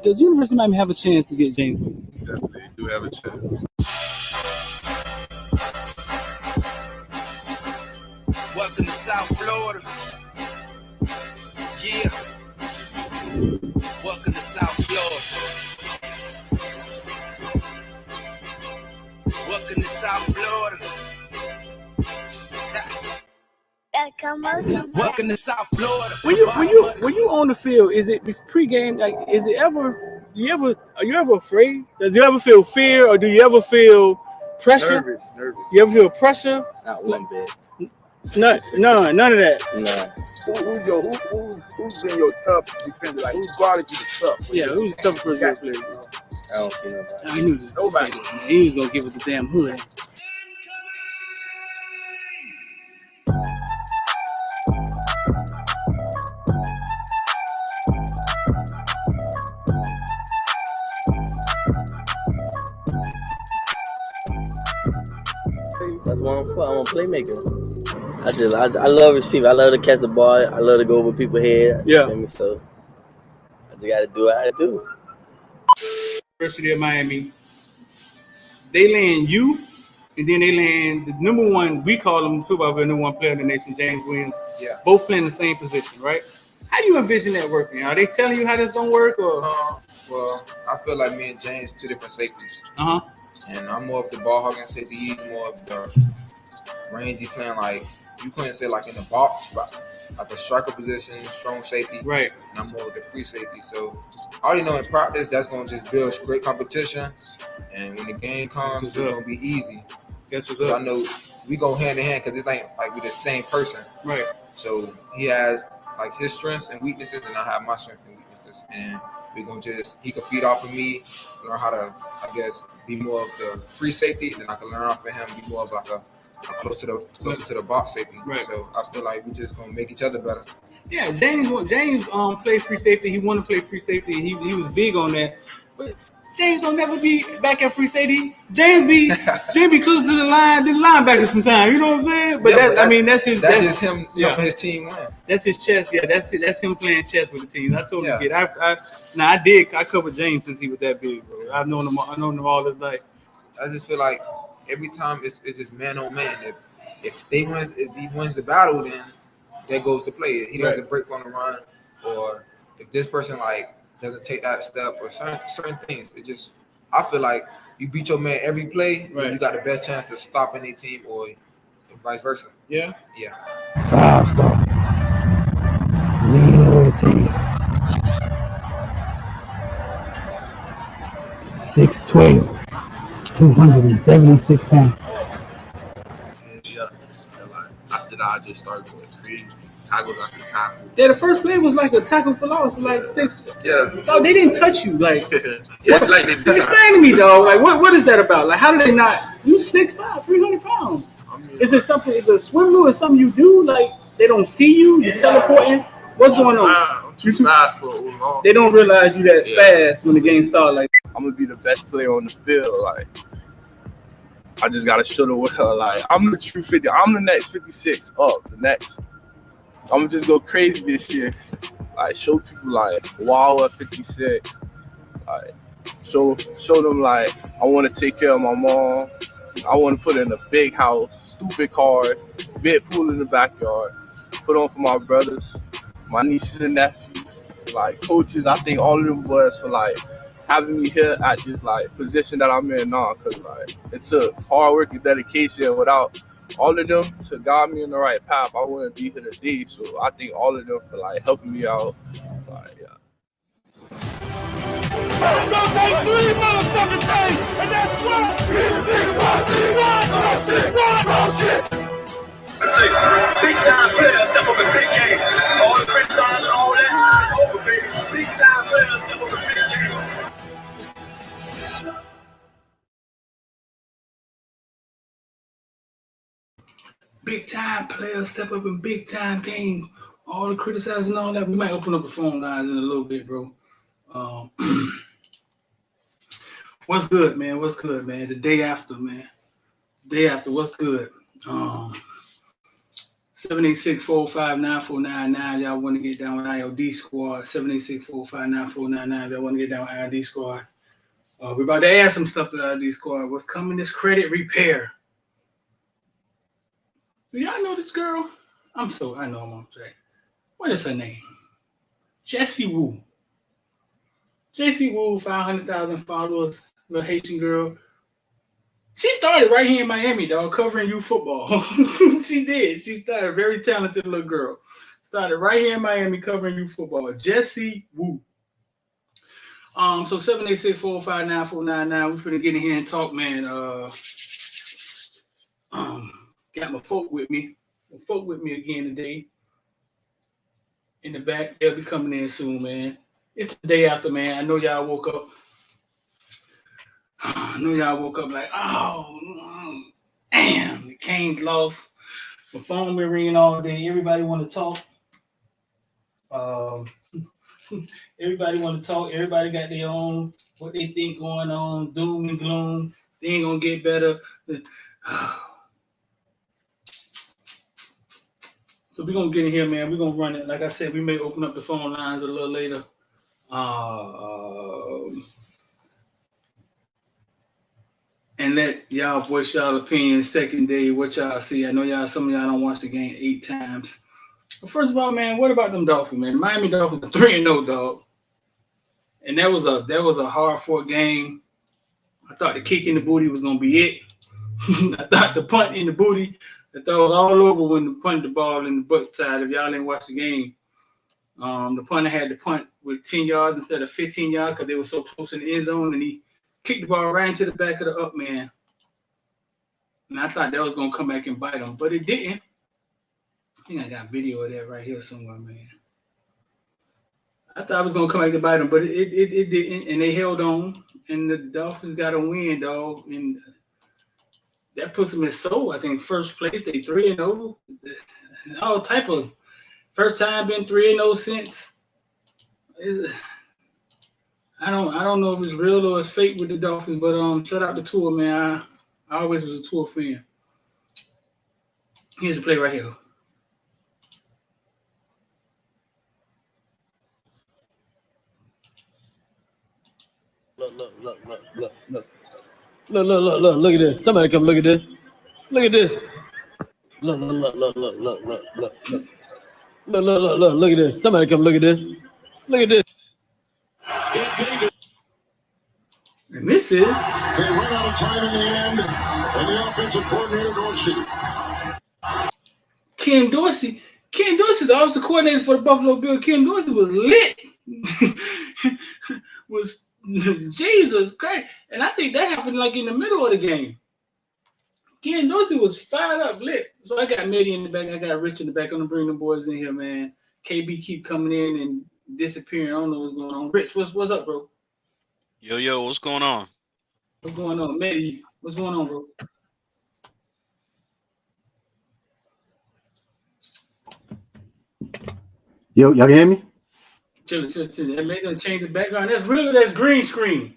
does University of Miami have a chance to get James Williams? Definitely do have a chance. Welcome to South Florida. Yeah. Welcome to South Florida. Welcome to South Florida. Welcome to South Florida. When you on the field, is it pregame? Like, is it ever? Are you ever afraid? Does you ever feel fear, or do you ever feel pressure? Nervous. You ever feel pressure? Not one bit. None of that. No. Who's been your tough defender? Like, who's guarded you the tough? Yeah, who's the toughest person you play? I don't see nobody. I knew this. Nobody. Man. He was gonna give it the damn hood. That's what I'm for. I'm a playmaker. I love receiving. I love to catch the ball. I love to go over people's head. Yeah. So I just gotta do what I do. University of Miami, they land you, and then they land the number one. We call him football player, number one player in the nation, James Williams. Yeah. Both playing the same position, right? How do you envision that working? Are they telling you how this gonna work, or? Well, I feel like me and James two different safeties. And I'm more of the ball hogging safety. He's more of the range. He's playing like you couldn't say like in the box, like a striker position, strong safety. Right. And I'm more of the free safety. So I already know in practice that's gonna just build great competition. And when the game comes, it's gonna be easy. That's what's So up. I know we go hand in hand because it's like we're the same person. Right. So he has like his strengths and weaknesses, and I have my strengths and weaknesses. And we're gonna he can feed off of me, learn how to, I guess, be more of the free safety, and then I can learn off of him, be more of like a closer to the box safety. Right. So I feel like we just gonna make each other better. Yeah, James played free safety. He wanted to play free safety, and he was big on that. But James don't never be back at free safety. James be close to the line, the linebacker sometimes. You know what I'm saying? But that's just him helping his team win. That's his chess. Yeah, that's him playing chess with the team. I told him kid. I covered James since he was that big, bro. I've known him all his life. I just feel like every time it's just man on man. If he wins the battle, then that goes to play. He doesn't break on the run, or if this person like doesn't take that step or certain things. I feel like you beat your man every play, and you got the best chance to stop any team or vice versa. Yeah. Yeah. 5-star. Lean loyalty. 6'12", 276 pounds. Yeah. After that, I just started going crazy. Tackles after tackle. Yeah, the first play was like a tackle for loss, like 6. Yeah. Dog, they didn't touch you, like. Like they did. Explain to me, dog. Like, what is that about? Like, how do they not? You 6'5", 300 pounds. Is it something? Is it a swim move or something you do? Like, they don't see you? You're teleporting? What's going on? I'm too fast for it long. They don't realize you that fast when the game starts. Like, I'm gonna be the best player on the field. Like, I just gotta show the world. Like, I'm the true 50. I'm the next 56 up. The next. I'm gonna just go crazy this year. Like, show people like, wow, at 56. Like, show them like I want to take care of my mom. I want to put in a big house, stupid cars, big pool in the backyard. Put on for my brothers, my nieces and nephews, like coaches. I think all of them boys for like having me here at this like position that I'm in now, cause like it took hard work and dedication. Without all of them to guide me in the right path, I wouldn't be here today. So I think all of them for like helping me out. Like, yeah. It's gonna take 3 motherfucking days, and that's why Big time players step up in big game. All the criticize and all that, over, baby. Big time players step up in big game. big time players step up in big time games. All the criticizing and all that. We might open up the phone lines in a little bit, bro. What's good, man? What's good, man? The day after, man. Day after, what's good? 786-405-9499. Y'all want to get down with IOD Squad. 786-405-9499. Y'all want to get down with IOD Squad. We're about to add some stuff to the IOD Squad. What's coming is credit repair. Do y'all know this girl? I know I'm on track. What is her name? Jessie Wu. Jessie Wu, 500,000 followers, little Haitian girl. She started right here in Miami, dog, covering youth football. She did. She started a very talented little girl. Started right here in Miami covering youth football. Jessie Wu. So 786-405-9499. We're finna get in here and talk, man. Got my folk with me. My folk with me again today. In the back, they'll be coming in soon, man. It's the day after, man. I know y'all woke up. Like, oh, damn, the Canes lost. The phone been ringing all day. Everybody want to talk. Everybody want to talk. Everybody got their own, what they think going on, doom and gloom. They ain't going to get better. So we're going to get in here, man. We're going to run it. Like I said, we may open up the phone lines a little later. And let y'all voice y'all opinion second day, what y'all see. I know some of y'all don't watch the game 8 times. But first of all, man, what about them Dolphins, man? Miami Dolphins are 3-0, dog. And that was a hard-fought game. I thought the kick in the booty was going to be it. I thought the punt in the booty, I thought it was all over when they punted the ball in the butt side. If y'all didn't watch the game, the punter had to punt with 10 yards instead of 15 yards because they were so close in the end zone, and he kicked the ball right into the back of the up man. And I thought that was going to come back and bite him, but it didn't. I think I got video of that right here somewhere, man. I thought it was going to come back and bite him, but it didn't, and they held on, and the Dolphins got a win, dog, and that puts them in I think, first place. They 3-0. All type of first time been 3-0 since. I don't know if it's real or it's fake with the Dolphins, but shout out to Tua, man. I always was a Tua fan. Here's the play right here. Look at this. Somebody come look at this. Look at this. Look at this. Somebody come look at this. Look at this. And this is. They ran out of time in the end, and the offensive coordinator goes chief. Ken Dorsey. Ken Dorsey, the offensive coordinator for the Buffalo Bills. Ken Dorsey was lit. Was Jesus Christ. And I think that happened like in the middle of the game. Ken Dorsey was fired up, lit. So I got Mitty in the back. I got Rich in the back. I'm going to bring the boys in here, man. KB keep coming in and disappearing. I don't know what's going on. Rich, what's up, bro? Yo, what's going on? What's going on? Mitty, what's going on, bro? Yo, y'all can hear me? Chill. That made them change the background. That's green screen.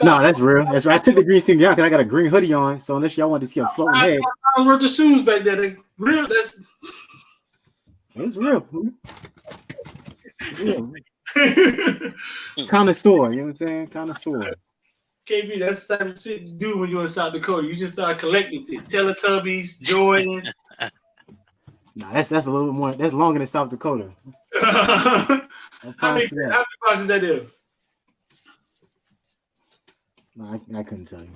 No, that's real. That's right. I took the green screen down because I got a green hoodie on. So unless y'all want to see a floating head, I was worth the shoes back there. It's real. It's real. Connoisseur, you know what I'm saying? Connoisseur. KB, that's the type of shit you do when you're in South Dakota. You just start collecting shit. Teletubbies, Jordans. Nah, that's a little bit more. That's longer than South Dakota. How many boxes that is? No, I couldn't tell you.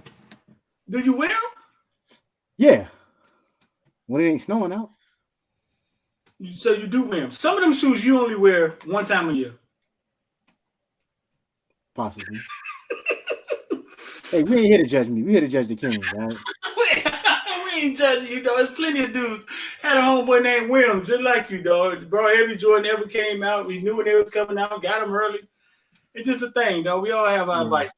Do you wear them? Yeah. When it ain't snowing out. So you do wear them. Some of them shoes you only wear one time a year. Possibly. Hey, we ain't here to judge me. We here to judge the Kings, right? We ain't judging you, dog. There's plenty of dudes had a homeboy named Williams, just like you, dog. Bro, every Jordan ever came out. We knew when they was coming out. Got them early. It's just a thing, dog. We all have our vices.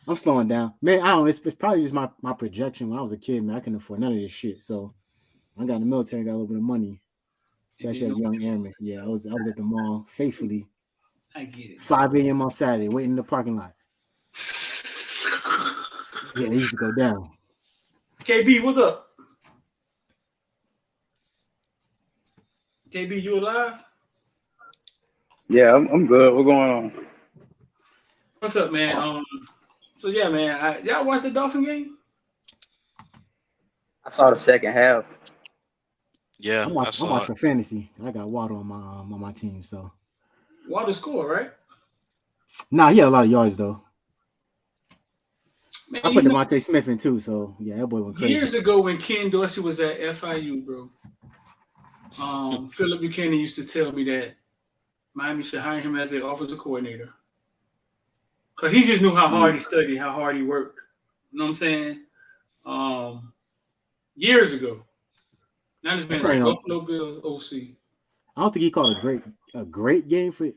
I'm slowing down. Man, I don't know. It's probably just my projection. When I was a kid, man, I couldn't afford none of this shit. So I got in the military, got a little bit of money. Especially as a young airman. Yeah, I was at the mall faithfully. I get it. 5 a.m. on Saturday, waiting in the parking lot. Yeah, they used to go down. KB, what's up? JB, you alive? Yeah, I'm good. What's going on? What's up, man? So yeah, man, y'all watch the Dolphin game? I saw the second half. Yeah, I'm watching fantasy. I got Water on my team, so Water score, right? Nah, he had a lot of yards though. Man, I put Devontae Smith in too, so yeah, that boy went crazy. Years ago when Ken Dorsey was at FIU, bro, Philip Buchanan used to tell me that Miami should hire him as their offensive coordinator. Because he just knew how hard he studied, how hard he worked. You know what I'm saying? Years ago. Now this man is Buffalo Bills OC. I don't think he called a great game for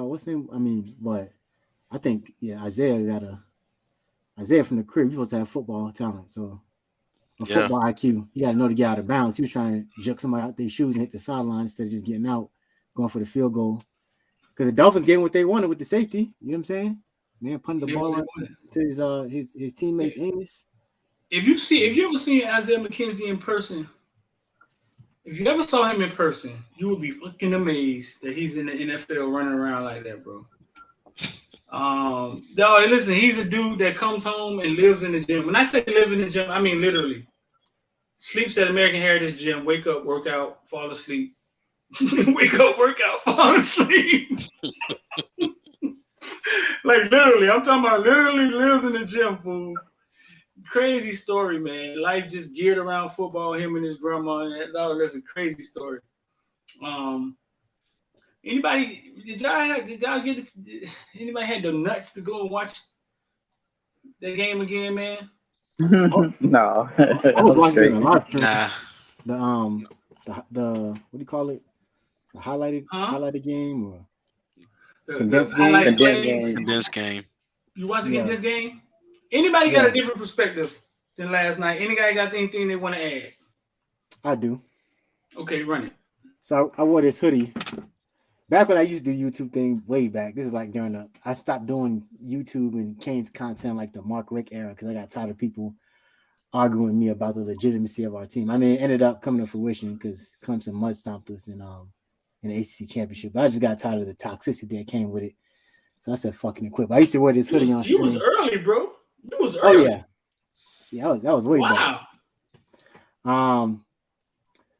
what's his name? I mean, but I think Isaiah from the crib, you're supposed to have football talent, so football IQ. You gotta know to get out of bounds. He was trying to juke somebody out their shoes and hit the sideline instead of just getting out, going for the field goal. Because the Dolphins getting what they wanted with the safety. You know what I'm saying? Man, punting the ball out to his teammates Amos. If you ever seen Isaiah McKenzie in person, if you ever saw him in person, you would be fucking amazed that he's in the NFL running around like that, bro. No, listen, he's a dude that comes home and lives in the gym. When I say live in the gym, I mean literally. Sleeps at American Heritage Gym, wake up, work out, fall asleep. Wake up, work out, fall asleep. Like literally, I'm talking about literally lives in the gym, fool. Crazy story, man. Life just geared around football, him and his grandma. That's a crazy story. Anybody, did y'all get anybody had the nuts to go and watch the game again, man? No. I was watching a lot. Nah. The what do you call it? The highlighted game or condensed game? Condensed game. You watching condensed game? Anybody got a different perspective than last night? Anybody got anything they want to add? I do. Okay, run it. So I wore this hoodie. Back when I used to do YouTube thing way back, this is like I stopped doing YouTube and Kane's content like the Mark Rick era because I got tired of people arguing with me about the legitimacy of our team. I mean, it ended up coming to fruition because Clemson mud stomped us in the ACC championship. But I just got tired of the toxicity that came with it. So I said, fucking quit. But I used to wear this hoodie on stream. You was early, bro. You was early. Oh, yeah. Yeah, that was way back.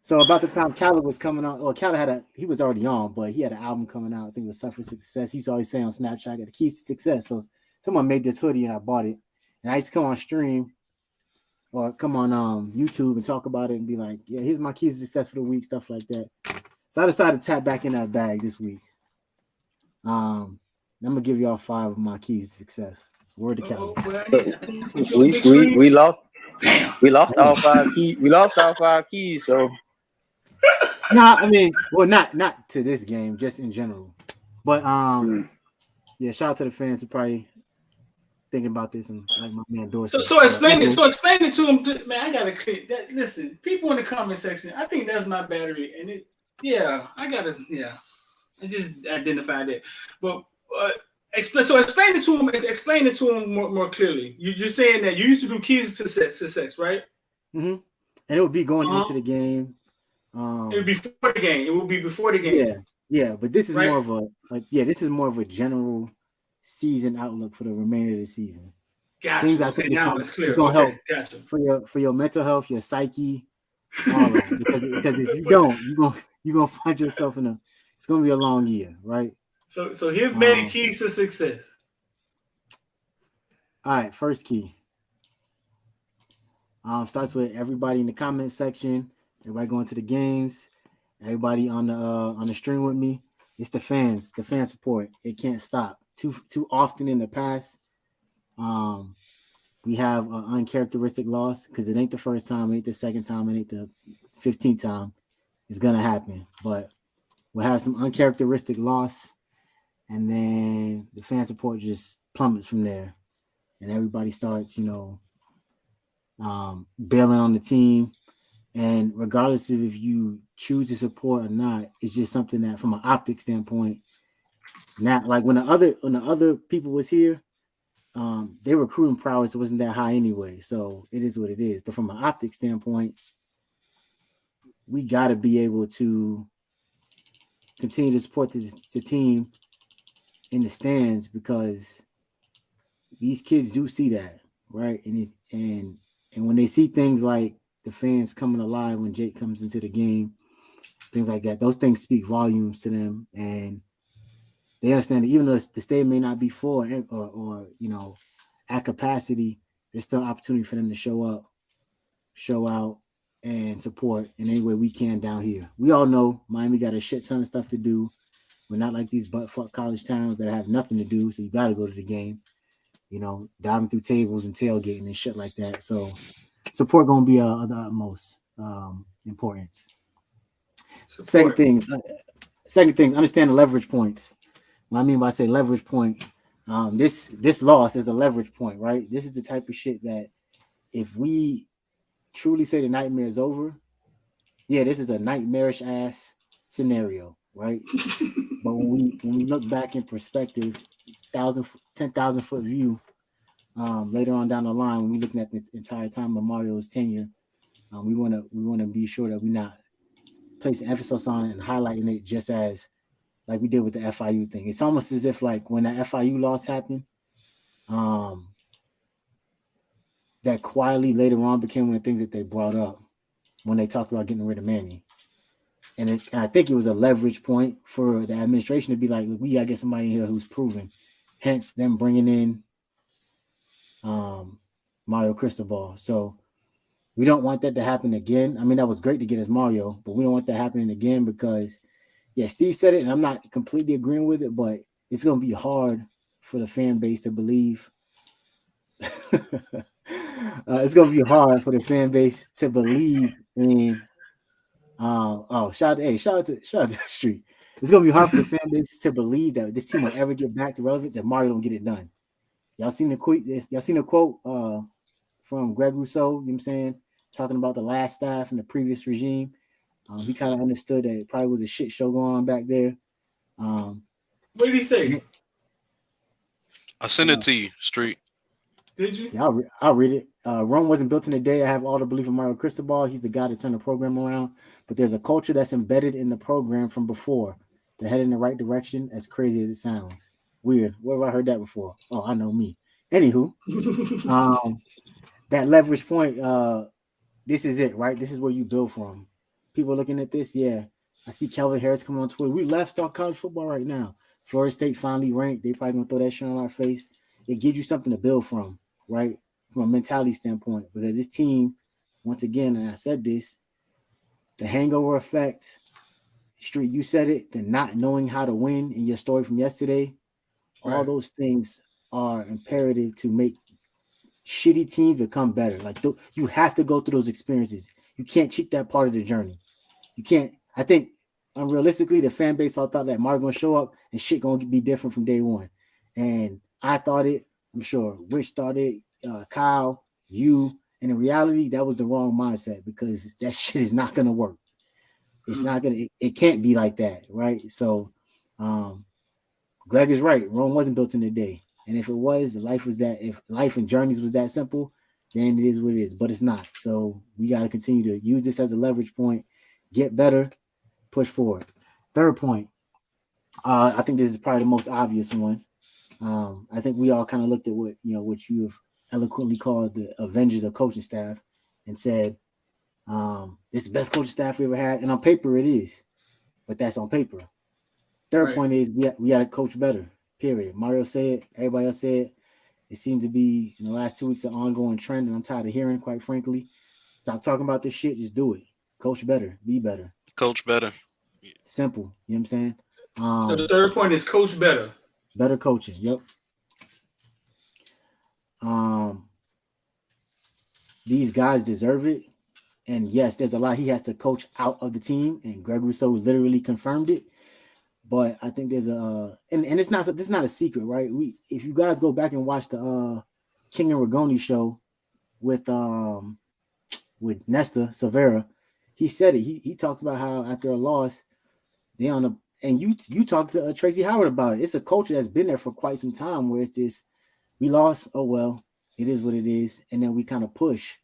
So about the time Khaled was coming out, well, Khaled he was already on, but he had an album coming out. I think it was Suffer Success. He used to always say on Snapchat, I got the keys to success. So someone made this hoodie and I bought it. And I used to come on stream or come on YouTube and talk about it and be like, yeah, here's my keys to success for the week, stuff like that. So I decided to tap back in that bag this week. I'm gonna give y'all 5 of my keys to success. Word to Khaled. We lost all 5 keys. We lost all 5 keys, so no, I mean, well, not to this game, just in general. But yeah, shout out to the fans who probably thinking about this and like my man Dorsey. So explain it. So explain it to him, man. I gotta clear that. Listen, people in the comment section. I think that's my battery, and I just identified it. But explain it to him. Explain it to him more clearly. You're saying that you used to do keys to success, right? Mm-hmm. And it would be going into the game. It would be before the game. It will be before the game. Yeah. But this is more of a general season outlook for the remainder of the season. Gotcha. Things I think it's gonna help for your mental health, your psyche, all of it. Because if you don't, you're gonna find yourself it's gonna be a long year, right? So here's many keys to success. All right, first key. Starts with everybody in the comment section. Everybody going to the games. Everybody on the stream with me. It's the fans. The fan support. It can't stop. Too often in the past, we have an uncharacteristic loss because it ain't the first time, it ain't the second time, it ain't the 15th time. It's gonna happen, but we'll have some uncharacteristic loss, and then the fan support just plummets from there, and everybody starts, bailing on the team. And regardless of if you choose to support or not, it's just something that, from an optic standpoint, not like when the other people was here, their recruiting prowess wasn't that high anyway. So it is what it is. But from an optic standpoint, we got to be able to continue to support the team in the stands because these kids do see that, right? And when they see things like the fans coming alive when Jake comes into the game, things like that, those things speak volumes to them, and they understand that even though the stadium may not be full or at capacity, there's still opportunity for them to show up, show out, and support in any way we can down here. We all know Miami got a shit ton of stuff to do. We're not like these butt-fuck college towns that have nothing to do, so you got to go to the game, diving through tables and tailgating and shit like that. So support going to be of the utmost importance. Second thing, understand the leverage points. What I mean by say leverage point, this loss is a leverage point, right? This is the type of shit that if we truly say the nightmare is over, yeah, this is a nightmarish ass scenario, right? But when we look back in perspective, 10,000 foot view, later on down the line, when we're looking at the entire time of Mario's tenure, we want to be sure that we're not placing emphasis on it and highlighting it just as like we did with the FIU thing. It's almost as if like when that FIU loss happened, that quietly later on became one of the things that they brought up when they talked about getting rid of Manny. And I think it was a leverage point for the administration to be like, we got to get somebody in here who's proven. Hence them bringing in Mario Cristobal. So we don't want that to happen again. I mean, that was great to get us Mario, but we don't want that happening again because, yeah, Steve said it, and I'm not completely agreeing with it, but it's going to be hard for the fan base to believe. It's going to be hard for the fan base to believe in. Shout out to the street. It's going to be hard for the fan base to believe that this team will ever get back to relevance if Mario don't get it done. Y'all seen the quote from Greg Rousseau, you know what I'm saying, talking about the last staff and the previous regime. He kind of understood that it probably was a shit show going on back there. What did he say? I sent it to you, Street. Did you? Yeah, I'll read it. Rome wasn't built in a day. I have all the belief in Mario Cristobal. He's the guy to turn the program around. But there's a culture that's embedded in the program from before. They're heading in the right direction, as crazy as it sounds. Weird. Where have I heard that before? Oh, I know me. Anywho, that leverage point, this is it, right? This is where you build from. People looking at this, yeah. I see Kelvin Harris coming on Twitter. We left start college football right now. Florida State finally ranked. They probably gonna throw that shit on our face. It gives you something to build from, right? From a mentality standpoint. Because this team, once again, and I said this, the hangover effect, Street, you said it, the not knowing how to win in your story from yesterday, all those things are imperative to make shitty teams become better. Like you have to go through those experiences. You can't cheat that part of the journey. You can't. I think unrealistically, the fan base all thought that Mark gonna show up and shit gonna be different from day one. And I thought it. I'm sure Rich thought it. Kyle, you. And in reality, that was the wrong mindset because that shit is not gonna work. It's not gonna. It can't be like that, right? So, Greg is right. Rome wasn't built in a day. And if it was, if life and journeys was that simple, then it is what it is. But it's not. So we got to continue to use this as a leverage point, get better, push forward. Third point, I think this is probably the most obvious one. I think we all kind of looked at what you have eloquently called the Avengers of coaching staff and said, it's the best coaching staff we ever had. And on paper it is, but that's on paper. Third point is we got to coach better. Period. Mario said it. Everybody else said it. It seems to be in the last 2 weeks an ongoing trend, and I'm tired of hearing, quite frankly. Stop talking about this shit. Just do it. Coach better. Be better. Coach better. Simple. You know what I'm saying? So the third point is coach better. Better coaching. Yep. These guys deserve it. And yes, there's a lot he has to coach out of the team, and Greg Rousseau literally confirmed it. But I think there's and it's not, this is not a secret, right? If you guys go back and watch the King and Rigoni show with Nesta Severa, he said it. He talked about how after a loss, and you talked to Tracy Howard about it. It's a culture that's been there for quite some time where it's this, we lost, oh well, it is what it is, and then we kind of push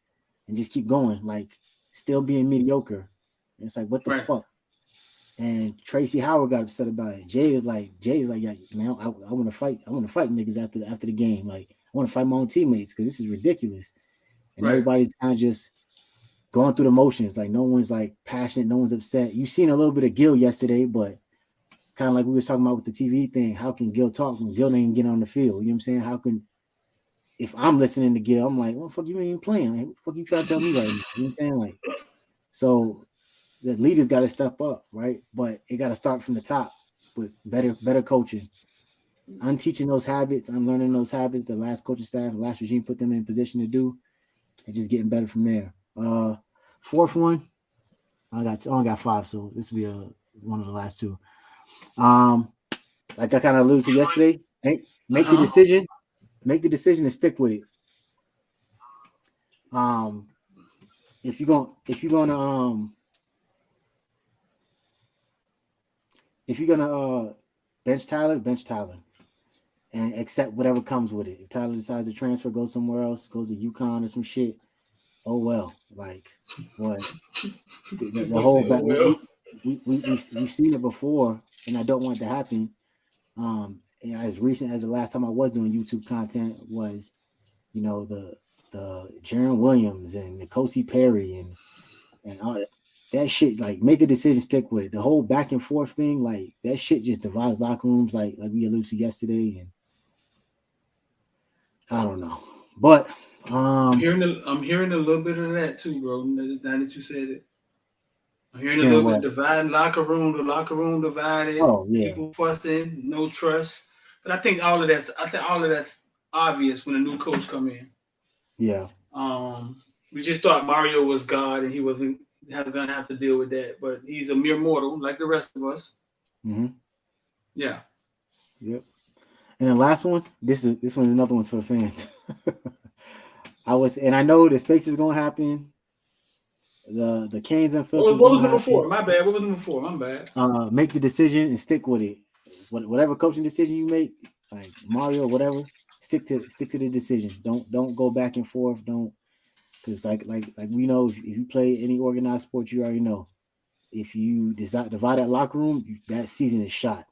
and just keep going, like still being mediocre. And it's like, what the fuck? And Tracy Howard got upset about it. Jay's like, yeah, man, I want to fight. I want to fight niggas after the game. Like, I want to fight my own teammates because this is ridiculous. And everybody's kind of just going through the motions. Like, no one's like passionate. No one's upset. You've seen a little bit of Gil yesterday, but kind of like we were talking about with the TV thing. How can Gil talk when Gil ain't get on the field? You know what I'm saying? How can, if I'm listening to Gil, I'm like, what the fuck you ain't even playing? Like, what the fuck you trying to tell me right now? You know what I'm saying? Like, so the leaders got to step up, right? But it got to start from the top with better coaching. Unteaching those habits, unlearning those habits, the last coaching staff, the last regime put them in position to do, and just getting better from there. Fourth one, I only got 5, so this will be one of the last 2. Like I kind of alluded to yesterday, make the decision, and stick with it. If you're gonna bench Tyler, and accept whatever comes with it. If Tyler decides to transfer, go somewhere else, goes to UConn or some shit, oh well. Like what? The whole back. We've seen it before, and I don't want it to happen. As recent as the last time I was doing YouTube content was, the Jaron Williams and N'Kosi Perry and all that shit. Like, make a decision, stick with it. The whole back and forth thing, like that shit just divides locker rooms, like we alluded to yesterday. And I don't know, but I'm hearing a little bit of that too, bro. Now that you said it, I'm hearing a little bit dividing the locker room divided. Oh yeah, people fussing, no trust. But I think all of that's obvious when a new coach come in. Yeah. We just thought Mario was God and he wasn't gonna have to deal with that, but he's a mere mortal like the rest of us. Mm-hmm. Yeah. Yep. And the last one, this one's another one for the fans. I know the space is gonna happen. The Canes and Filters. What was number 4? My bad. What was number 4? My bad. Make the decision and stick with it. Whatever coaching decision you make, like Mario or whatever, stick to the decision. Don't go back and forth. Don't, because like we know, if you play any organized sport, you already know. If you divide that locker room, that season is shot.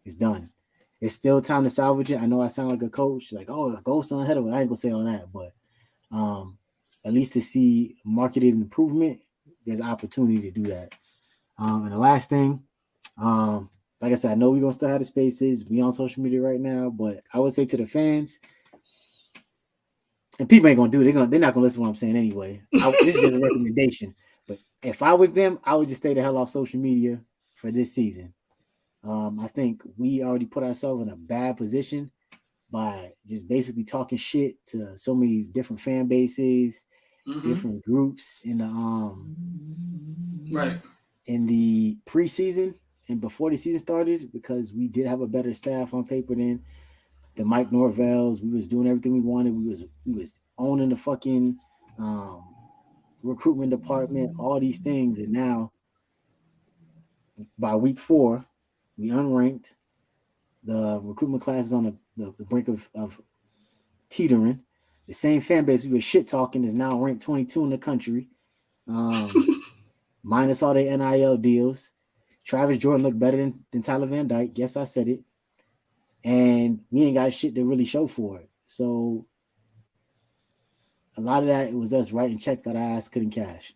It's done. It's still time to salvage it. I know I sound like a coach, like, oh, go son ahead of it. I ain't gonna say all that, but at least to see marketed improvement, there's opportunity to do that. And the last thing, like I said, I know we're gonna still have the spaces. We on social media right now, but I would say to the fans, and people ain't gonna do it. They're not gonna listen to what I'm saying anyway. This is just a recommendation. But if I was them, I would just stay the hell off social media for this season. I think we already put ourselves in a bad position by just basically talking shit to so many different fan bases, different groups in the preseason and before the season started, because we did have a better staff on paper than the Mike Norvells. We was doing everything we wanted. We was owning the fucking recruitment department, all these things, and now by week 4, we unranked. The recruitment class is on the brink of teetering. The same fan base we were shit talking is now ranked 22 in the country, minus all their NIL deals. Travis Jordan looked better than Tyler Van Dyke. Yes, I said it. And we ain't got shit to really show for it. So a lot of that, it was us writing checks that our ass couldn't cash.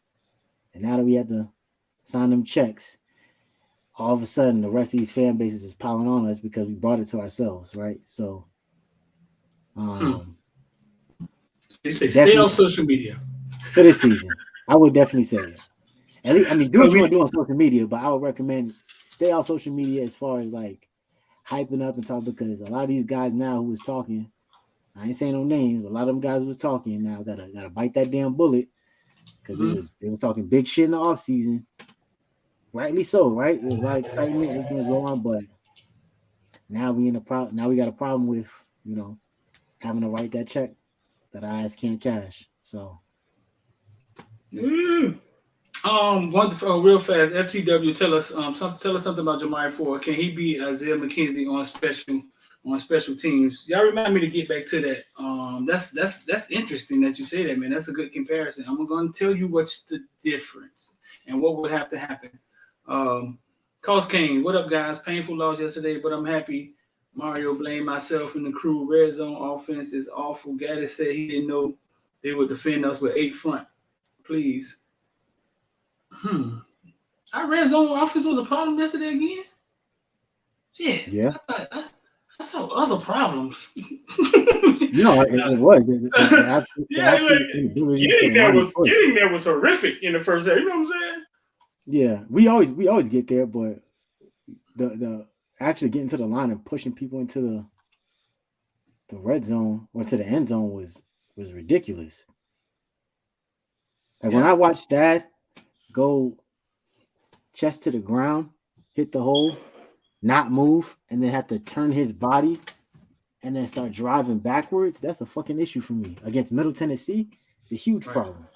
And now that we had to sign them checks, all of a sudden the rest of these fan bases is piling on us because we brought it to ourselves, right? So you say stay on social media for this season. I would definitely say that. At least, I mean, do what you want to do on social media, but I would recommend stay on social media as far as like hyping up and talking, because a lot of these guys now who was talking, I ain't saying no names, but a lot of them guys who was talking now gotta bite that damn bullet, because they was talking big shit in the off season. Rightly so, right? There was a lot of excitement, everything was going on, but now we got a problem with, having to write that check that our eyes can't cash. So real fast, FTW, tell us something about Jamari Ford. Can he be Isaiah McKenzie on special teams? Y'all remind me to get back to that. That's interesting that you say that, man. That's a good comparison. I'm going to tell you what's the difference and what would have to happen. Cost King, what up, guys? Painful loss yesterday, but I'm happy. Mario blamed myself and the crew. Red zone offense is awful. Gaddis said he didn't know they would defend us with 8 front. Please. Our red zone offense was a problem yesterday again? Shit. Yeah. I saw other problems. No, it was. Getting there was horrific in the first half. You know what I'm saying? Yeah, we always get there, but the actually getting to the line and pushing people into the red zone or to the end zone was ridiculous. Like when I watched that go chest to the ground, hit the hole, not move, and then have to turn his body and then start driving backwards, that's a fucking issue for me. Against Middle Tennessee, it's a huge problem.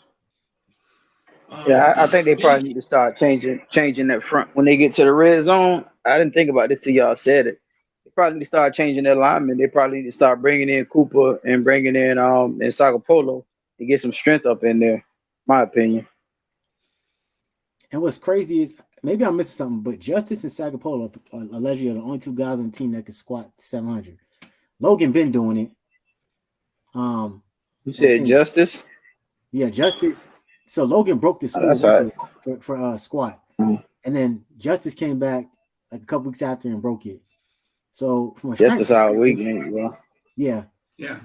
Yeah, I think they probably need to start changing that front when they get to the red zone. I didn't think about this till y'all said it. They probably need to start changing their linemen. They probably need to start bringing in Cooper and bringing in Sagapolo to get some strength up in there. My opinion. And what's crazy is maybe I'm missing something, but Justice and Sagapolo allegedly are the only 2 guys on the team that can squat 700. Logan been doing it. You said Justice? Yeah, Justice. So Logan broke the school record for squat, and then Justice came back like a couple weeks after and broke it. So from a Justice our weekend, bro. Yeah.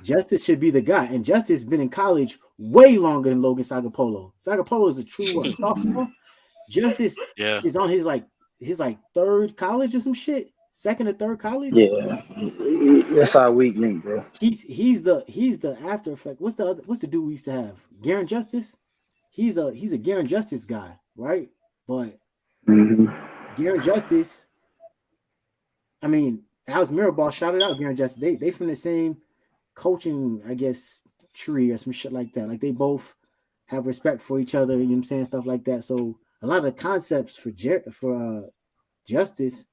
Justice should be the guy, and Justice has been in college way longer than Logan Sagapolo. Sagapolo is a true sophomore. Justice is on his 3rd college or some shit, 2nd or 3rd college. Yeah, that's our weak link, bro. He's the after effect. What's the dude we used to have? Garen Justice. He's a Garen Justice guy, right? But Garen Justice, I mean, Alex Mirabal shouted out Garen Justice. They from the same coaching, I guess, tree or some shit like that. Like they both have respect for each other, you know what I'm saying? Stuff like that. So a lot of the concepts for Justice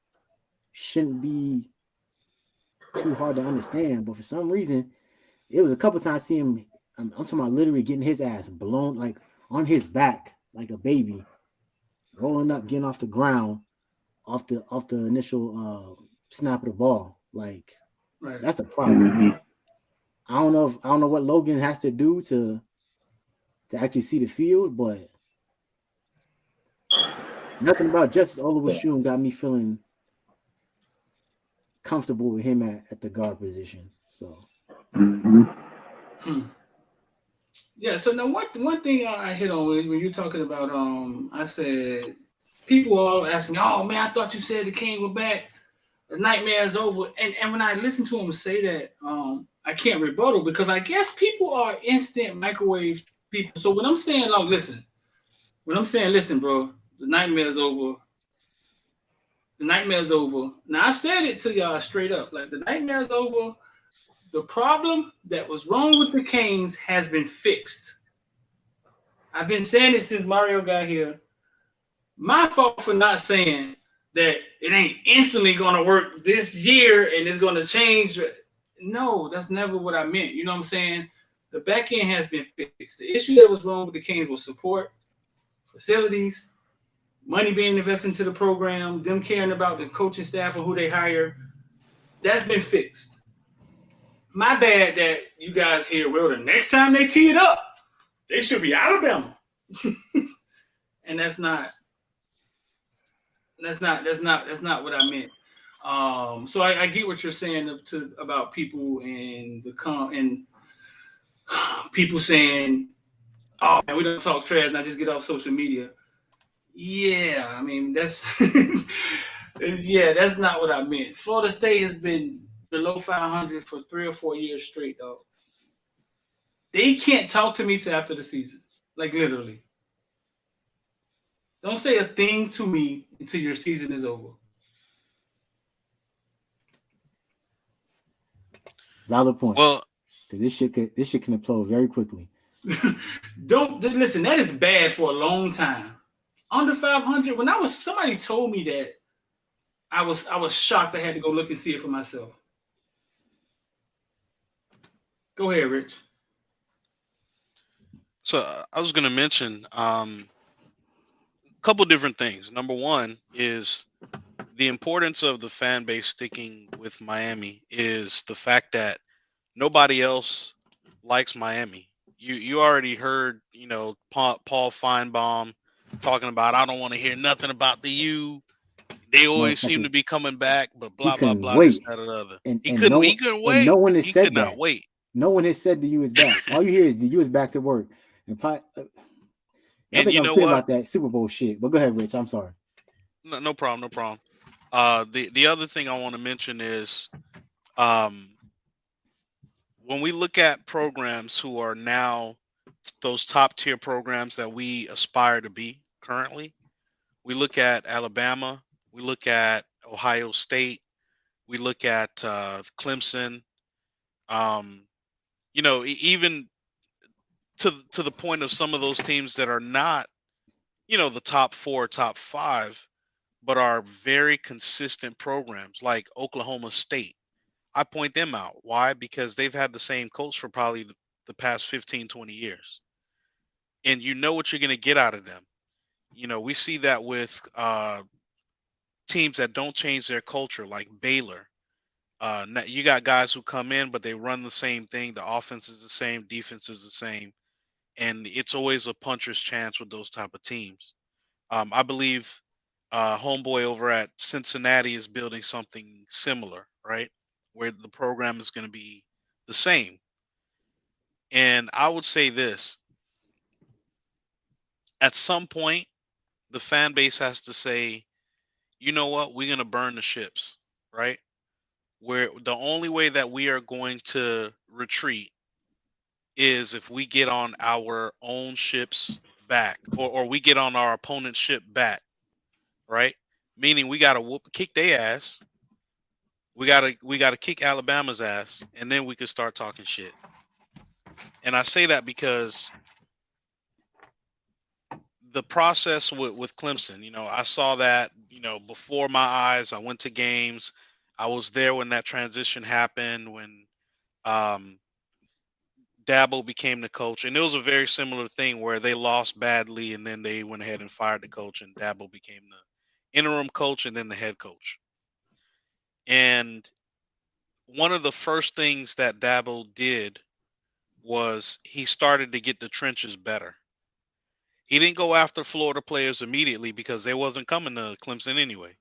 shouldn't be too hard to understand. But for some reason, it was a couple times I see him, I'm talking about literally getting his ass blown, like on his back, like a baby, rolling up, getting off the ground, off the initial snap of the ball. Like that's a problem. I don't know what Logan has to do to actually see the field, but nothing about Justice Oluwashun got me feeling comfortable with him at the guard position. So Yeah, so now one thing I hit on when you're talking about I said people all asking, oh man, I thought you said the King were back, the nightmare is over. And when I listen to him say that, I can't rebuttal because I guess people are instant microwave people. So when I'm saying listen, bro, the nightmare is over. The nightmare is over. Now I've said it to y'all straight up. Like the nightmare is over. The problem that was wrong with the Canes has been fixed. I've been saying this since Mario got here. My fault for not saying that it ain't instantly going to work this year and it's going to change. No, that's never what I meant. You know what I'm saying? The back end has been fixed. The issue that was wrong with the Canes was support, facilities, money being invested into the program, them caring about the coaching staff or who they hire. That's been fixed. My bad that you guys hear, well, the next time they tee it up, they should be Alabama. And that's not what I meant. So I get what you're saying about people and and people saying, oh man, we don't talk trash and I just get off social media. Yeah, I mean that's that's not what I meant. Florida State has been below 500 for 3 or 4 years straight, though. They can't talk to me till after the season. Like literally. Don't say a thing to me until your season is over. Valid point. Well, because this shit can implode very quickly. Don't listen. That is bad for a long time. Under 500. When somebody told me that, I was shocked. I had to go look and see it for myself. Go ahead, Rich. So I was going to mention a couple different things. Number one is the importance of the fan base sticking with Miami is the fact that nobody else likes Miami. You already heard, Paul Feinbaum talking about, I don't want to hear nothing about the U. They always seem Motherfucker, to be coming back, but he blah blah couldn't blah, this, wait, that, or the other. and He and couldn't. no He couldn't and no wait. one has He said could not that. wait. No one has said the U is back. All you hear is the U is back to work. And I And think you I'm know clear what? about that Super Bowl shit. But go ahead, Rich. I'm sorry. No problem. No problem. The other thing I want to mention is, when we look at programs who are now those top tier programs that we aspire to be currently, we look at Alabama, we look at Ohio State, we look at Clemson. Um, even to the point of some of those teams that are not, the top four, top five, but are very consistent programs like Oklahoma State. I point them out. Why? Because they've had the same coach for probably the past 15, 20 years. And you know what you're going to get out of them. We see that with teams that don't change their culture, like Baylor. You got guys who come in, but they run the same thing. The offense is the same, defense is the same, and it's always a puncher's chance with those type of teams. I believe homeboy over at Cincinnati is building something similar, right? Where the program is going to be the same. And I would say this: at some point, the fan base has to say, you know what, we're going to burn the ships, right? Where the only way that we are going to retreat is if we get on our own ships back, or we get on our opponent's ship back, right? Meaning we got to kick their ass. We gotta kick Alabama's ass, and then we can start talking shit. And I say that because the process with Clemson, I saw that, before my eyes. I went to games. I was there when that transition happened, when um, Dabo became the coach, and it was a very similar thing where they lost badly, and then they went ahead and fired the coach, and Dabo became the interim coach and then the head coach. And one of the first things that Dabo did was he started to get the trenches better. He didn't go after Florida players immediately because they wasn't coming to Clemson anyway.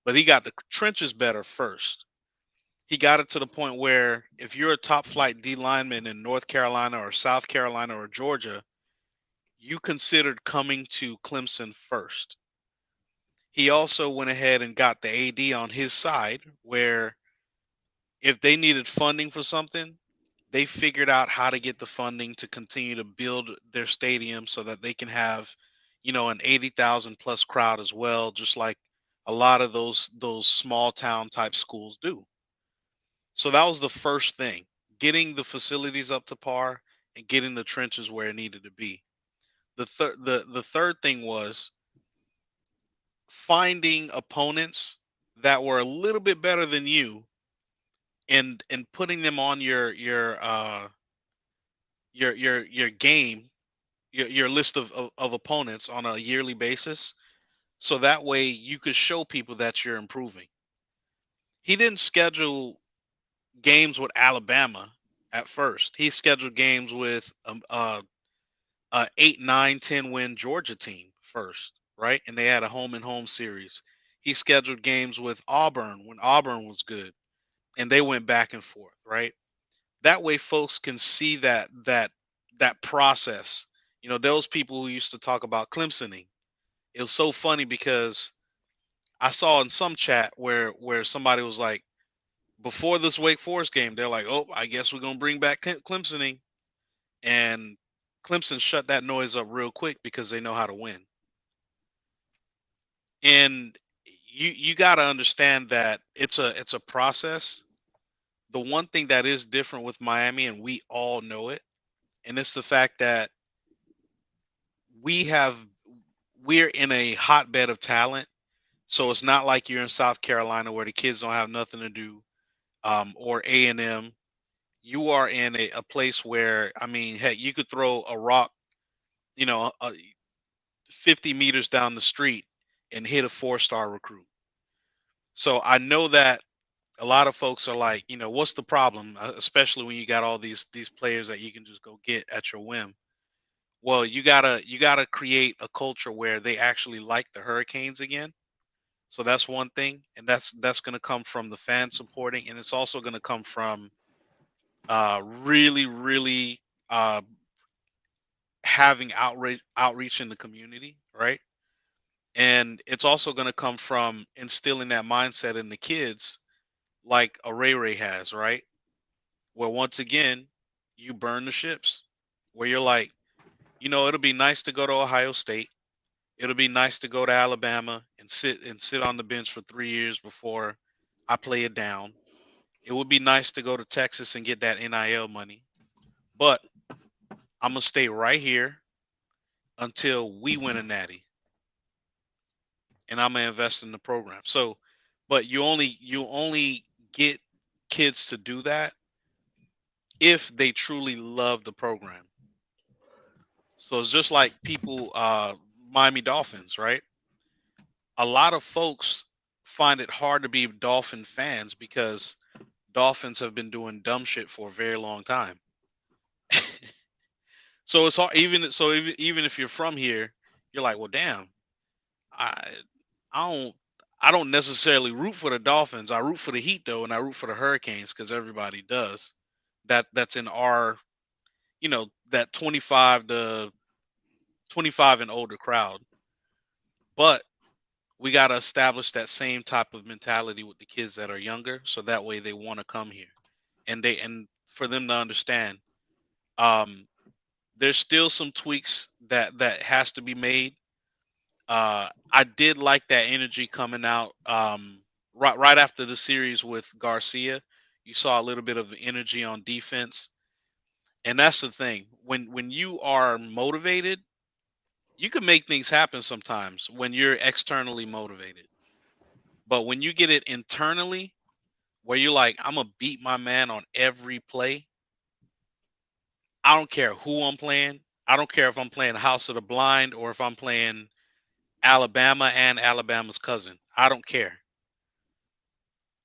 But he got the trenches better first. He got it to the point where if you're a top flight D lineman in North Carolina or South Carolina or Georgia, you considered coming to Clemson first. He also went ahead and got the AD on his side, where if they needed funding for something, they figured out how to get the funding to continue to build their stadium so that they can have, an 80,000 plus crowd as well, just like a lot of those small town type schools do. So that was the first thing, getting the facilities up to par and getting the trenches where it needed to be. The third thing was finding opponents that were a little bit better than you, and putting them on your game, your list of opponents on a yearly basis, so that way you could show people that you're improving. He didn't schedule games with Alabama at first. He scheduled games with a 8, 9, 10 win Georgia team first, right? And they had a home and home series. He scheduled games with Auburn when Auburn was good, and they went back and forth, right? That way folks can see that process. Those people who used to talk about Clemsoning. It was so funny because I saw in some chat where somebody was like, before this Wake Forest game, they're like, oh, I guess we're gonna bring back Clemsoning. And Clemson shut that noise up real quick because they know how to win. And you got to understand that it's a process. The one thing that is different with Miami, and we all know it, and it's the fact that we're in a hotbed of talent. So it's not like you're in South Carolina where the kids don't have nothing to do, or A&M. You are in a place where, I mean, heck, you could throw a rock, 50 meters down the street, and hit a 4-star recruit. So I know that a lot of folks are like, you know, what's the problem? Especially when you got all these players that you can just go get at your whim. Well, you gotta create a culture where they actually like the Hurricanes again. So that's one thing, and that's going to come from the fans supporting, and it's also going to come from really having outreach in the community, right? And it's also going to come from instilling that mindset in the kids, like a Ray has, right? Where once again, you burn the ships, where you're like, you know, it'll be nice to go to Ohio State. It'll be nice to go to Alabama and sit on the bench for 3 years before I play it down. It would be nice to go to Texas and get that NIL money, but I'm gonna stay right here until we win a natty, and I'm gonna invest in the program. So, but you only get kids to do that if they truly love the program. So it's just like people, Miami Dolphins, right? A lot of folks find it hard to be Dolphin fans because Dolphins have been doing dumb shit for a very long time. So it's hard, even if you're from here, you're like, well, damn, I I don't necessarily root for the Dolphins. I root for the Heat though, and I root for the Hurricanes because everybody does. That's in our, that 25 and older crowd. But we got to establish that same type of mentality with the kids that are younger, so that way they want to come here, and for them to understand, there's still some tweaks that has to be made. I did like that energy coming out right after the series with Garcia. You saw a little bit of energy on defense, and that's the thing. When you are motivated, you can make things happen sometimes when you're externally motivated. But when you get it internally, where you're like, I'm gonna beat my man on every play. I don't care who I'm playing. I don't care if I'm playing House of the Blind or if I'm playing Alabama and Alabama's cousin. I don't care.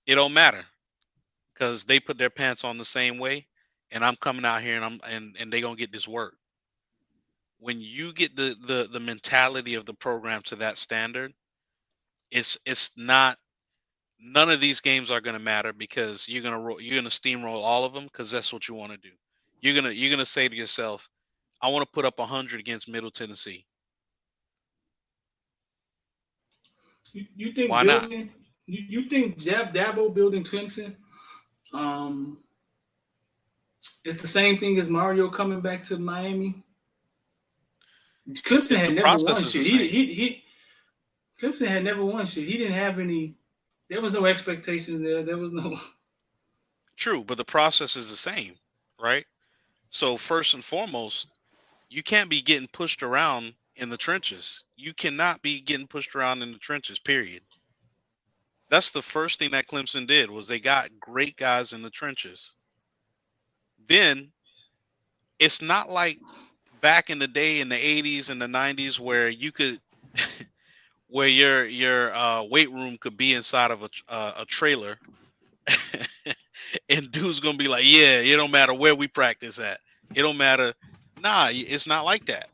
It don't matter because they put their pants on the same way, and I'm coming out here and they gonna get this work. When you get the mentality of the program to that standard, it's not. None of these games are gonna matter because you're gonna steamroll all of them because that's what you want to do. You're gonna say to yourself, I want to put up 100 against Middle Tennessee. You think Why not? building? You think Dabo building Clemson? It's the same thing as Mario coming back to Miami. Clemson had never won shit. He Clemson had never won shit. He didn't have any. There was no expectations there. There was no. True, but the process is the same, right? So first and foremost, you can't be getting pushed around in the trenches. You cannot be getting pushed around in the trenches, period. That's the first thing that Clemson did was they got great guys in the trenches. Then it's not like back in the day in the 80s and the 90s where you could where your weight room could be inside of a trailer and dude's gonna be like, yeah, it don't matter where we practice at, it don't matter. Nah, it's not like that.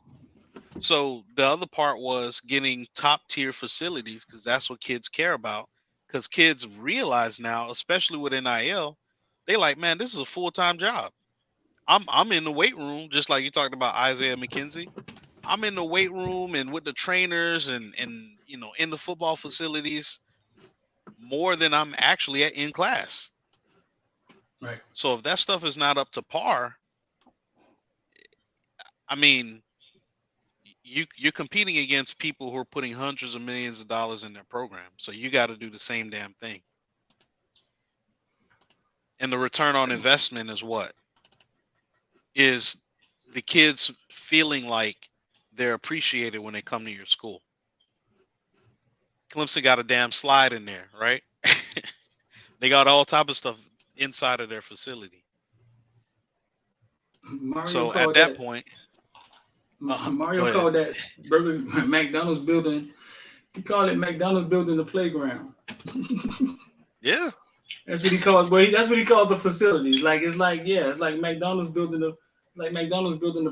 So the other part was getting top tier facilities because that's what kids care about, because kids realize now, especially with NIL, they like, man, this is a full-time job. I'm in the weight room, just like you talked about Isaiah McKenzie. I'm in the weight room and with the trainers and in the football facilities more than I'm actually in class. Right. So if that stuff is not up to par, I mean, you're competing against people who are putting hundreds of millions of dollars in their program. So you got to do the same damn thing. And the return on investment is what? Is the kids feeling like they're appreciated when they come to your school. Clemson got a damn slide in there, right? They got all type of stuff inside of their facility. Mario so at that point, Mario called that McDonald's building He called it McDonald's building the playground. Yeah. That's what he calls. Well, that's what he calls the facilities. It's like McDonald's building the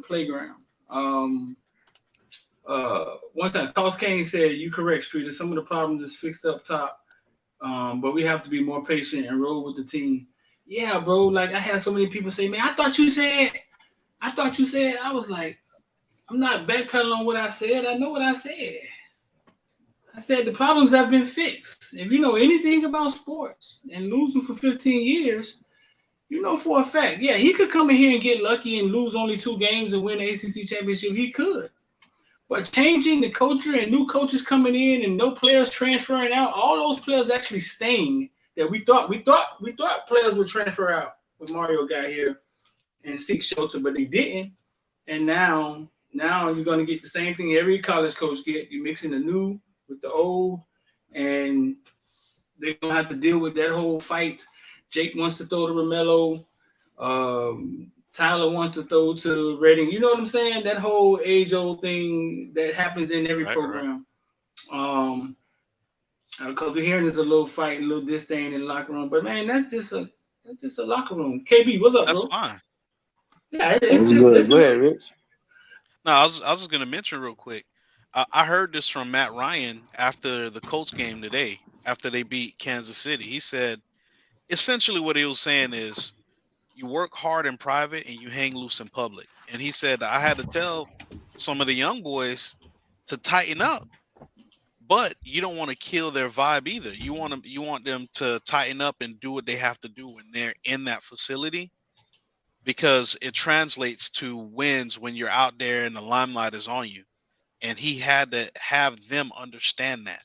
playground. One time, Cost Kane said, "You correct, Street. Some of the problems is fixed up top, but we have to be more patient and roll with the team." Yeah, bro. Like I had so many people say, "Man, I thought you said." I was like, I'm not backpedaling on what I said. I know what I said. I said the problems have been fixed. If you know anything about sports and losing for 15 years, you know for a fact, yeah, he could come in here and get lucky and lose only 2 games and win the ACC championship. He could. But changing the culture and new coaches coming in and no players transferring out, all those players actually staying that we thought players would transfer out when Mario got here and seek shelter, but they didn't. And now you're going to get the same thing every college coach get. You're mixing the new with the old, and they're going to have to deal with that whole fight. Jake wants to throw to Romello. Tyler wants to throw to Redding. You know what I'm saying? That whole age-old thing that happens in every program. Because we're hearing there's a little fight, a little disdain in the locker room. But, man, that's just a locker room. KB, what's up, That's bro? fine. Yeah, it's good. Go ahead, Rich. No, I was just going to mention real quick. I heard this from Matt Ryan after the Colts game today, after they beat Kansas City. He said, essentially what he was saying is, you work hard in private and you hang loose in public. And he said, I had to tell some of the young boys to tighten up, but you don't want to kill their vibe either. You want them to tighten up and do what they have to do when they're in that facility, because it translates to wins when you're out there and the limelight is on you. And he had to have them understand that.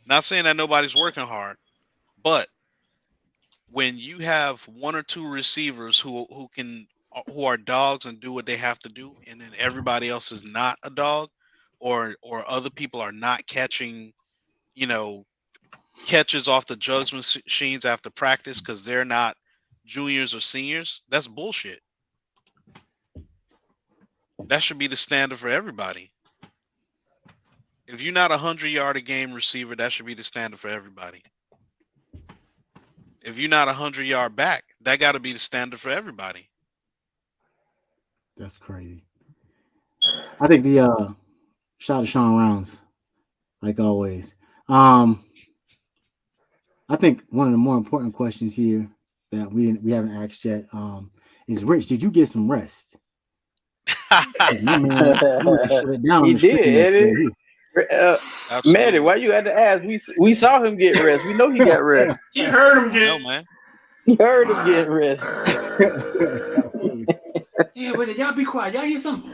Not saying that nobody's working hard, but when you have 1 or 2 receivers who are dogs and do what they have to do, and then everybody else is not a dog, or other people are not catching, catches off the jugs machines after practice because they're not juniors or seniors, that's bullshit. That should be the standard for everybody. If you're not a 100-yard-a-game receiver, that should be the standard for everybody. If you're not a 100-yard back, that got to be the standard for everybody. That's crazy. I think the shout out to Sean Rounds, like always. I think one of the more important questions here that we haven't asked yet is, Rich, did you get some rest? He did, Eddie. Maddie, why you had to ask? We saw him get rest. We know he got rest. You heard him get. No, man. You heard him get rest. Yeah, but y'all be quiet. Y'all hear something?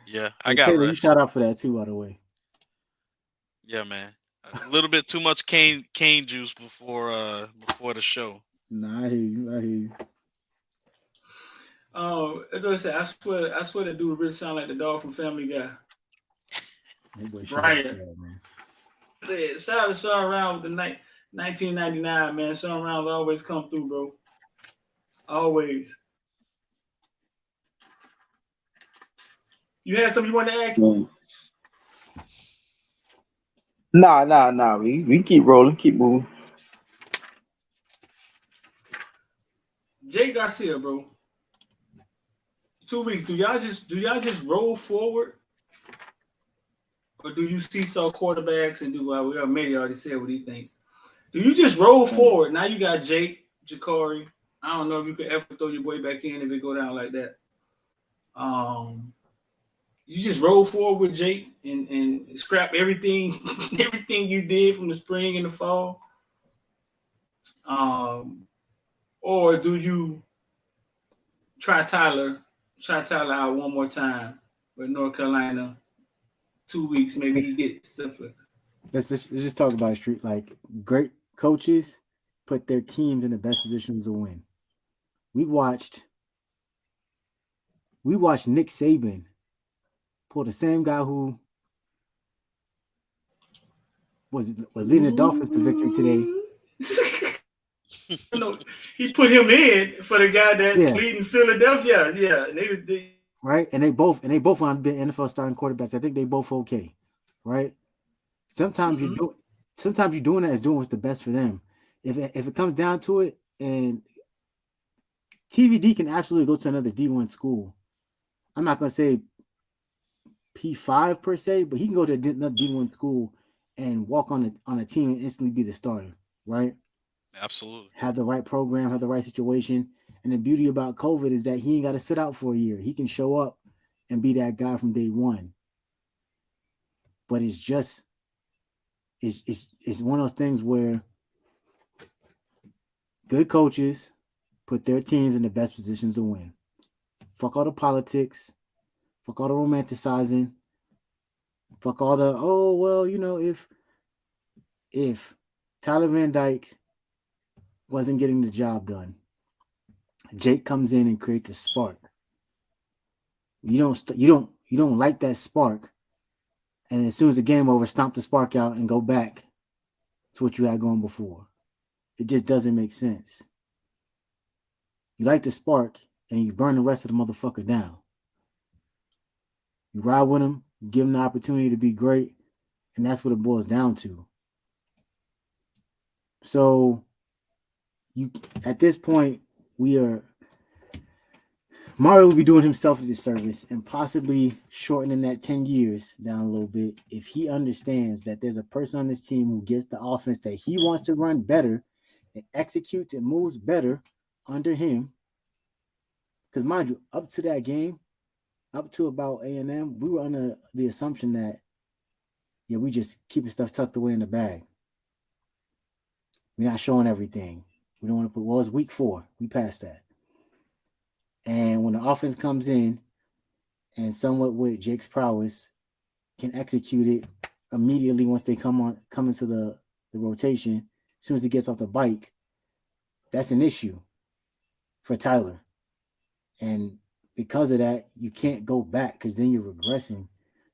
Yeah, I got Taylor, rest. you shout out for that too, by the way. Yeah, man. A little bit too much cane juice before the show. Nah, I hear you. As I said, I swear that dude really sound like the dog from Family Guy. Brian. Shout out to Sean Round with the 1999, man. Sean Round always come through, bro. Always. You had something you want to ask? Nah. We keep rolling, keep moving. Jay Garcia, bro. 2 weeks. Do y'all just roll forward, or do you seesaw quarterbacks and do well? We already said what he think. Do you just roll forward? Now you got Jake, Ja'Cory. I don't know if you could ever throw your boy back in if it go down like that. You just roll forward with Jake and scrap everything you did from the spring and the fall. Or do you try Tyler out one more time with North Carolina? 2 weeks, maybe he gets syphilis. Let's just talk about Street. Like, great coaches put their teams in the best positions to win. We watched Nick Saban pull the same guy who was leading the Dolphins to victory today. He put him in for the guy that's leading Philadelphia. Yeah. right? And they both want to be NFL starting quarterbacks. I think they both okay, right? Sometimes you're doing that is doing what's the best for them. If it comes down to it, and TVD can absolutely go to another D1 school. I'm not gonna say P5 per se, but he can go to another D1 school and walk on a team and instantly be the starter, right? Absolutely. Have the right program, have the right situation. And the beauty about COVID is that he ain't got to sit out for a year. He can show up and be that guy from day one. But it's just it's one of those things where good coaches put their teams in the best positions to win. Fuck all the politics. Fuck all the romanticizing. Fuck all the, oh, well, you know, if Tyler Van Dyke wasn't getting the job done, Jake comes in and creates a spark. You don't like that spark, and as soon as the game over, stomp the spark out and go back to what you had going before. It just doesn't make sense. You like the spark, and you burn the rest of the motherfucker down. You ride with him, you give him the opportunity to be great, and that's what it boils down to. So, at this point, Mario will be doing himself a disservice and possibly shortening that 10 years down a little bit if he understands that there's a person on his team who gets the offense that he wants to run better and executes and moves better under him. Because mind you, up to that game, up to about A&M, we were under the assumption that, yeah, we just keeping stuff tucked away in the bag. We're not showing everything. We don't want to put, well, it's week 4. We passed that. And when the offense comes in and somewhat with Jake's prowess can execute it immediately once they come into the rotation, as soon as he gets off the bike, that's an issue for Tyler. And because of that, you can't go back because then you're regressing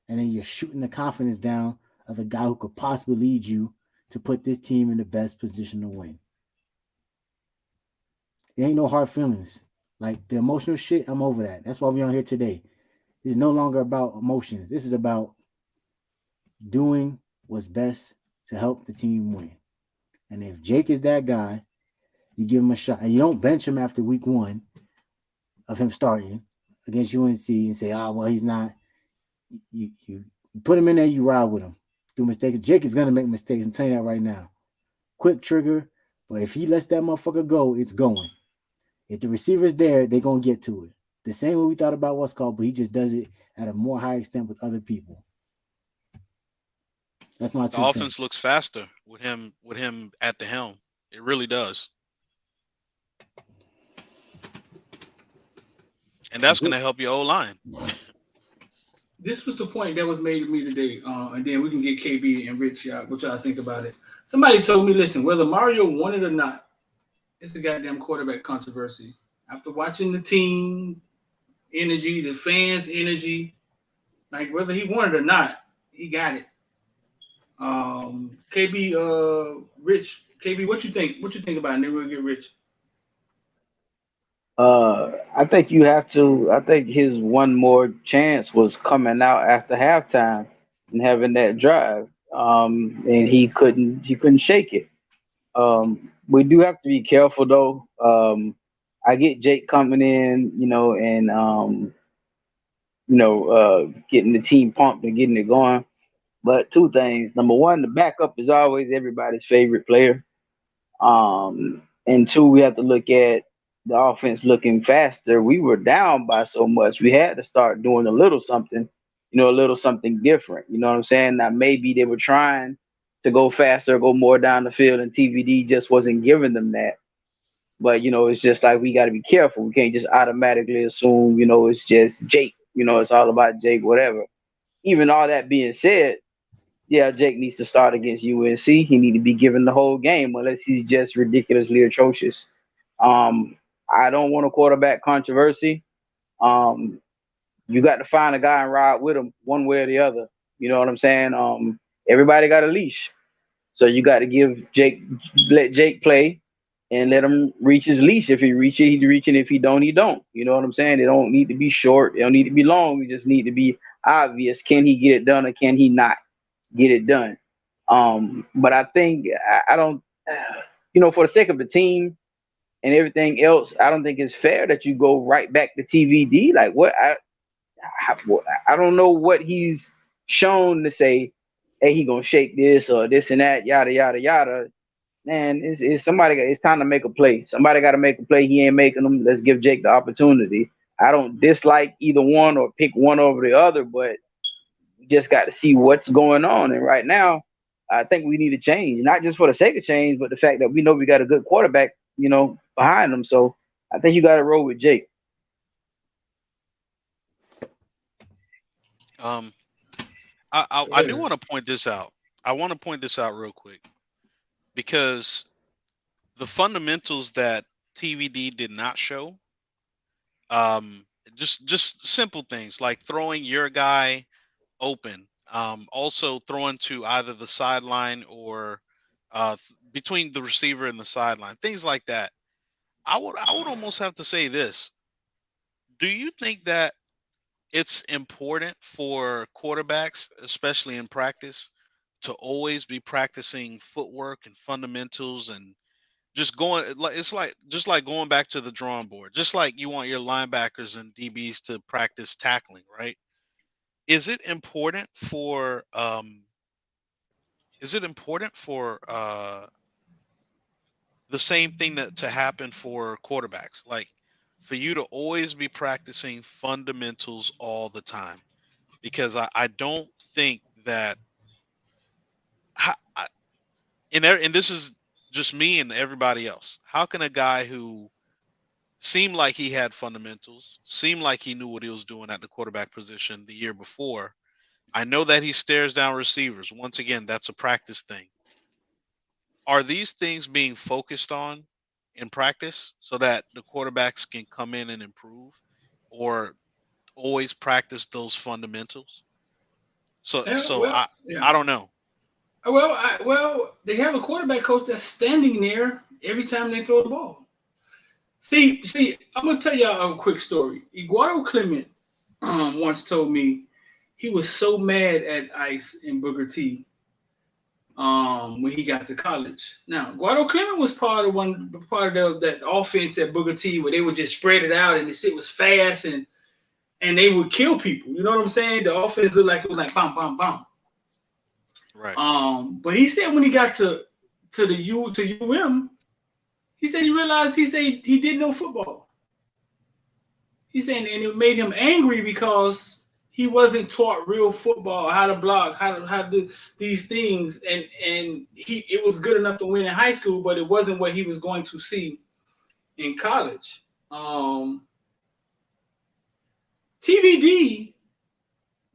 and then you're shooting the confidence down of the guy who could possibly lead you to put this team in the best position to win. There ain't no hard feelings. Like the emotional shit, I'm over that. That's why we're on here today. This is no longer about emotions. This is about doing what's best to help the team win. And if Jake is that guy, you give him a shot. And you don't bench him after week 1 of him starting against UNC and say, well, he's not. You put him in there, you ride with him. Do mistakes. Jake is going to make mistakes. I'm telling you that right now. Quick trigger. But if he lets that motherfucker go, it's going. If the receiver's there, they're going to get to it. The same way we thought about what's called, but he just does it at a more high extent with other people. That's my 2 The offense looks faster with him at the helm. It really does. And that's going to help your O-line. This was the point that was made to me today. And then we can get KB and Rich out, what y'all think about it. Somebody told me, listen, whether Mario won it or not, it's a goddamn quarterback controversy. After watching the team energy, the fans' energy, like whether he won it or not, he got it. KB, Rich, KB, what you think? What you think about it? And then we'll get Rich. I think you have to. I think his one more chance was coming out after halftime and having that drive. And he couldn't shake it. We do have to be careful though. I get Jake coming in, and getting the team pumped and getting it going. But 2 things. Number 1, the backup is always everybody's favorite player. And 2, we have to look at the offense looking faster. We were down by so much. We had to start doing a little something, a little something different. You know what I'm saying? Now, maybe they were trying to go faster, go more down the field, and TVD just wasn't giving them that. But, it's just like we got to be careful. We can't just automatically assume, it's just Jake. It's all about Jake, whatever. Even all that being said, yeah, Jake needs to start against UNC. He need to be given the whole game unless he's just ridiculously atrocious. I don't want a quarterback controversy. You got to find a guy and ride with him one way or the other. You know what I'm saying? Everybody got a leash. So you got to let Jake play. and let him reach his leash. If he reach it, he's reaching. If he don't, he don't. You know what I'm saying? They don't need to be short. They don't need to be long. They just need to be obvious. Can he get it done or can he not get it done? But I think I don't, for the sake of the team and everything else, I don't think it's fair that you go right back to TVD. Like what? I don't know what he's shown to say, hey, he gonna shake this or this and that, yada yada yada. Man, it's somebody. It's time to make a play. Somebody got to make a play. He ain't making them. Let's give Jake the opportunity. I don't dislike either one or pick one over the other, but we just got to see what's going on. And right now, I think we need to change, not just for the sake of change, but the fact that we know we got a good quarterback, behind them. So I think you got to roll with Jake. I do want to point this out. I want to point this out real quick because the fundamentals that TVD did not show, just simple things like throwing your guy open, also throwing to either the sideline or between the receiver and the sideline, things like that. I would almost have to say this. Do you think that it's important for quarterbacks, especially in practice, to always be practicing footwork and fundamentals and just going? It's like just like going back to the drawing board, just like you want your linebackers and DBs to practice tackling, right? Is it important for the same thing to happen for quarterbacks, like for you to always be practicing fundamentals all the time? Because I don't think that, and this is just me and everybody else, how can a guy who seemed like he had fundamentals, seemed like he knew what he was doing at the quarterback position the year before, I know that he stares down receivers. Once again, that's a practice thing. Are these things being focused on in practice so that the quarterbacks can come in and improve, or always practice those fundamentals? So Well, yeah. I don't know. Well, they have a quarterback coach that's standing there every time they throw the ball. See, I'm gonna tell y'all a quick story. Eduardo Clement once told me he was so mad at Ice and Booker T when he got to college. Now, Eduardo Clement was part of that offense at Booker T where they would just spread it out and the shit was fast and they would kill people. You know what I'm saying? The offense looked like it was like bam, bam, bam. Right. But he said when he got to UM, he said he realized he didn't know football. He said, and it made him angry because he wasn't taught real football, how to block, how to do these things, and it was good enough to win in high school, but it wasn't what he was going to see in college. TVD,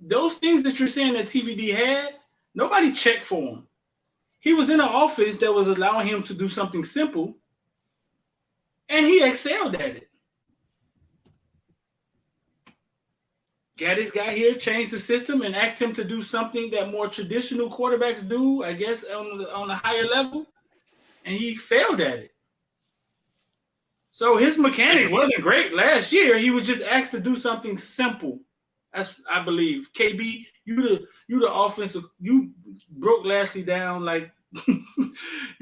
those things that you're saying that TVD had, nobody checked for him. He was in an office that was allowing him to do something simple, and he excelled at it. Gaddis got here, changed the system, and asked him to do something that more traditional quarterbacks do, I guess, on a higher level, and he failed at it. So his mechanics wasn't great last year. He was just asked to do something simple. That's, I believe. KB, you the offensive, you broke Lashley down like, you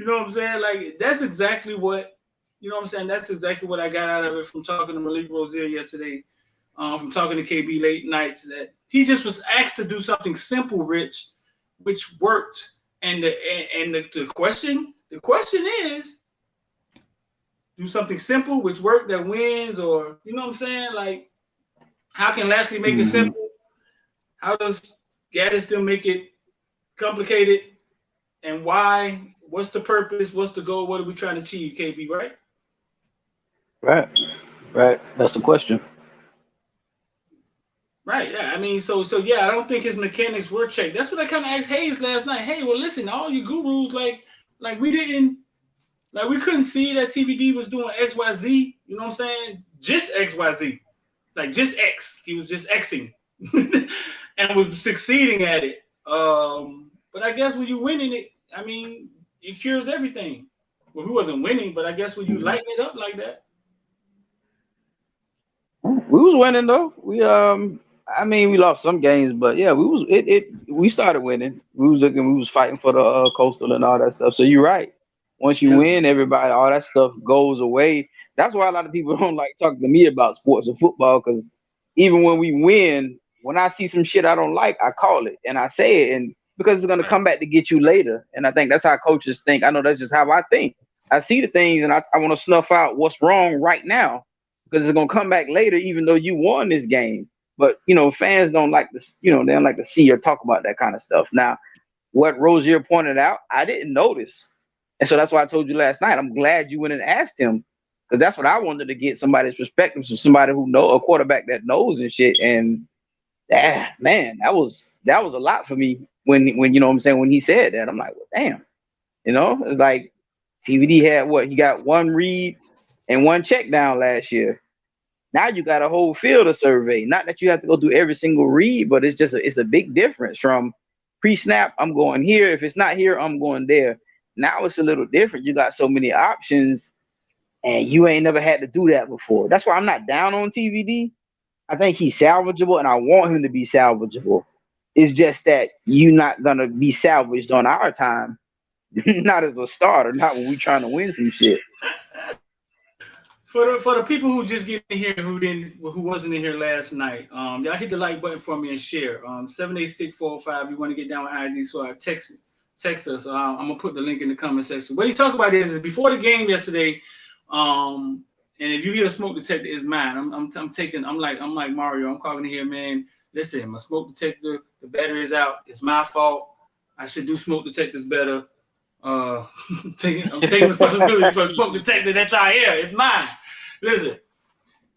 know what I'm saying? Like, that's exactly what, you know what I'm saying? That's exactly what I got out of it from talking to Malik Rozier yesterday, from talking to KB late nights, that he just was asked to do something simple, Rich, which worked. And the question is, do something simple, which worked, that wins, or, you know what I'm saying? Like, how can Lashley make it simple? How does Gaddis still make it complicated? And why? What's the purpose? What's the goal? What are we trying to achieve, KB, right? Right. That's the question. Right, yeah. I mean, so yeah, I don't think his mechanics were checked. That's what I kind of asked Hayes last night. Hey, well, listen, all you gurus, like we couldn't see that TVD was doing XYZ, you know what I'm saying? Just XYZ. Like just X. He was just Xing and was succeeding at it. But I guess when you winning it, I mean, it cures everything. Well, we wasn't winning, but I guess when you lighten it up like that. We was winning though. I mean, we lost some games, but yeah, we started winning. We was fighting for the coastal and all that stuff. So you're right. Once you Yeah. win, everybody, all that stuff goes away. That's why a lot of people don't like talking to me about sports or football, because even when we win, when I see some shit I don't like, I call it and I say it, and because it's gonna come back to get you later. And I think that's how coaches think. I know that's just how I think. I see the things and I want to snuff out what's wrong right now, because it's gonna come back later, even though you won this game. But fans don't like this. They don't like to see or talk about that kind of stuff. Now, what Rozier pointed out, I didn't notice, and so that's why I told you last night. I'm glad you went and asked him, because that's what I wanted to get somebody's perspective, from somebody who a quarterback that knows and shit. And man, that was a lot for me when you know what I'm saying, when he said that. I'm like, well, damn, it's like TVD had what, he got one read and one check down last year. Now you got a whole field of survey. Not that you have to go through every single read, but it's a big difference from pre-snap. I'm going here. If it's not here, I'm going there. Now it's a little different. You got so many options, and you ain't never had to do that before. That's why I'm not down on TVD. I think he's salvageable, and I want him to be salvageable. It's just that you're not gonna be salvaged on our time, not as a starter, not when we trying to win some shit. For the people who just get in here who wasn't in here last night, y'all hit the like button for me and share. 786-405. You want to get down with IOD Squad, text us. I'm gonna put the link in the comment section. What he talked about is before the game yesterday. And if you hear a smoke detector, it's mine. I'm like Mario. I'm calling in here, man. Listen, my smoke detector, the battery is out. It's my fault. I should do smoke detectors better. I'm taking responsibility for the smoke detector that y'all hear. It's mine. Listen,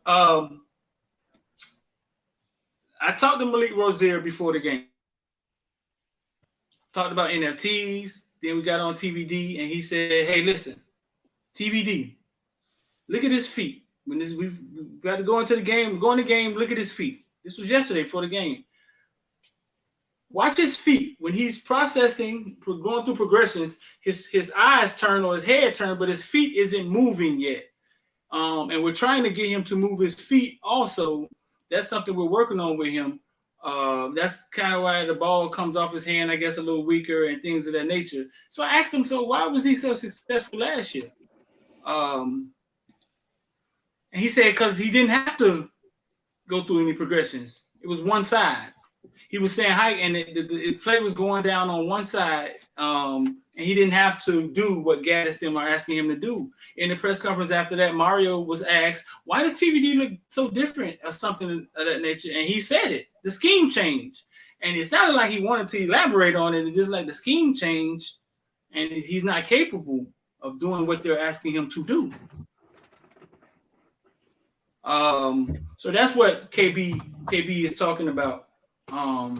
I talked to Malik Rozier before the game. Talked about NFTs. Then we got on TVD, and he said, "Hey, listen, TVD, look at his feet. We got to go into the game. Go in the game. Look at his feet. This was yesterday for the game. Watch his feet when he's processing, going through progressions. His eyes turn or his head turn, but his feet isn't moving yet. And we're trying to get him to move his feet also. That's something we're working on with him. That's kind of why the ball comes off his hand, I guess, a little weaker and things of that nature. So I asked him, so why was he so successful last year? And he said because he didn't have to go through any progressions. It was one side. He was saying height, and the play was going down on one side, and he didn't have to do what Gaddis them are asking him to do. In the press conference after that, Mario was asked, why does TVD look so different or something of that nature? And he said it. The scheme changed. And it sounded like he wanted to elaborate on it, and just like the scheme changed, and he's not capable of doing what they're asking him to do. So that's what KB is talking about. I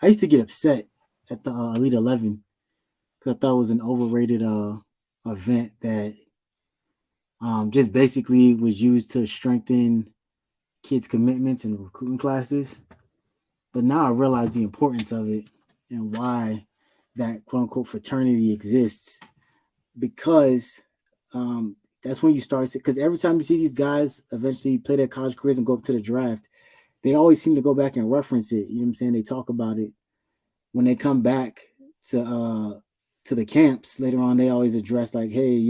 used to get upset at the Elite 11 because I thought it was an overrated event that just basically was used to strengthen kids' commitments and recruiting classes. But now I realize the importance of it and why that quote unquote fraternity exists, because that's when you start, because every time you see these guys eventually play their college careers and go up to the draft, they always seem to go back and reference it. You know what I'm saying? They talk about it when they come back to the camps later on. They always address like, hey,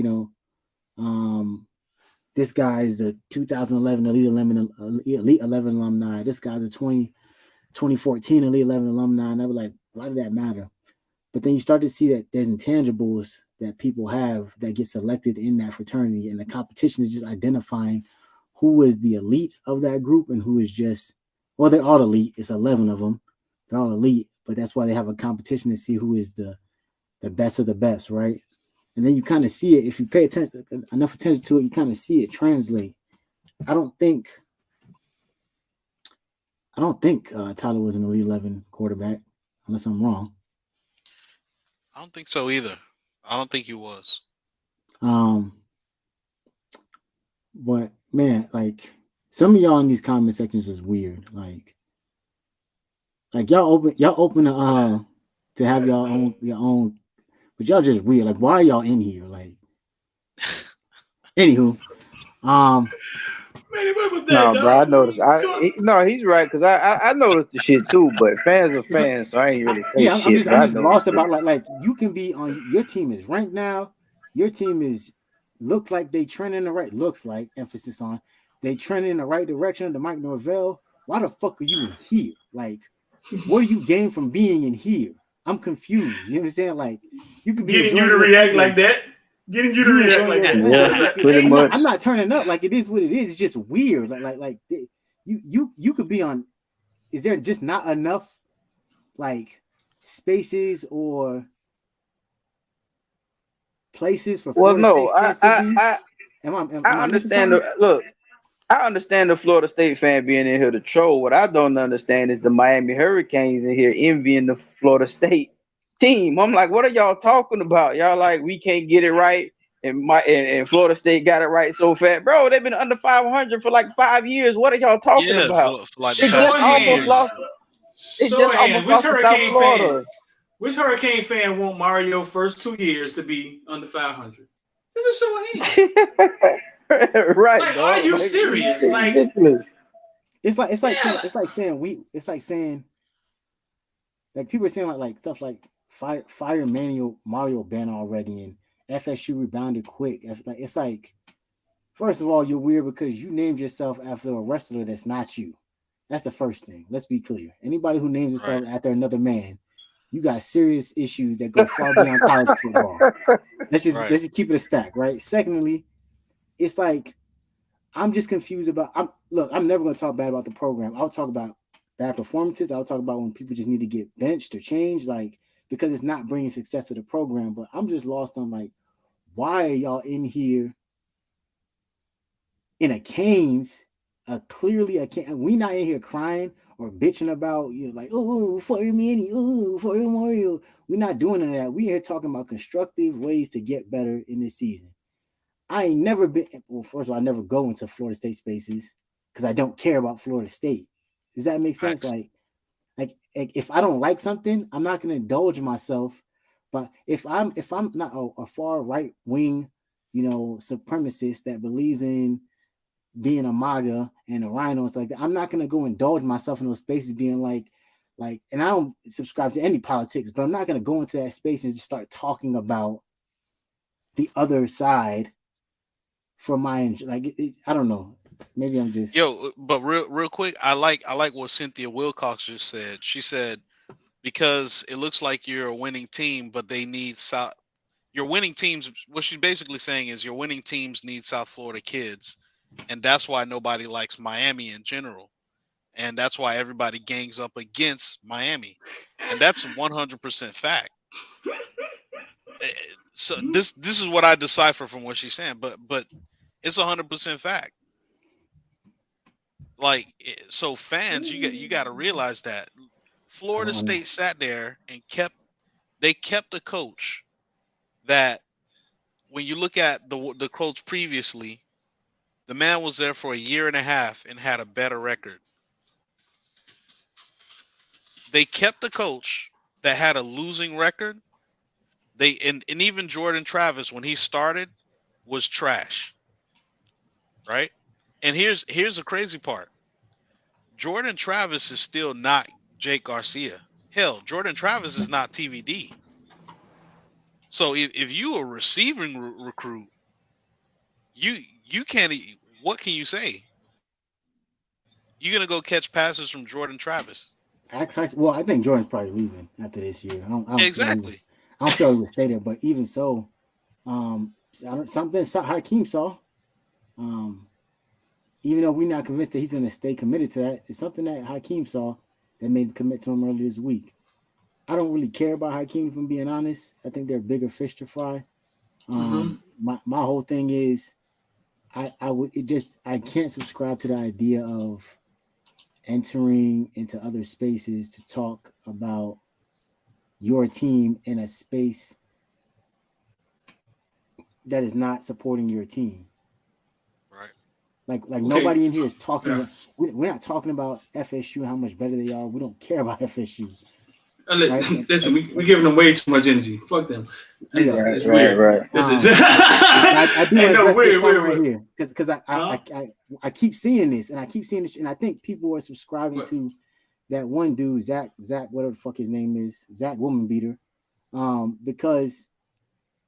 this guy is a 2011 Elite 11 alumni. This guy's a 2014 Elite 11 alumni. And I was like, why did that matter? But then you start to see that there's intangibles that people have that get selected in that fraternity, and the competition is just identifying who is the elite of that group and who is just, well, they're all elite. It's 11 of them. They're all elite, but that's why they have a competition to see who is the best of the best, right? And then you kind of see it. If you pay enough attention to it, you kind of see it translate. I don't think Tyler was an Elite 11 quarterback, unless I'm wrong. I don't think so either. I don't think he was. But man, like some of y'all in these comment sections is weird. Like y'all open to to have your own, but y'all just weird. Like, why are y'all in here? Like, anywho, Man, what was that, No, bro, I dog? noticed. No, he's right because I noticed the shit too. But fans are fans, so I ain't really say yeah, I'm shit. just But I lost noticed it. about like you can be on your team is ranked now. Your team is looks like they trend in the right looks like emphasis on they trend in the right direction under Mike Norvell. Why the fuck are you in here? Like, what do you gain from being in here? I'm confused. You understand? Like, you could be Getting you enjoying to your react team, like that. Getting you to react enjoying like your that. team. Yeah, pretty much. I'm not turning up. Like, it is what it is. It's just weird. Like you could be on. Is there just not enough like spaces or places for Well, Florida no, State I fans to I be? I, Am I I missing understand. something? Look, I understand the Florida State fan being in here to troll. What I don't understand is the Miami Hurricanes in here envying the Florida State team. I'm like, what are y'all talking about? Y'all like, we can't get it right, and Florida State got it right so fast, bro. They've been under 500 for like 5 years. What are y'all talking Yeah, about? for like the They Show past just of 20 almost hands. years. lost. They Show just of hands. almost lost to South Florida. Which Hurricane fan want Mario first 2 years to be under 500? This is a show of hands. Right, Like, are dog. you Like, serious? it's Like, ridiculous. It's like yeah. saying like people are saying like stuff like fire Mario ban already and FSU rebounded quick. It's like first of all, you're weird because you named yourself after a wrestler that's not you. That's the first thing. Let's be clear. Anybody who names themselves after another man, you got serious issues that go far beyond college football. Let's just keep it a stack, right? Secondly, it's like I'm just confused about. I'm never going to talk bad about the program. I'll talk about bad performances. I'll talk about when people just need to get benched or changed, like because it's not bringing success to the program. But I'm just lost on like, why are y'all in here in a Canes? Clearly a Canes. We not in here crying or bitching about like for Manny, for Mario. We're not doing any of that. We here talking about constructive ways to get better in this season. I ain't never been. Well, first of all, I never go into Florida State spaces because I don't care about Florida State. Does that make sense? Like if I don't like something, I'm not going to indulge myself. But if I'm not a far right wing, supremacist that believes in being a MAGA and a rhino and stuff like that, I'm not going to go indulge myself in those spaces being like, and I don't subscribe to any politics, but I'm not going to go into that space and just start talking about the other side. For my I don't know. Maybe I'm just But real quick, I like what Cynthia Wilcox just said. She said because it looks like you're a winning team, but they need South. Your winning teams. What she's basically saying is your winning teams need South Florida kids, and that's why nobody likes Miami in general, and that's why everybody gangs up against Miami, and that's 100% fact. So this is what I decipher from what she's saying, but it's 100% fact. Like, so fans, you got to realize that Florida State sat there and kept a coach that when you look at the coach previously, the man was there for a year and a half and had a better record. They kept the coach that had a losing record. And even Jordan Travis, when he started, was trash. Right? And here's the crazy part. Jordan Travis is still not Jake Garcia. Hell, Jordan Travis is not TVD. So if you a receiving recruit, you can't. What can you say? You're gonna go catch passes from Jordan Travis. Well, I think Jordan's probably leaving after this year. I don't Exactly. I don't feel he would stay there, but even so, something Hakeem saw. Even though we're not convinced that he's going to stay committed to that, it's something that Hakeem saw that made him commit to him earlier this week. I don't really care about Hakeem, if I'm being honest. I think they're bigger fish to fry. My whole thing is, I can't subscribe to the idea of entering into other spaces to talk about your team in a space that is not supporting your team. Right. Like nobody in here is talking. Yeah. We're not talking about FSU and how much better they are. We don't care about FSU. Listen, we giving them way too much energy. Fuck them. It's weird. Right. This is I do want to address this point weird. right here because I keep seeing this and I keep seeing this and I think people are subscribing to that one dude Zach whatever the fuck his name is, Zach Woman Beater, because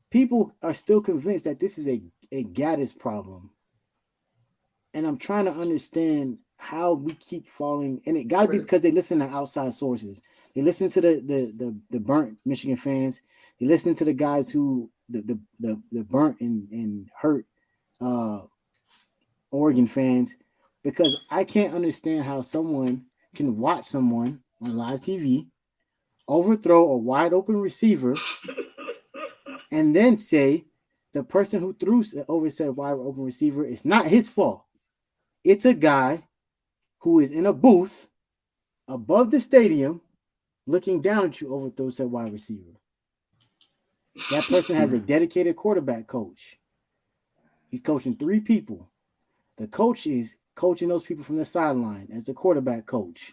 people are still convinced that this is a Gaddis problem, and I'm trying to understand how we keep falling, and it got to be because they listen to outside sources. They listen to the burnt Michigan fans. They listen to the guys who the burnt and hurt Oregon fans, because I can't understand how someone can watch someone on live TV overthrow a wide open receiver and then say the person who threw over said wide open receiver, it's not his fault. It's a guy who is in a booth above the stadium looking down at you overthrow said wide receiver. That person has a dedicated quarterback coach. He's coaching 3 people. The coach is coaching those people from the sideline as the quarterback coach.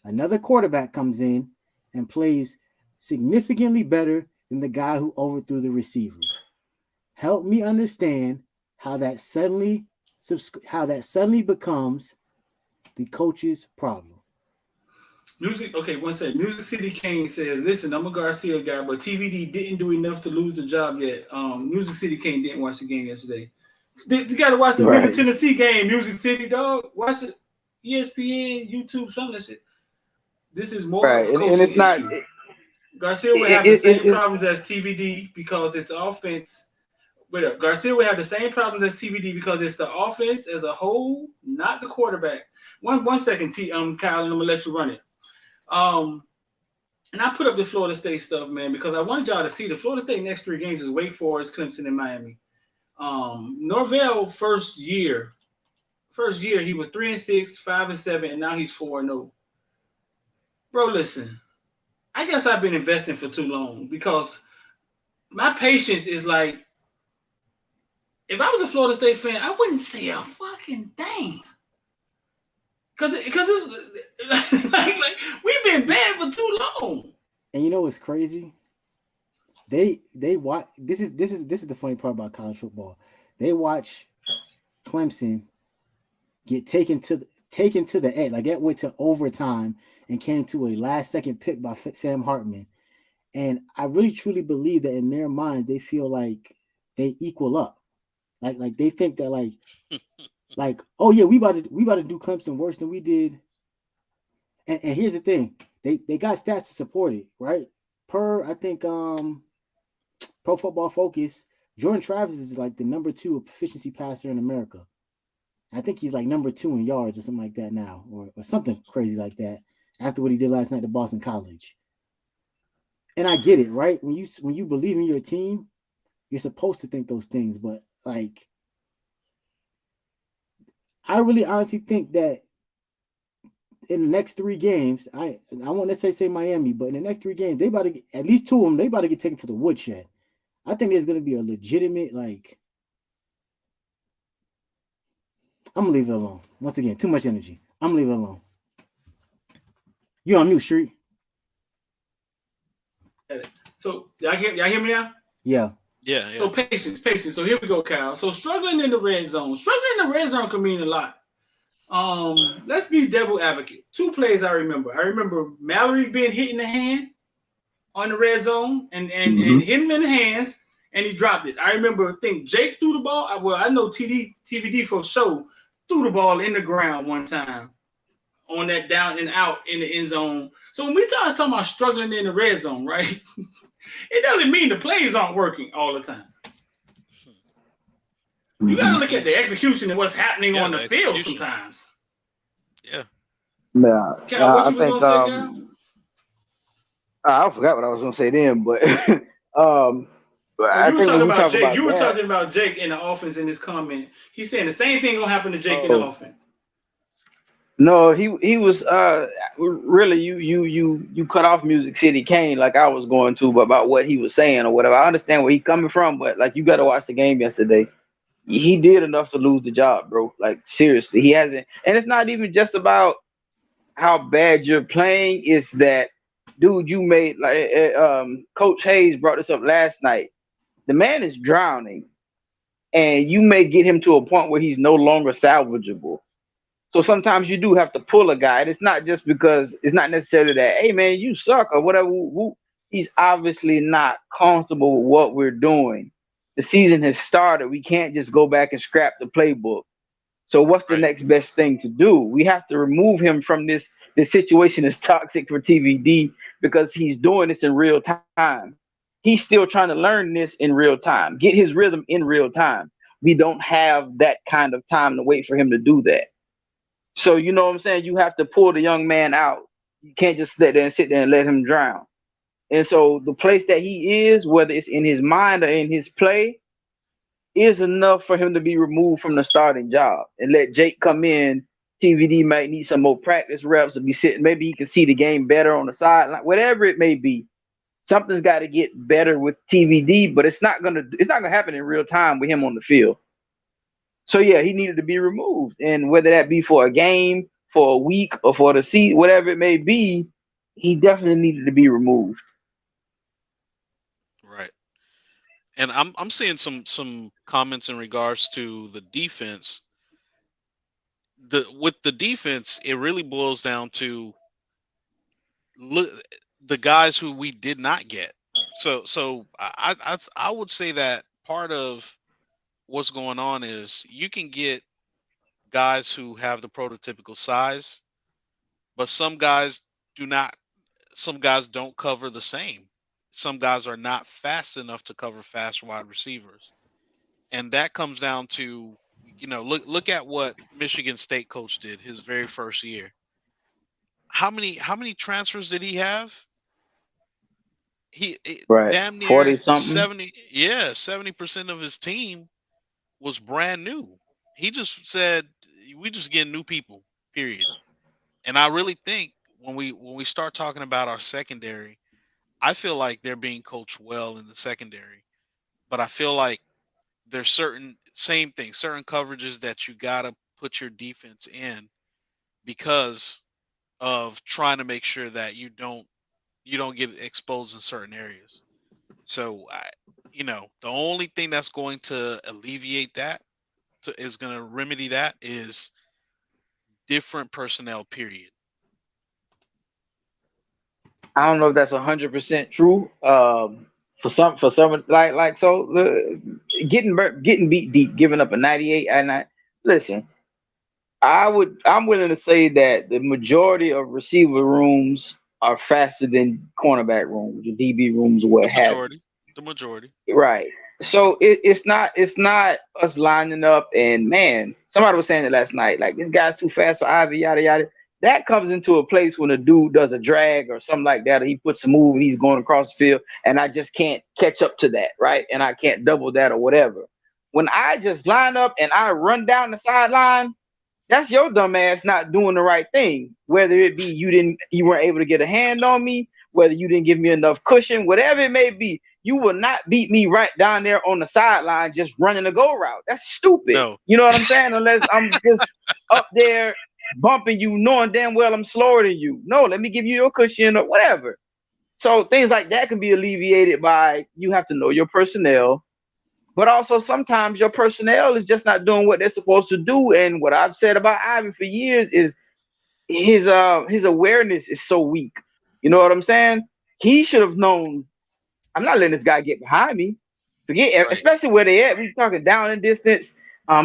Another quarterback comes in and plays significantly better than the guy who overthrew the receiver. Help me understand how that suddenly becomes the coach's problem. One second. Music City Kane says, listen, I'm a Garcia guy, but TVD didn't do enough to lose the job yet. Music City Kane didn't watch the game yesterday. You got to watch the Middle Tennessee game, Music City, dog. Watch it. ESPN, YouTube, some of that shit. This is more of a coaching issue. Garcia would have the same problems as TVD because it's offense. Garcia would have the same problems as TVD because it's the offense as a whole, not the quarterback. One second, Kyle, and I'm gonna let you run it. And I put up the Florida State stuff, man, because I wanted y'all to see the Florida State next 3 games is Wake Forest, Clemson, and Miami. Norvell first year he was 3-6, 5-7, and now he's 4-0. Bro, listen, I guess I've been investing for too long because my patience is like, if I was a Florida State fan, I wouldn't say a fucking thing. Because like we've been bad for too long. And you know what's crazy? They watch. This is the funny part about college football. They watch Clemson get taken to the edge. Like that went to overtime and came to a last second pick by Sam Hartman. And I really truly believe that in their minds they feel like they equal up. Like they think that like oh yeah, we about to do Clemson worse than we did. And here's the thing. They got stats to support it, right? Per I think Pro Football Focus, Jordan Travis is like the number 2 efficiency passer in America. I think he's like number 2 in yards or something like that now, or something crazy like that after what he did last night at Boston College. And I get it, right? When you believe in your team, you're supposed to think those things, but like I really honestly think that in the next 3 games, I won't necessarily say Miami, but in the next 3 games, they about to get, at least 2 of them, they about to get taken to the woodshed. I think there's going to be a legitimate, like, I'm going to leave it alone. Once again, too much energy. I'm going to leave it alone. You on mute, Street. So, y'all hear me now? Yeah. Yeah. So, patience. So, here we go, Kyle. So, struggling in the red zone. Struggling in the red zone can mean a lot. Let's be devil advocate. 2 plays I remember. I remember Mallory being hit in the hand on the red zone and hit him in the hands, and he dropped it. I think Jake threw the ball. I know TVD for sure threw the ball in the ground one time on that down and out in the end zone. So when we start talking about struggling in the red zone, right? It doesn't mean the plays aren't working all the time. You got to look at the execution and what's happening on the field sometimes. Yeah. Yeah. Cal, what you I think gonna say, Cal? I forgot what I was gonna say then, but you were talking about Jake in the offense in this comment. He's saying the same thing gonna happen to Jake in the offense. No, he was really you cut off Music City Kane like I was going to, but about what he was saying or whatever. I understand where he's coming from, but like you got to watch the game yesterday. He did enough to lose the job, bro. Like seriously, he hasn't. And it's not even just about how bad you're playing. It's that dude, you made like Coach Hayes brought this up last night. The man is drowning, and you may get him to a point where he's no longer salvageable. So sometimes you do have to pull a guy. And it's not just because it's not necessarily that, hey man, you suck or whatever. He's obviously not comfortable with what we're doing. The season has started. We can't just go back and scrap the playbook. So what's the next best thing to do? We have to remove him from this. This situation is toxic for TVD because he's doing this in real time. He's still trying to learn this in real time, get his rhythm in real time. We don't have that kind of time to wait for him to do that. So you know what I'm saying? You have to pull the young man out. You can't just sit there and let him drown. And so the place that he is, whether it's in his mind or in his play, is enough for him to be removed from the starting job and let Jake come in. TVD might need some more practice reps to be sitting. Maybe he can see the game better on the sideline, whatever it may be. Something's got to get better with TVD, but it's not gonna happen in real time with him on the field. So yeah, he needed to be removed, and whether that be for a game, for a week, or for the season, whatever it may be, he definitely needed to be removed. Right. And I'm seeing some comments in regards to the defense. With the defense, it really boils down to the guys who we did not get. So I would say that part of what's going on is you can get guys who have the prototypical size, but some guys do not. Some guys don't cover the same. Some guys are not fast enough to cover fast wide receivers, and that comes down to look at what Michigan State coach did his very first year. How many transfers did he have? Right, Damn near 40 something. 70% of his team was brand new. He just said we just get new people, period. And I really think when we start talking about our secondary, I feel like they're being coached well in the secondary, but I feel like there's certain coverages that you gotta put your defense in because of trying to make sure that you don't get exposed in certain areas. So the only thing that's going to alleviate that is going to remedy that is different personnel. Period. I don't know if that's 100% true. For some like so getting beat deep, giving up a 98 and listen. I'm willing to say that the majority of receiver rooms are faster than cornerback rooms, or DB rooms, or what The have you. majority. The majority. Right. So it's not us lining up and man, somebody was saying it last night, like this guy's too fast for Ivy, yada yada. That comes into a place when a dude does a drag or something like that, or he puts a move and he's going across the field, and I just can't catch up to that, right? And I can't double that or whatever. When I just line up and I run down the sideline, that's your dumb ass not doing the right thing. Whether it be you weren't able to get a hand on me, whether you didn't give me enough cushion, whatever it may be, you will not beat me right down there on the sideline just running a go route. That's stupid. No. You know what I'm saying? Unless I'm just up there bumping you, knowing damn well I'm slower than you. No, let me give you your cushion or whatever. So things like that can be alleviated by you have to know your personnel. But also sometimes your personnel is just not doing what they're supposed to do. And what I've said about Ivan for years is his awareness is so weak. You know what I'm saying? He should have known I'm not letting this guy get behind me. Forget, especially where they at. We talking down in distance.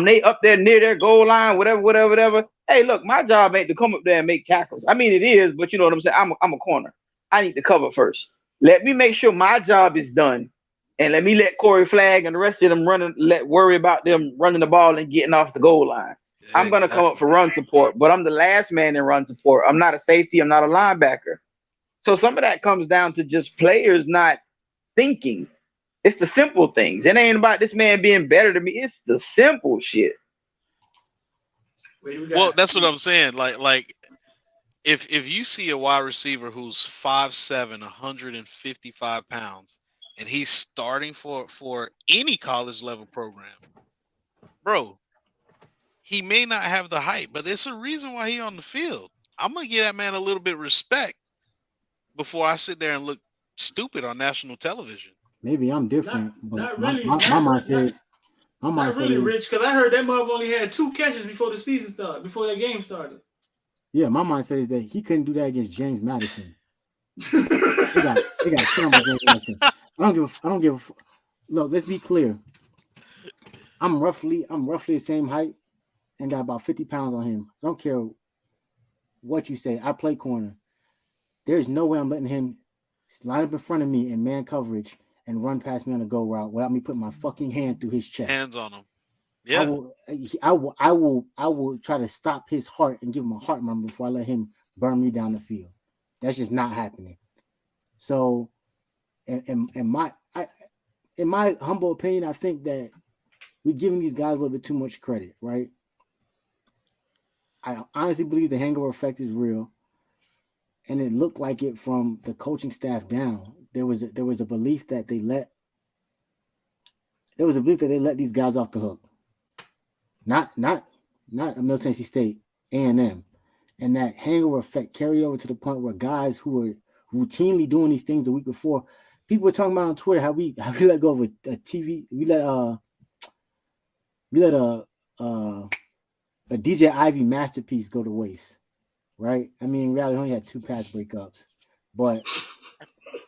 They up there near their goal line, whatever. Hey, look, my job ain't to come up there and make tackles. I mean, it is, but you know what I'm saying. I'm a corner. I need to cover first. Let me make sure my job is done, and let me let Corey Flagg and the rest of them worry about them running the ball and getting off the goal line. I'm gonna come up for run support, but I'm the last man in run support. I'm not a safety. I'm not a linebacker. So some of that comes down to just players not thinking. It's the simple things. It ain't about this man being better than me. It's the simple shit. Well, that's what I'm saying. Like if you see a wide receiver who's 5'7", 155 pounds, and he's starting for any college level program, bro, he may not have the height, but there's a reason why he on the field. I'm gonna give that man a little bit of respect before I sit there and look stupid on national television. Maybe I'm different, but Not my really. mindset is Not really, Rich, because I heard that mother only had 2 catches before the season started, before that game started. Yeah, my mindset is that he couldn't do that against James Madison. They got some of James Madison. I don't give. Look, let's be clear. I'm roughly the same height and got about 50 pounds on him. I don't care what you say. I play corner. There's no way I'm letting him line up in front of me in man coverage and run past me on a go route without me putting my fucking hand through his chest. Hands on him. Yeah. I will try to stop his heart and give him a heart murmur before I let him burn me down the field. That's just not happening. So, in my humble opinion, I think that we're giving these guys a little bit too much credit, right? I honestly believe the hangover effect is real, and it looked like it from the coaching staff down. There was a belief that they let these guys off the hook. Not a Middle Tennessee State, A&M, and that hangover effect carried over to the point where guys who were routinely doing these things the week before, people were talking about on Twitter how we let go of a TV, we let a DJ Ivy masterpiece go to waste, right? I mean, in reality, he only had 2 pass breakups, but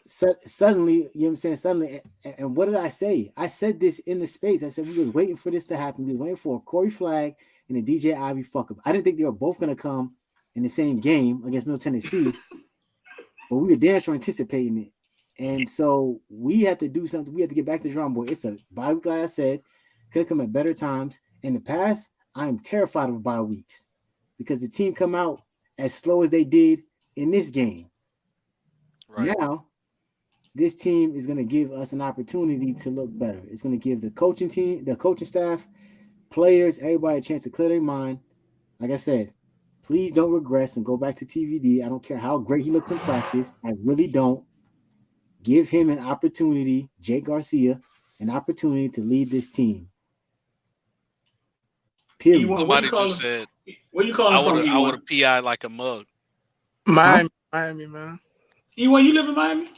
suddenly, you know what I'm saying? Suddenly, and what did I say? I said this in the space. I said we was waiting for this to happen. We was waiting for a Corey Flagg and a DJ Ivy fuck up. I didn't think they were both going to come in the same game against Middle Tennessee, but we were damn sure anticipating it. And so we had to do something. We had to get back to the drawing board. It's a bye week, like I said. Could have come at better times. In the past, I am terrified of bye weeks because the team come out as slow as they did in this game. Right. Now, this team is going to give us an opportunity to look better. It's going to give the coaching team, the coaching staff, players, everybody a chance to clear their mind. Like I said, please don't regress and go back to TVD. I don't care how great he looks in practice. I really don't. Give him an opportunity, Jake Garcia, an opportunity to lead this team. Period. Somebody just said, "Where you calling from?" I would have PI'd like a mug. Miami, man. E1, you live in Miami?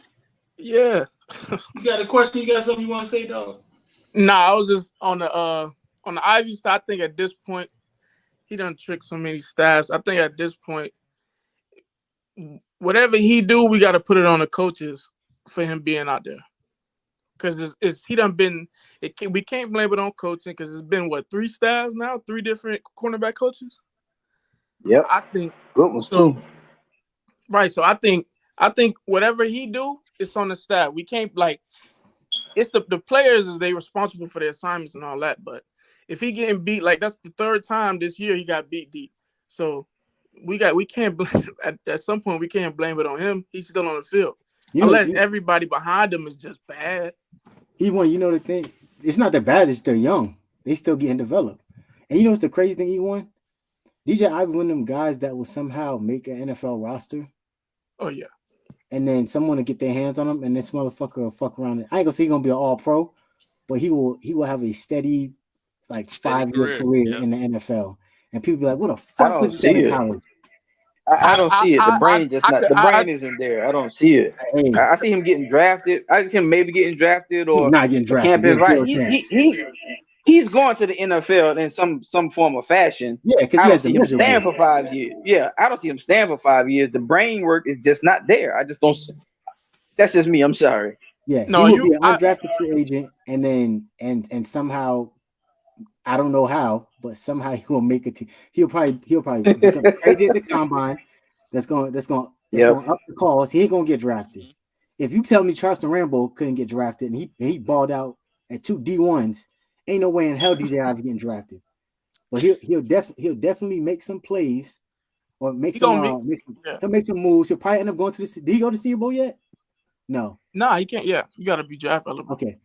Yeah. You got a question? You got something you want to say, dog? Nah, I was just on the Ivy side. I think at this point, he done tricked so many staffs. I think at this point, whatever he do, we got to put it on the coaches for him being out there. Because he done been, we can't blame it on coaching because it's been, 3 staffs now? 3 different cornerback coaches? Yep. I think. Good ones, too. Right, so I think whatever he do, it's on the staff. We can't, it's the players is they responsible for their assignments and all that. But if he getting beat, that's the 3rd time this year he got beat deep. So we can't blame, at some point we can't blame it on him. He's still on the field. Unless everybody behind him is just bad. E1, you know the thing, it's not that bad. It's they're young. They still getting developed. And you know what's the crazy thing, E1? DJ Ivy one of them guys that will somehow make an NFL roster. Oh, yeah. And then someone will get their hands on him, and this motherfucker will fuck around. I ain't gonna say he's gonna be an all-pro, but he will have a steady 5-year career in the NFL. And people be like, what the fuck was that in college? I don't see it. The brain isn't there. I don't see it. I see him getting drafted. I see him maybe getting drafted or he's not getting drafted. He's going to the NFL in some form of fashion. Yeah, because I don't see him staying for 5 years. Yeah, I don't see him staying for 5 years. The brain work is just not there. I just don't see. That's just me. I'm sorry. Yeah, he will be an undrafted free agent, and then and somehow, I don't know how, but somehow he will make it. He'll probably do something crazy at the combine. That's going up the calls. He ain't gonna get drafted. If you tell me Charleston Rambo couldn't get drafted and he balled out at 2 D1s, ain't no way in hell DJ Ivy getting drafted. But he'll definitely make some plays or he'll make some moves. He'll probably end up going to the. Did he go to Senior Bowl yet? No. Nah, he can't. Yeah, you got to be draft eligible. Okay,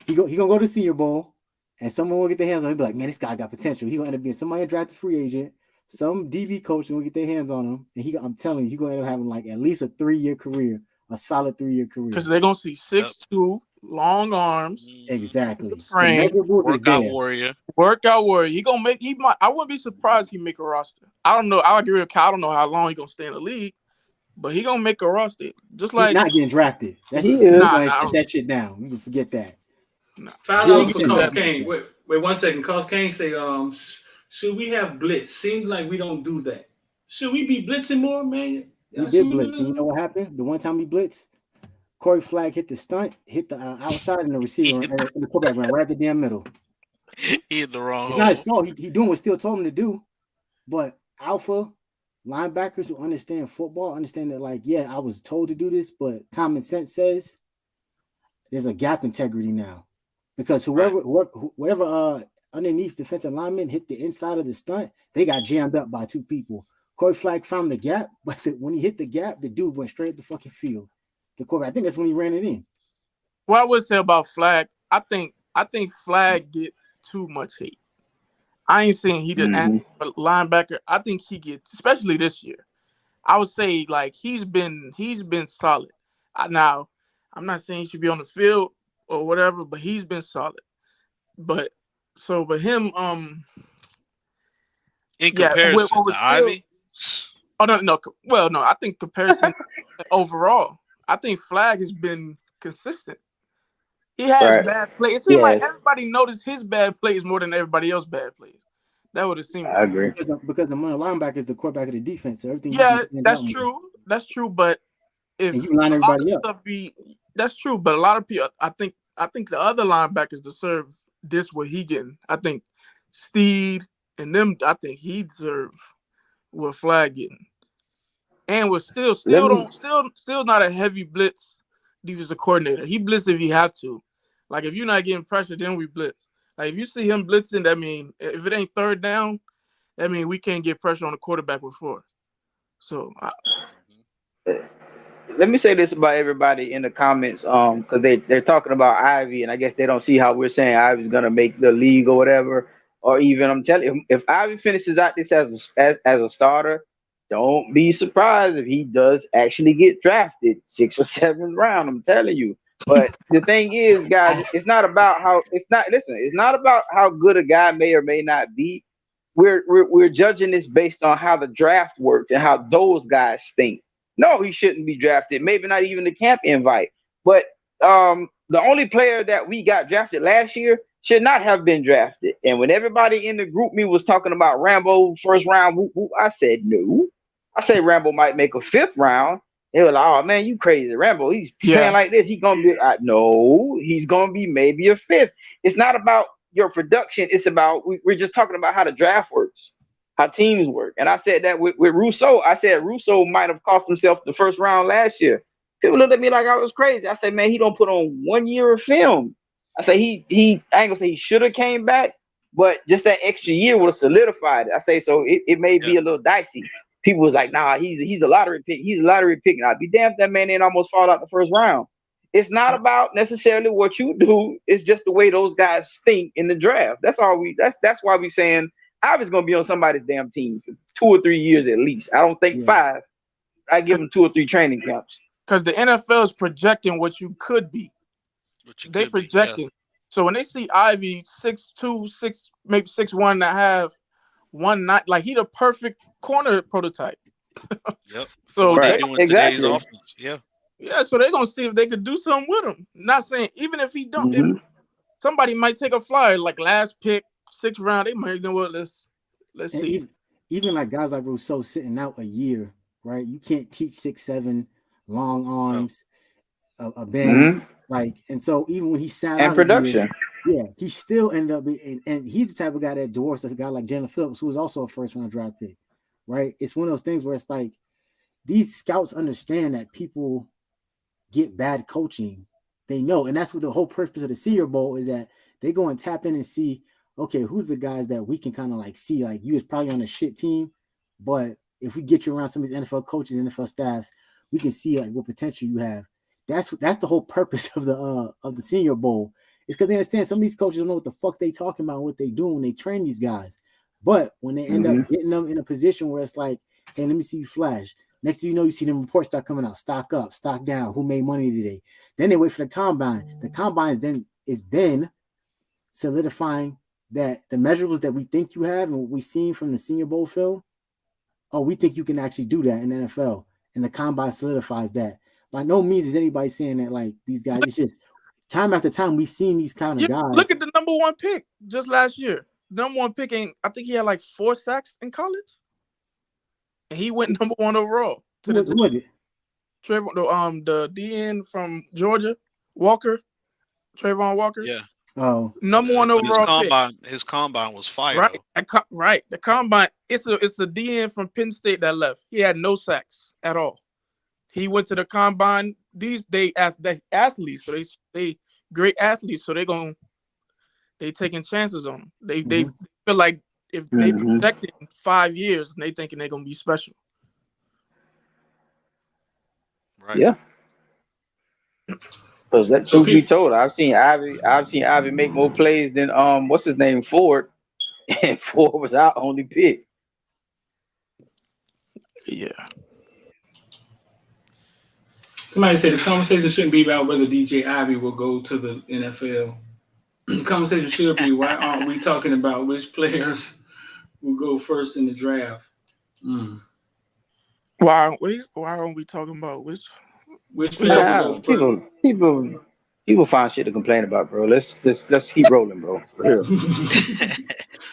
he gonna go to Senior Bowl, and someone will get their hands on him. Be like, man, this guy got potential. He gonna end up being somebody drafted free agent. Some DB coach will get their hands on him, and I'm telling you, he's gonna end up having at least a 3-year career, a solid 3-year career. Because they're gonna see 6'2", long arms. Exactly. Workout warrior. He gonna make. I wouldn't be surprised he make a roster. I don't know. I'll agree with Kyle. I don't know how long he gonna stay in the league, but he gonna make a roster. Just He's like not getting drafted. That's He you is. guys shut that shit down. You can forget that. Foul Zero out for percent Cause chance. Kane. Wait 1 second. Cause Kane say, should we have blitz? Seems like we don't do that. Should we be blitzing more, man? We did blitz, and you know what happened? The one time we blitzed, Corey Flag hit the stunt, hit the outside, and the receiver and the quarterback ran right at the damn middle. He hit the wrong It's hole. not his fault. He doing what Steele told him to do, but alpha linebackers who understand football understand that, like, yeah, I was told to do this, but common sense says there's a gap integrity now, because whatever underneath defensive lineman hit the inside of the stunt, they got jammed up by two people. Corey Flag found the gap, but when he hit the gap, the dude went straight at the fucking field. The quarterback, I think that's when he ran it in. What I would say about Flag, I think Flag get too much hate. I ain't saying he did linebacker. I think he gets, especially this year. I would say like he's been solid. Now, I'm not saying he should be on the field or whatever, but he's been solid. But him, in comparison to Ivy. Oh no. Well, no, I think comparison overall, I think Flag has been consistent. He has bad plays. It seems like everybody noticed his bad plays more than everybody else bad plays. That would have seemed. I agree. Because the linebacker is the quarterback of the defense. So everything. Yeah, that's true. That's true. But if and you line everybody up, that's true. But a lot of people, I think the other linebackers deserve this. What he getting? I think Steed and them. I think he deserve what Flag getting. And was still not a heavy blitz defensive coordinator. He blitz if he have to. Like if you're not getting pressure, then we blitz. Like if you see him blitzing, that mean if it ain't third down, that mean we can't get pressure on the quarterback before. So let me say this about everybody in the comments, because they're talking about Ivy, and I guess they don't see how we're saying Ivy's gonna make the league or whatever. Or even I'm telling you, if Ivy finishes out this as a starter, don't be surprised if he does actually get drafted 6th or 7th round. I'm telling you. But the thing is, guys, it's not about how good a guy may or may not be. We're judging this based on how the draft works and how those guys think. No, he shouldn't be drafted. Maybe not even the camp invite. But the only player that we got drafted last year should not have been drafted. And when everybody in the group me was talking about Rambo first round, I said no. I said Rambo might make a 5th round. They were like, "Oh man, you crazy, Rambo? He's playing like this. He's gonna be no. He's gonna be maybe a 5th. It's not about your production. It's about we're just talking about how the draft works, how teams work." And I said that with Rousseau. I said Rousseau might have cost himself the 1st round last year. People looked at me like I was crazy. I said, man, he don't put on 1 year of film. I say I ain't gonna say he should have came back, but just that extra year would have solidified it. I say so it may be a little dicey. People was like, nah, he's a lottery pick. He's a lottery pick. And I'd be damned if that man didn't almost fall out the 1st round. It's not about necessarily what you do. It's just the way those guys think in the draft. That's why we saying I was gonna be on somebody's damn team for 2 or 3 years at least. I don't think 5. I give them 2 or 3 training camps. Because the NFL is projecting what you could be. They projecting. So when they see Ivy 6'2", maybe 6'1.5", 1'9", like he the perfect corner prototype. Yep. So what they do in today's offense. Yeah. Yeah, so they're gonna see if they could do something with him. Not saying even if he don't, if somebody might take a flyer like last pick, 6th round, they might know what. Let's see. Even like guys like Rousseau sitting out a year, right? You can't teach 6'7" long arms, a bend, like, and so even when he sat out production, he still ended up and he's the type of guy that dwarfs a guy like Jalen Phillips, who was also a 1st round draft pick, right? It's one of those things where it's like these scouts understand that people get bad coaching. They know, and that's what the whole purpose of the Senior Bowl is, that they go and tap in and see, okay, who's the guys that we can kind of like see, like you was probably on a shit team, but if we get you around some of these NFL coaches, NFL staffs, we can see like what potential you have. That's the whole purpose of the Senior Bowl. It's because they understand some of these coaches don't know what the fuck they talking about, what they doing when they train these guys. But when they end up getting them in a position where it's like, hey, let me see you flash. Next thing you know, you see them reports start coming out, stock up, stock down, who made money today. Then they wait for the combine. The combine is then solidifying that the measurables that we think you have and what we've seen from the Senior Bowl film, we think you can actually do that in the NFL. and the combine solidifies that. By no means is anybody saying that like these guys. It's just time after time we've seen these kind of guys. Look at the number 1 pick just last year. Number 1 pick, I think he had like 4 sacks in college, and he went number 1 overall. Who was it? Trayvon, the DN from Georgia, Trayvon Walker. Yeah. Oh, number 1 overall. His combine was fire. Right, right. The combine. It's a DN from Penn State that left. He had no sacks at all. He went to the combine. They athletes, so they great athletes, so they taking chances on them. They feel like if they projected in 5 years, and they thinking they're gonna be special. Right. Yeah. Because that truth be told, I've seen Ivy make more plays than what's his name, Ford, and Ford was our only pick. Yeah. Somebody said the conversation shouldn't be about whether DJ Ivy will go to the NFL. The conversation should be, why aren't we talking about which players will go first in the draft? Why aren't we talking about which players will go first? People find shit to complain about, bro. Let's keep rolling, bro. For real.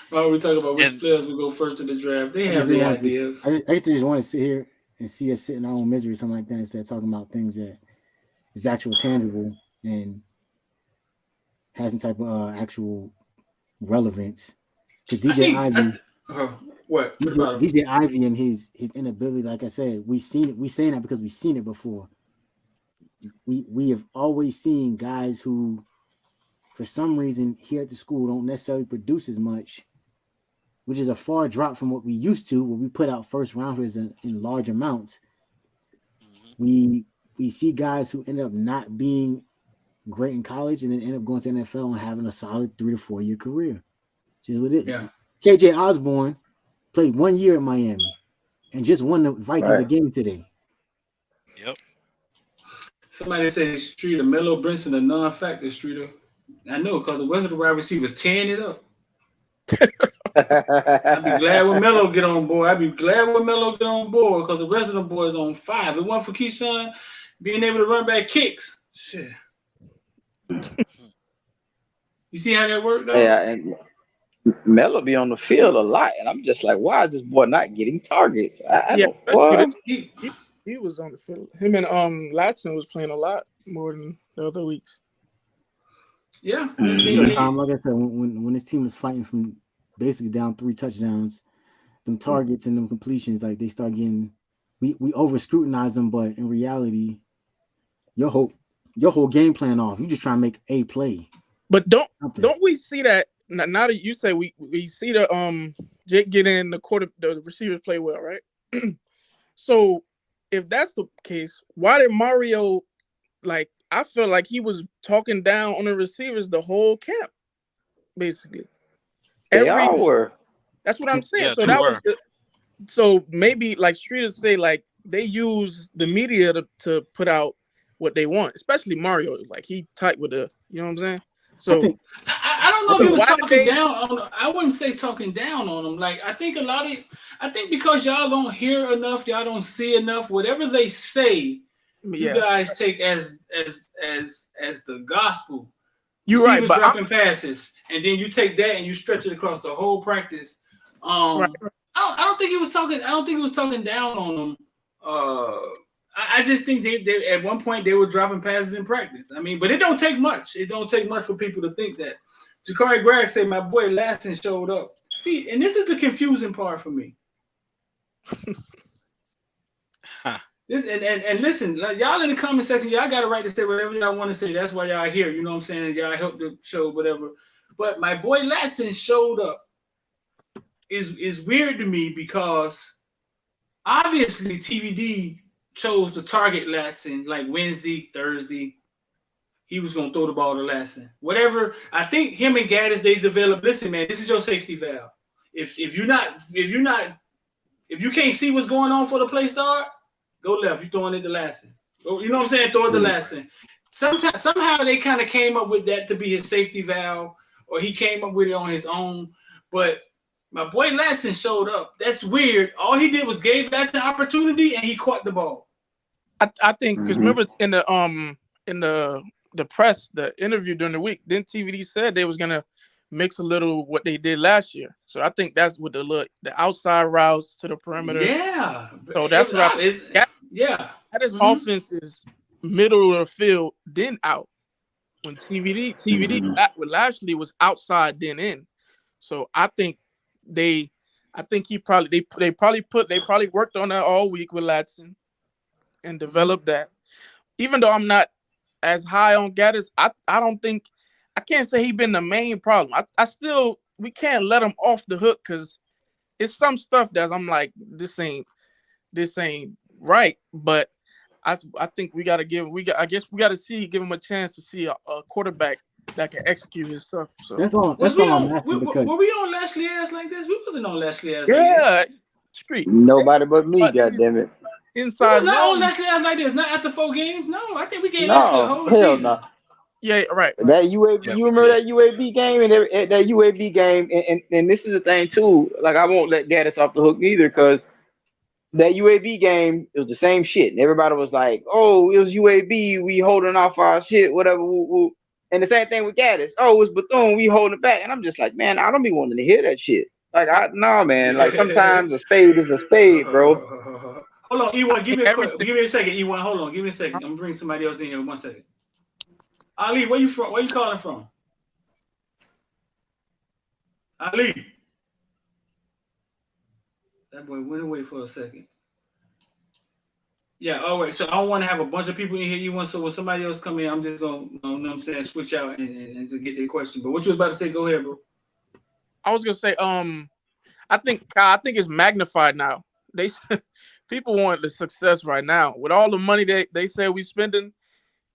Why are we talking about which players will go first in the draft? They have their ideas. I used to just want to sit here and see us sit in our own misery or something like that instead of talking about things that is actual tangible and has some type of actual relevance. Because DJ Ivy, DJ Ivy and his inability, like I said, we saying that because we've seen it before. We have always seen guys who, for some reason, here at the school don't necessarily produce as much, which is a far drop from what we used to, where we put out first rounders in large amounts. We see guys who end up not being great in college and then end up going to the NFL and having a solid 3 to 4 year career. Just what it is. Yeah. KJ Osborne played 1 year at Miami and just won the Vikings a game today. Yep. Somebody said Streeter, Melo Brinson, a non-factor, Streeter. I know, because the rest of the wide receivers tearing it up. I'd be glad when Melo get on board. Because the rest of them boys on 5. It wasn't for Keyshawn being able to run back kicks. Shit. You see how that worked, though? Yeah, and Melo be on the field a lot, and I'm just like, why is this boy not getting targets? He was on the field. Him and Latson was playing a lot more than the other weeks. Yeah. Like I said, when this team was fighting from basically down 3 touchdowns, them targets and them completions, like they start getting, we over scrutinize them, but in reality, your whole game plan off. You just try to make a play. But don't we see that now that you say we see the Jake get in the receivers play well, right? So if that's the case, why did Mario, like, I feel like he was talking down on the receivers the whole camp, basically. They all were. That's what I'm saying. Yeah, so maybe like Streeters say, like they use the media to put out what they want, especially Mario. Like he tight with the, you know what I'm saying? So I don't know if he was talking down on them. I wouldn't say talking down on them. Like I think because y'all don't hear enough, y'all don't see enough. Whatever they say, you guys take as the gospel. You're right, but dropping passes, and then you take that and you stretch it across the whole practice. I don't think he was talking. I don't think he was talking down on them. I just think they at one point they were dropping passes in practice. I mean, but it don't take much. It don't take much for people to think that. Jakari Gregg said, "My boy Latson showed up." See, and this is the confusing part for me. And listen, like, y'all in the comment section, y'all got a right to say whatever y'all want to say. That's why y'all here. You know what I'm saying? Y'all help the show, whatever. But my boy Latson showed up is weird to me because obviously TVD chose to target Latson like Wednesday, Thursday. He was gonna throw the ball to Latson. Whatever. I think him and Gaddis, they developed. Listen, man, this is your safety valve. If you can't see what's going on for the play start, go left. You throwing it to Latson. You know what I'm saying? Throw it to Latson. Somehow they kind of came up with that to be his safety valve, or he came up with it on his own. But my boy Latson showed up. That's weird. All he did was gave Latson opportunity, and he caught the ball. I think because remember in the press, the interview during the week, then TVD said they was gonna mix a little what they did last year. So I think that's with the outside routes to the perimeter. Yeah. So that's what I think. Yeah. That is offense is middle of the field, then out. When TVD with Lashley was outside, then in. So I think they probably worked on that all week with Latson and developed that. Even though I'm not as high on Gaddis, I can't say he's been the main problem. We can't let him off the hook because it's some stuff that I'm like, this ain't right. But I think we got to give him a chance to see a quarterback that can execute his stuff. So That's all I'm asking because were we on Lashley ass like this? We wasn't on Lashley ass like yeah, this. street. Nobody but me, goddammit. Inside We was not on zone. Lashley ass like this. Not after 4 games. No, I think we gave Lashley a whole Hell season. no. Yeah, right. That UAB, you remember that UAB game that UAB game, and this is the thing too. Like I won't let Gaddis off the hook either, because that UAB game, it was the same shit, and everybody was like, "Oh, it was UAB, we holding off our shit, whatever." Woo, woo. And the same thing with Gaddis. Oh, it was Bethune, we holding back, and I'm just like, man, I don't be wanting to hear that shit. Like, man. Like sometimes a spade is a spade, bro. Hold on, E1, give me a second. E1, hold on, give me a second. I'm gonna bring somebody else in here. 1 second. Ali, where you from? Where you calling from? Ali. That boy went away for a second. Yeah, all right. So I don't want to have a bunch of people in here. So when somebody else come in, I'm just gonna, you know what I'm saying, switch out and to get their question. But what you was about to say? Go ahead, bro. I was gonna say, I think it's magnified now. People want the success right now with all the money they say we spending.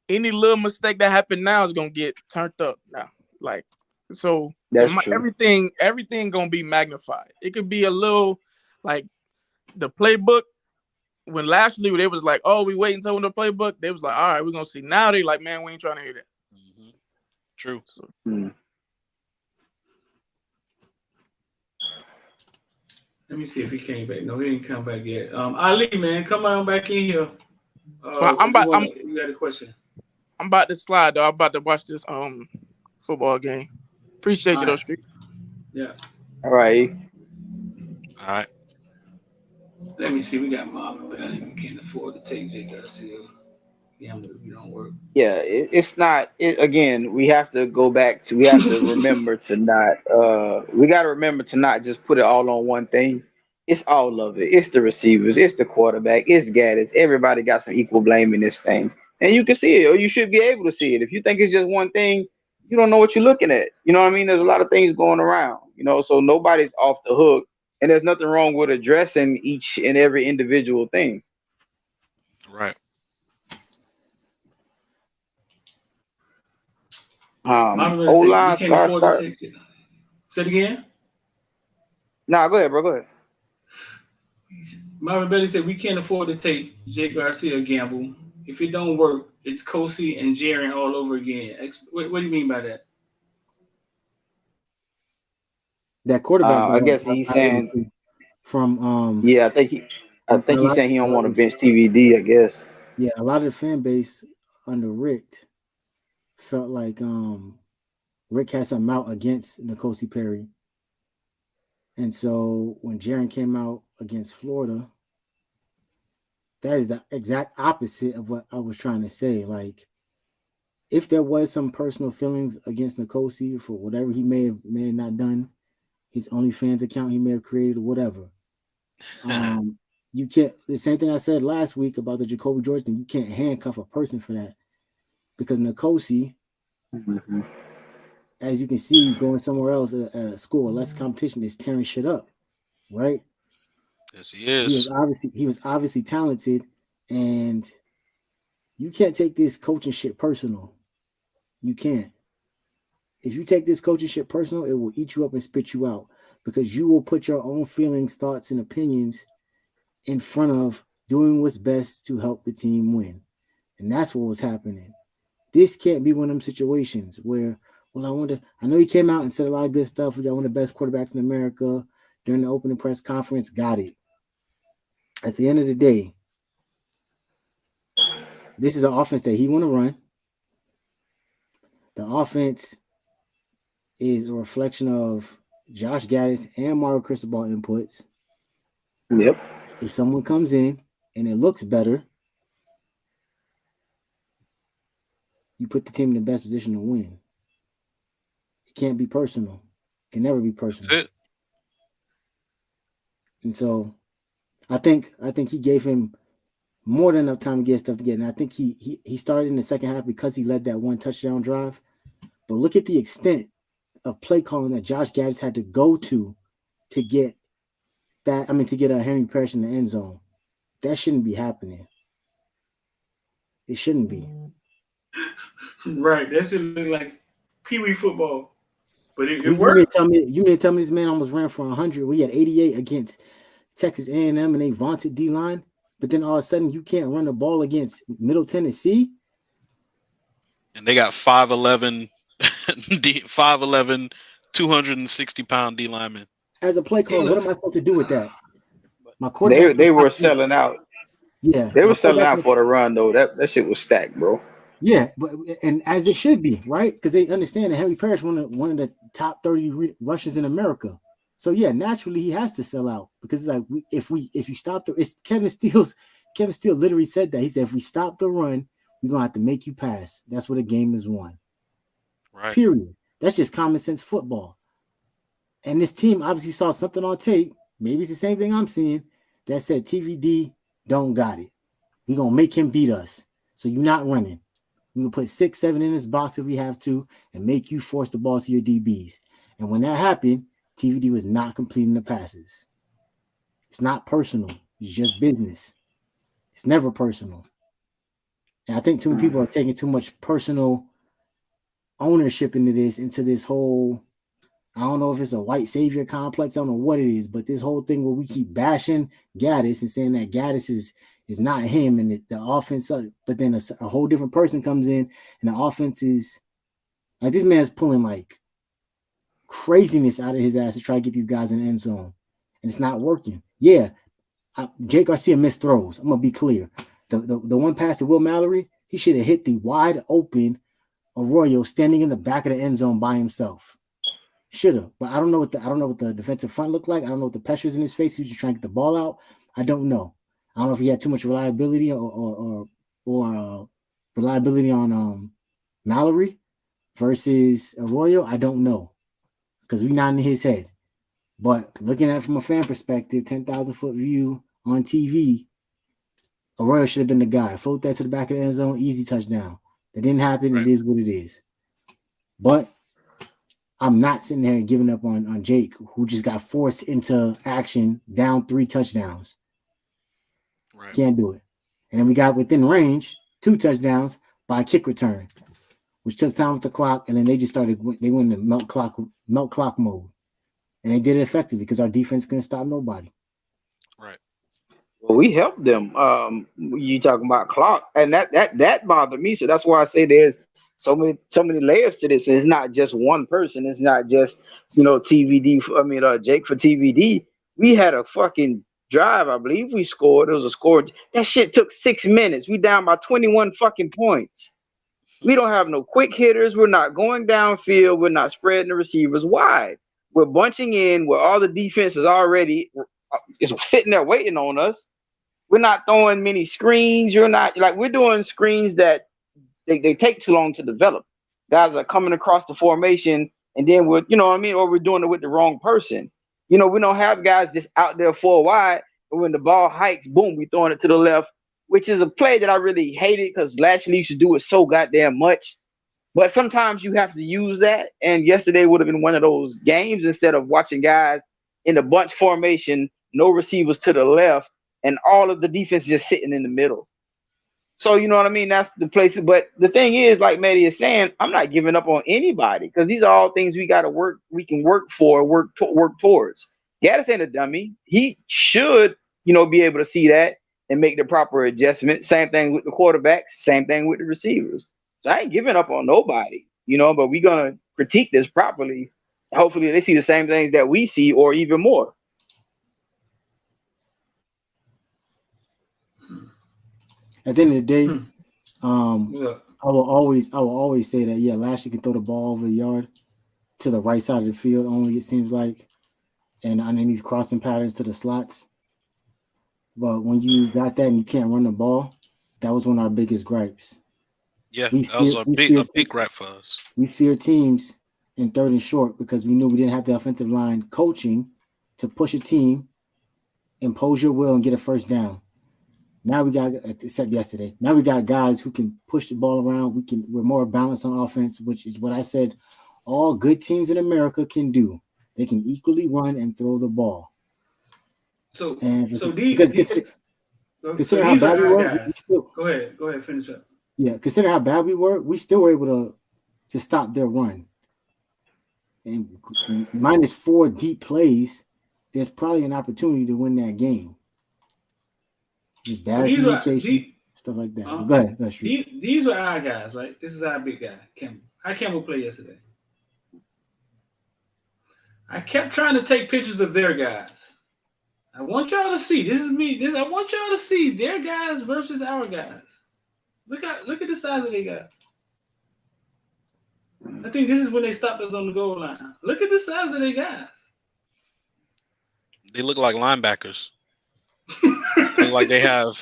Any little mistake that happened now is gonna get turned up now. Like, so everything gonna be magnified. It could be a little like the playbook. When Lashley, they was like, "Oh, we wait until the playbook." They was like, "All right, we're gonna see." Now they like, "Man, we ain't trying to hear that." True. So, let me see if he came back. No, he didn't come back yet. Ali, man, come on back in here. well, you got a question? I'm about to slide though. I'm about to watch this football game. Appreciate you though, Street. Yeah. All right. All right. Let me see. We got Marvin, but I don't even can't afford to take Jay Garcia. Yeah, we don't work. Yeah, it's not. Again, we have to go back to. We have to remember to not. We got to remember to not just put it all on one thing. It's all of it. It's the receivers. It's the quarterback. It's Gaddis. Everybody got some equal blame in this thing, and you can see it, or you should be able to see it. If you think it's just one thing, you don't know what you're looking at. You know what I mean? There's a lot of things going around. You know, so nobody's off the hook, and there's nothing wrong with addressing each and every individual thing. Right. O-line, start. Say it again. Nah, go ahead, bro. Go ahead. Marvin Bailey said we can't afford to take Jake Garcia gamble. If it don't work, it's Kosi and Jaren all over again. What do you mean by that? That quarterback. I guess he's saying from. Yeah, I think he's saying he don't want to bench TVD. I guess. Yeah, a lot of the fan base under Rick felt like Rick had something out against N'Kosi Perry. And so when Jaren came out against Florida, that is the exact opposite of what I was trying to say. Like, if there was some personal feelings against N'Kosi for whatever he may have not done, his OnlyFans account he may have created or whatever, you can't. The same thing I said last week about the Jacoby George thing. You can't handcuff a person for that because N'Kosi, as you can see, going somewhere else at a school with less competition is tearing shit up, right? Yes, he is. He was obviously talented, and you can't take this coaching shit personal. You can't. If you take this coaching shit personal, it will eat you up and spit you out because you will put your own feelings, thoughts, and opinions in front of doing what's best to help the team win. And that's what was happening. This can't be one of them situations where, well, I know he came out and said a lot of good stuff. We got one of the best quarterbacks in America during the opening press conference. Got it. At the end of the day, This is an offense that he want to run. The offense is a reflection of Josh Gaddis and Mario Cristobal inputs. Yep. If someone comes in and it looks better, you put the team in the best position to win. It can't be personal. It can never be personal. That's it. And so I think he gave him more than enough time to get stuff together. And I think he started in the second half because he led that one touchdown drive. But look at the extent of play calling that Josh Gaddis had to go to get that. I mean, to get a Henry Parrish in the end zone. That shouldn't be happening. It shouldn't be. Right. That should look like Pee-wee football. But it You worked. mean to tell me this man almost ran for 100? We had 88 against Texas A&M and they vaunted D-line. But then all of a sudden you can't run the ball against Middle Tennessee? And they got 5'11", 260-pound D linemen. As a play caller, what am I supposed to do with that? My quarterback. They were selling out. Yeah. They were selling out for the run, though. That shit was stacked, bro. Yeah, but and as it should be, right? Because they understand that Henry Parrish one of the top 30 rushers in America. So yeah, naturally he has to sell out because it's like if you stop it's Kevin Steele literally said that. He said if we stop the run, we're gonna have to make you pass. That's what a game is won. Right. Period. That's just common sense football. And this team obviously saw something on tape. Maybe it's the same thing I'm seeing that said TVD don't got it. We're gonna make him beat us. So you're not running. We can put 6, 7 in this box if we have to and make you force the ball to your DBs. And when that happened, TVD was not completing the passes. It's not personal. It's just business. It's never personal. And I think too many people are taking too much personal ownership into this whole, I don't know if it's a white savior complex. I don't know what it is, but this whole thing where we keep bashing Gaddis and saying that Gaddis is not him and the offense, but then a whole different person comes in and the offense is like this man's pulling like craziness out of his ass to try to get these guys in the end zone, and it's not working. Yeah, Jake Garcia missed throws. I'm gonna be clear. The one pass to Will Mallory, he should have hit the wide open Arroyo standing in the back of the end zone by himself. Should have, but I don't know what the defensive front looked like. I don't know what the pressures in his face. He was just trying to get the ball out. I don't know. I don't know if he had too much reliability or reliability on Mallory versus Arroyo. I don't know because we're not in his head. But looking at it from a fan perspective, 10,000-foot view on TV, Arroyo should have been the guy. Float that to the back of the end zone, easy touchdown. That didn't happen. Right. It is what it is. But I'm not sitting there giving up on Jake, who just got forced into action down 3 touchdowns. Right. Can't do it. And then we got within range 2 touchdowns by a kick return, which took time with the clock, and then they went into melt clock mode. And they did it effectively because our defense couldn't stop nobody. Right. Well, we helped them. You talking about clock, and that bothered me. So that's why I say there's so many layers to this. And it's not just one person. It's not just TVD. Jake for TVD. We had a fucking drive. I believe we scored. It was a score. That shit took 6 minutes. We down by 21 fucking points. We don't have no quick hitters. We're not going downfield. We're not spreading the receivers wide. We're bunching in where all the defense is already is sitting there waiting on us. We're not throwing many screens. We're doing screens that they take too long to develop. Guys are coming across the formation and then or we're doing it with the wrong person. We don't have guys just out there 4 wide, but when the ball hikes, boom, we throwing it to the left, which is a play that I really hated because Lashley used to do it so goddamn much. But sometimes you have to use that. And yesterday would have been one of those games instead of watching guys in a bunch formation, no receivers to the left, and all of the defense just sitting in the middle. So, you know what I mean? That's the place. But the thing is, like Maddie is saying, I'm not giving up on anybody because these are all things we got to work. We can work for, work towards. Gaddis ain't a dummy. He should, be able to see that and make the proper adjustment. Same thing with the quarterbacks. Same thing with the receivers. So I ain't giving up on nobody, but we're going to critique this properly. Hopefully they see the same things that we see or even more. At the end of the day, Yeah. I will always say that. Yeah, Lashley can throw the ball over the yard to the right side of the field. Only it seems like, and underneath crossing patterns to the slots. But when you got that and you can't run the ball, that was one of our biggest gripes. Yeah, We that was fear a we big fear a big gripe for us. we fear teams in third and short because we knew we didn't have the offensive line coaching to push a team, impose your will, and get a first down. Now we got, except yesterday, now we got guys who can push the ball around. We're more balanced on offense, which is what I said all good teams in America can do. They can equally run and throw the ball. So Because consider how these are bad we our were, we guys. still Go ahead, finish up. yeah. Consider how bad we were, we still were able to stop their run. And minus 4 deep plays, there's probably an opportunity to win that game. Just So bad these are communication, stuff like that. But go ahead, Street. these were our guys, right? This is our big guy, Campbell. How Campbell played yesterday? I kept trying to take pictures of their guys. I want y'all to see. This is me. I want y'all to see their guys versus our guys. Look at the size of their guys. I think this is when they stopped us on the goal line. Look at the size of their guys. They look like linebackers. They look like they have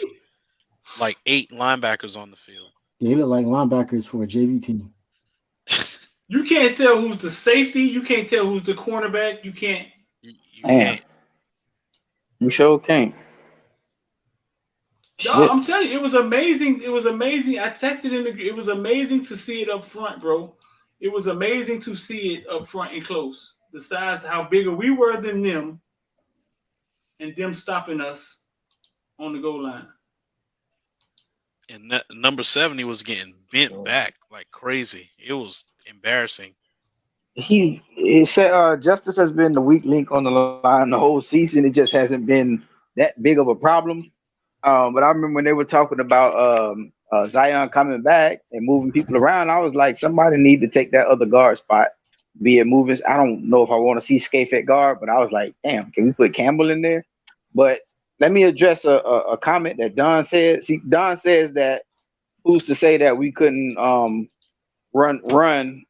like 8 linebackers on the field. They look like linebackers for a JV team. You can't tell who's the safety. You can't tell who's the cornerback. You can't. You can't. You sure can't. Y'all, I'm telling you, it was amazing. It was amazing. I texted it was amazing to see it up front, bro. It was amazing to see it up front and close. The size, how bigger we were than them, and them stopping us on the goal line. And number 70 was getting bent back like crazy. It was embarrassing. He said Justice has been the weak link on the line the whole season. It just hasn't been that big of a problem. But I remember when they were talking about Zion coming back and moving people around, I was like, somebody need to take that other guard spot. Be it moving. I don't know if I want to see Scaife at guard, but I was like, damn, can we put Campbell in there? But let me address a comment that Don said. See, Don says that who's to say that we couldn't run?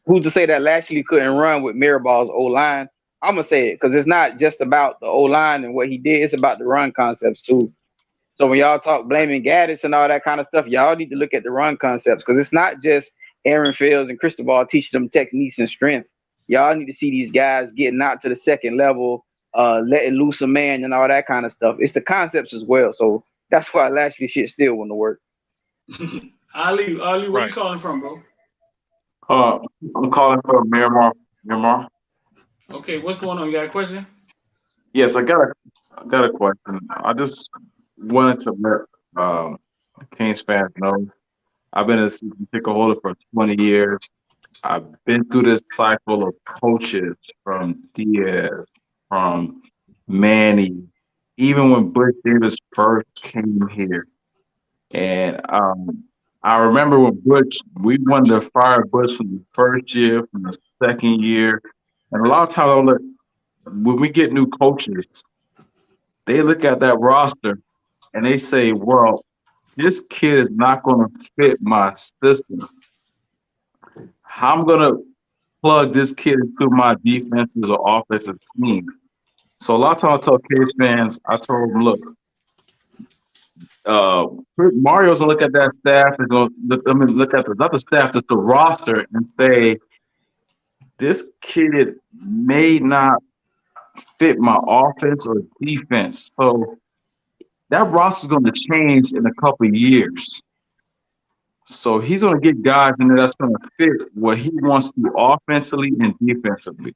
Who's to say that Lashley couldn't run with Miraball's O line? I'm gonna say it because it's not just about the O line and what he did; it's about the run concepts too. So when y'all talk blaming Gaddis and all that kind of stuff, y'all need to look at the run concepts because it's not just Aaron Fields and Cristobal teaching them techniques and strength. Y'all need to see these guys getting out to the second level, letting loose a man and all that kind of stuff. It's the concepts as well. So that's why Lashley shit still wouldn't work. Ali, where you calling from, bro? I'm calling from Miramar. Okay, what's going on? You got a question? Yes, I got a question. I just wanted to let Kings fans know I've been a season ticket holder for 20 years. I've been through this cycle of coaches from Diaz, from Manny, even when Butch Davis first came here. And I remember when we wanted to fire Butch from the first year, from the second year. And a lot of times, when we get new coaches, they look at that roster and they say, well, this kid is not going to fit my system. How I'm going to plug this kid into my defenses or offensive scheme. So a lot of times I tell Cage fans, I told them, look, Mario's gonna look at that staff and look at not the staff, just the roster and say, this kid may not fit my offense or defense. So that roster is going to change in a couple of years. So he's going to get guys in there that's going to fit what he wants to do offensively and defensively.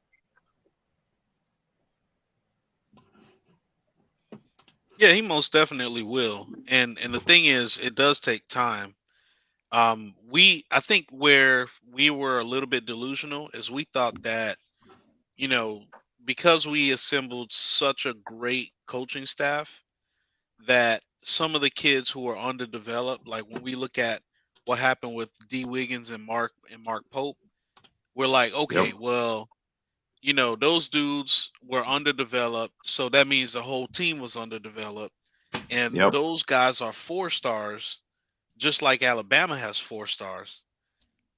Yeah, he most definitely will. And the thing is, it does take time. I think where we were a little bit delusional is we thought that, because we assembled such a great coaching staff, that some of the kids who are underdeveloped, like when we look at what happened with D. Wiggins and Mark Pope, we're like, okay, well, those dudes were underdeveloped, so that means the whole team was underdeveloped. And those guys are 4 stars just like Alabama has 4 stars.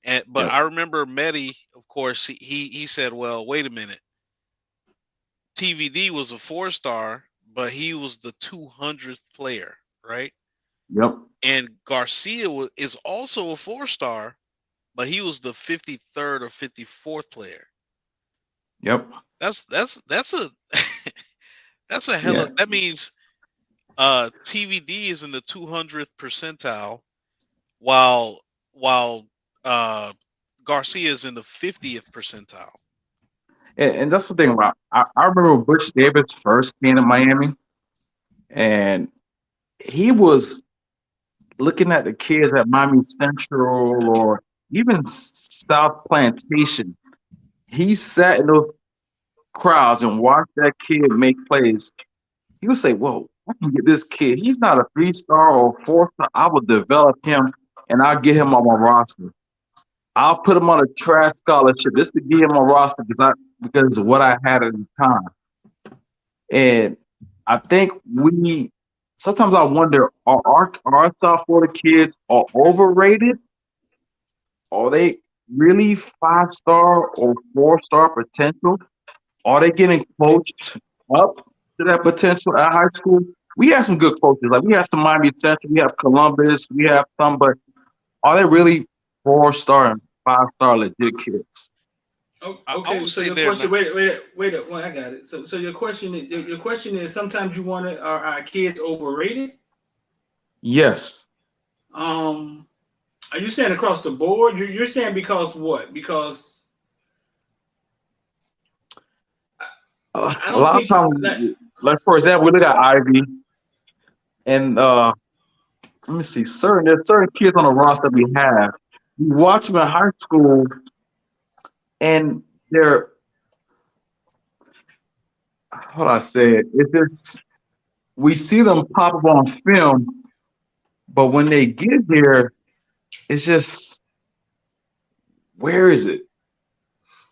But Yep. I remember Mehdi, of course, he said, well, wait a minute. TVD was a 4-star, but he was the 200th player, right? Yep. And Garcia is also a 4-star, but he was the 53rd or 54th player. Yep. That's a that's a hell Yeah. of, that means TVD is in the 200th percentile, while Garcia is in the 50th percentile. And that's the thing about I remember when Butch Davis first came to Miami, and he was looking at the kids at Miami Central or even South Plantation. He sat in those crowds and watched that kid make plays. He would say, "Whoa, I can get this kid. He's not a 3-star or 4-star. I will develop him, and I'll get him on my roster. I'll put him on a trash scholarship just to get him on roster because of what I had at the time." And I think sometimes I wonder, are our South Florida kids are overrated? Are they really 5-star or 4-star potential? Are they getting coached up to that potential at high school? We have some good coaches. Like, we have some Miami Central, we have Columbus, we have some, but are they really 4-star and 5-star legit kids? Okay, would so say your they're question. not. Wait. I got it. So your question is sometimes you want to, are our kids overrated? Yes. Are you saying across the board? You're saying because what? Because I A don't lot of think times, like for example, we look at Ivy, and let me see, there's certain kids on the roster we have. You watch them in high school, and they're, how do I say it? It's just, we see them pop up on film, but when they get here, it's just, where is it?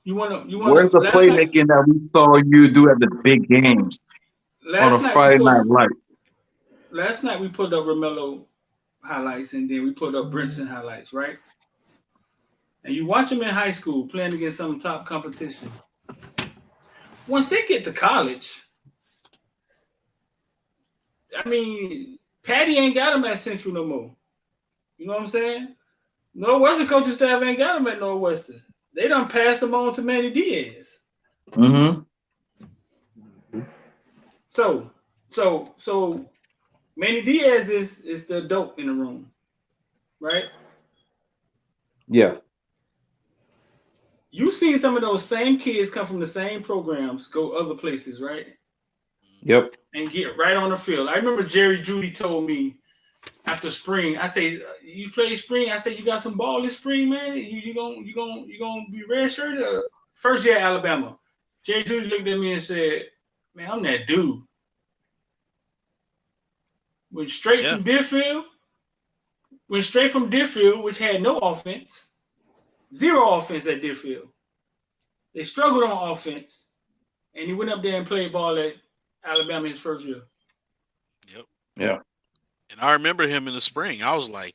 Where's the playmaking that we saw you do at the big games on a Friday Night Lights? Last night we put up Romello highlights, and then we put up Brinson highlights, right? And you watch them in high school playing against some top competition. Once they get to college, I mean, Patty ain't got them at Central no more. You know what I'm saying? Northwestern coaching staff ain't got them at Northwestern. They done passed them on to Manny Diaz. Mm-hmm. So Manny Diaz is the adult in the room, right? Yeah. You've seen some of those same kids come from the same programs, go other places, right? Yep. And get right on the field. I remember Jerry Judy told me after spring, I say, "You play spring?" I said, "You got some ball this spring, man. You gonna be redshirted?" First year at Alabama, Jerry Judy looked at me and said, "Man, I'm that dude." Went straight from Deerfield, which had no offense, zero offense at Deerfield. They struggled on offense, and he went up there and played ball at Alabama his first year. Yep. Yeah. And I remember him in the spring. I was like,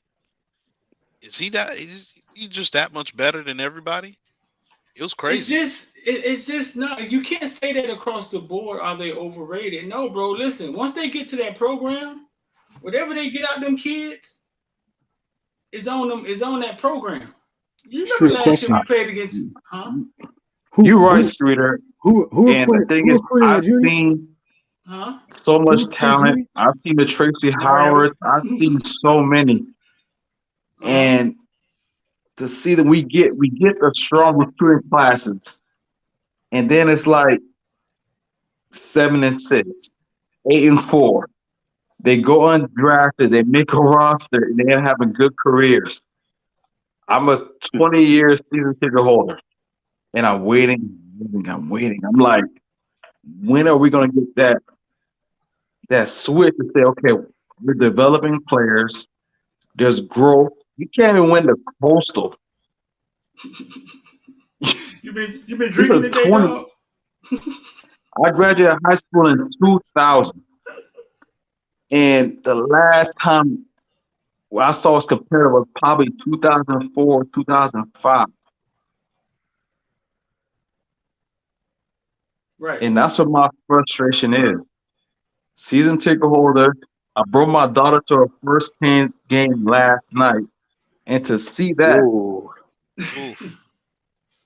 is he just that much better than everybody? It was crazy. It's just not. You can't say that across the board. Are they overrated? No, bro. Listen, once they get to that program, whatever they get out them kids, is on them. Is on that program. You remember last year we played against? Huh? You're right, Streeter. And the thing is, I've seen so much talent. I've seen the Tracy Howards. I've seen so many. And to see that we get the strong recruiting classes, and then it's like 7-6, 8-4. They go undrafted, they make a roster, and they're having good careers. I'm a 20-year season ticket holder, and I'm waiting. I'm like, when are we going to get that switch to say, okay, we're developing players, there's growth. You can't even win the Coastal. You've been drinking today, dog? I graduated high school in 2000. And the last time what I saw was compared was probably 2004, 2005. Right. And that's what my frustration is. Season ticket holder. I brought my daughter to her first Canes game last night. And to see that Ooh.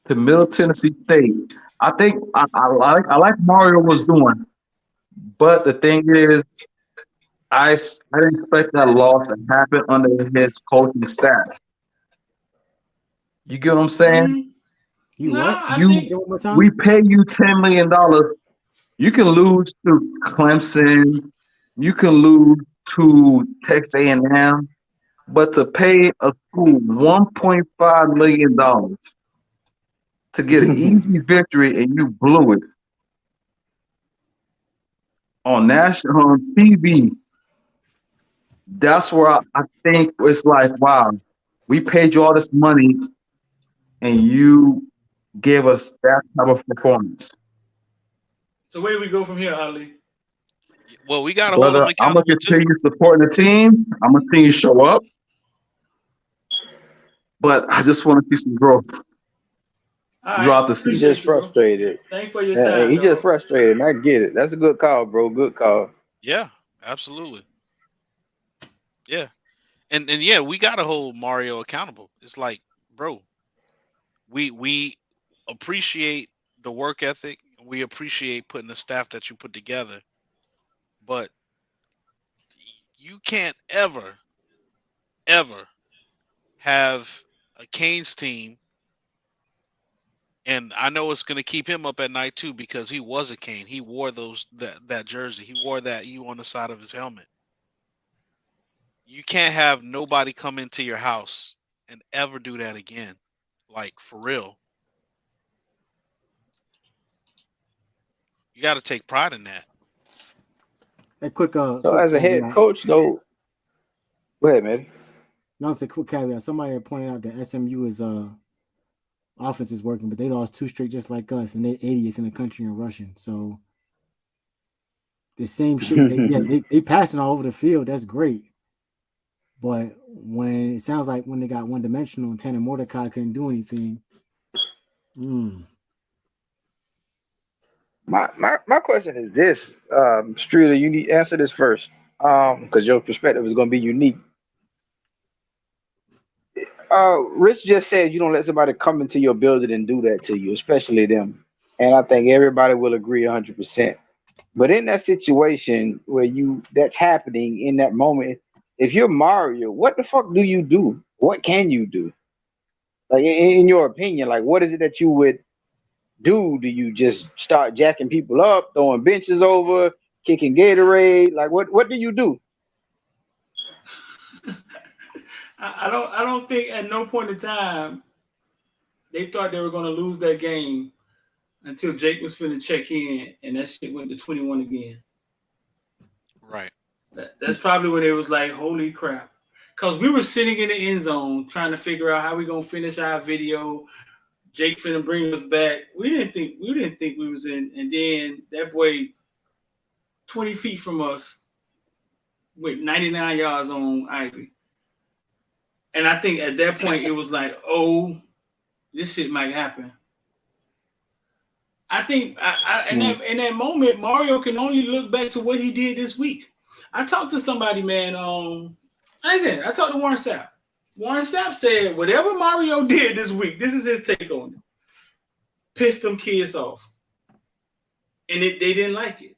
to Middle Tennessee State, I think I like Mario was doing. But the thing is, I didn't expect that loss to happen under his coaching staff. You get what I'm saying? You Nah, what? I think One more time? We pay you $10 million. You can lose to Clemson. You can lose to Texas A&M. But to pay a school $1.5 million to get an easy victory and you blew it on national TV, that's where I think it's like, wow, we paid you all this money and you gave us that type of performance. so. Where do we go from here, Ali? Well, we got to hold them Brother, I'm going to accountable too. continue supporting the team. I'm going to continue to show up. But I just want to see some growth throughout the He's season. just frustrated. Thanks for your time. He's just dog. frustrated. And I get it. That's a good call, bro. Good call. Yeah, absolutely. Yeah. And yeah, we got to hold Mario accountable. It's like, bro, we appreciate the work ethic. We appreciate putting the staff that you put together. But you can't ever have a Canes team, and I know it's going to keep him up at night too because he was a Cane. He wore that jersey. He wore that U on the side of his helmet. You can't have nobody come into your house and ever do that again. Like, for real. You got to take pride in that. A quick So quick as a head caveat. coach, though, go ahead, man. No, it's a quick caveat. Somebody had pointed out that SMU is offense is working, but they lost 2 straight just like us, and they're 80th in the country in rushing. So the same shit. They passing all over the field. That's great. But when it sounds like when they got one dimensional and Tanner Mordecai couldn't do anything. My question is this, Streeter, you need to answer this first, because your perspective is going to be unique. Rich just said you don't let somebody come into your building and do that to you, especially them. And I think everybody will agree 100%. But in that situation where that's happening in that moment, if you're Mario, what the fuck do you do? What can you do? Like in your opinion, like what is it that you would do? Do you just start jacking people up, throwing benches over, kicking Gatorade? Like what do you do? I don't think at no point in time they thought they were going to lose that game until Jake was finna check in and that shit went to 21 again. Right. That's probably when it was like, holy crap. Because we were sitting in the end zone trying to figure out how we going to finish our video. Jake finna bring us back. We didn't think we was in. And then that boy 20 feet from us with 99 yards on Ivy. And I think at that point it was like, oh, this shit might happen. I think in that moment, Mario can only look back to what he did this week. I talked to somebody, man. I talked to Warren Sapp. Warren Sapp said whatever Mario did this week, this is his take on it. Pissed them kids off, and they didn't like it.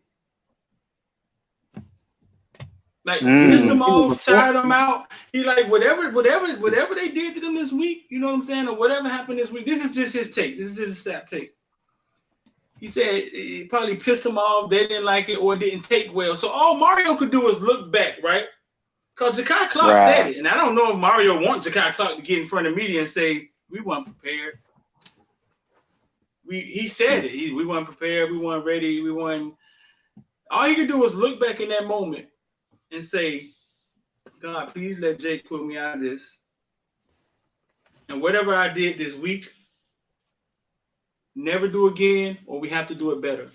Like pissed them off, tired them out. He like whatever they did to them this week. You know what I'm saying, or whatever happened this week. This is just his take. This is just a Sapp take. He said it probably pissed them off. They didn't like it or didn't take well. So all Mario could do is look back, right? Because Ja'Kai Clark said it. And I don't know if Mario wants Ja'Kai Clark to get in front of media and say, we weren't prepared. He said it. We weren't prepared. We weren't ready. We weren't. All he could do was look back in that moment and say, God, please let Jake pull me out of this. And whatever I did this week, never do again, or we have to do it better.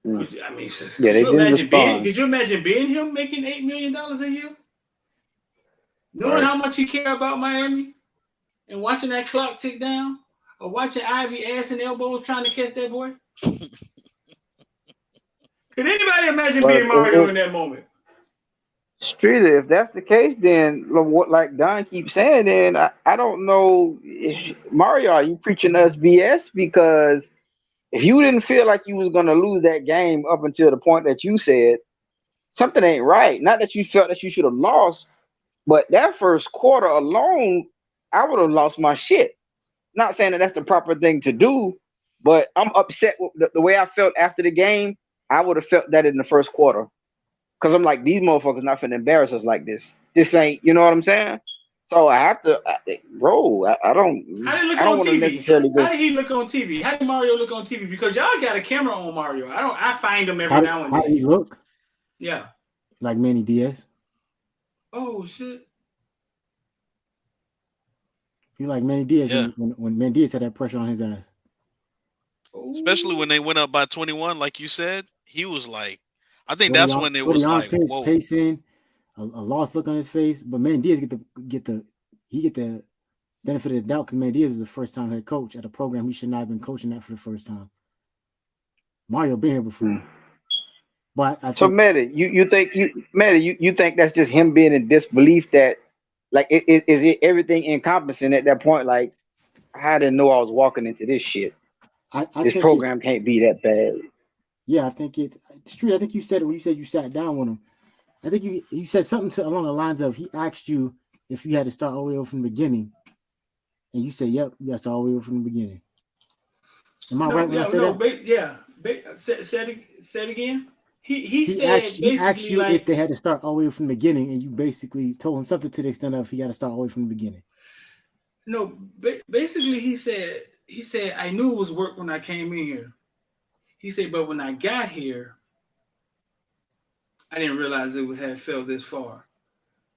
I mean, Yeah, they didn't respond. could you imagine being him making $8 million a year? Knowing Right. how much he care about Miami and watching that clock tick down, or watching Ivy ass and elbows trying to catch that boy? Could anybody imagine But being Mario in that moment? Streeter, if that's the case, then what like Don keeps saying, then I don't know, Mario, are you preaching us BS? Because if you didn't feel like you was gonna lose that game up until the point that you said, something ain't right. Not that you felt that you should have lost, but that first quarter alone, I would have lost my shit. Not saying that that's the proper thing to do, but I'm upset with the way I felt after the game. I would have felt that in the first quarter. Cause I'm like, these motherfuckers not finna embarrass us like this. This ain't, you know what I'm saying? So I have to, bro. I don't. How did he look I don't on want to TV? necessarily go. How did he look on TV? How did Mario look on TV? Because y'all got a camera on Mario. I find him every now and How then. did he look? Yeah. Like Manny Diaz. Oh shit. He like Manny Diaz Yeah. when Manny Diaz had that pressure on his ass. Especially when they went up by 21, like you said, he was like, I think that's when it was like, whoa. Pacing, a lost look on his face. But Manny Diaz get the benefit of the doubt because Manny Diaz was the first time head coach at a program he should not have been coaching at for the first time. Mario been here before. But I think, So Mehdi, you think that's just him being in disbelief that, like, is it everything encompassing at that point? Like, I didn't know I was walking into this shit. This think program can't be that bad. Yeah, I think it's Street. I think you said it when you said you sat down with him. I think you said something along the lines of he asked you if you had to start all the way over from the beginning, and you said, "Yep, you got to start all the way over from the beginning." Am I right when I said that? Say it again. He said he asked you if they had to start all the way from the beginning, and you basically told him something to the extent of he got to start all the way from the beginning. No, basically he said I knew it was work when I came in here. He said, but when I got here, I didn't realize it had fell this far.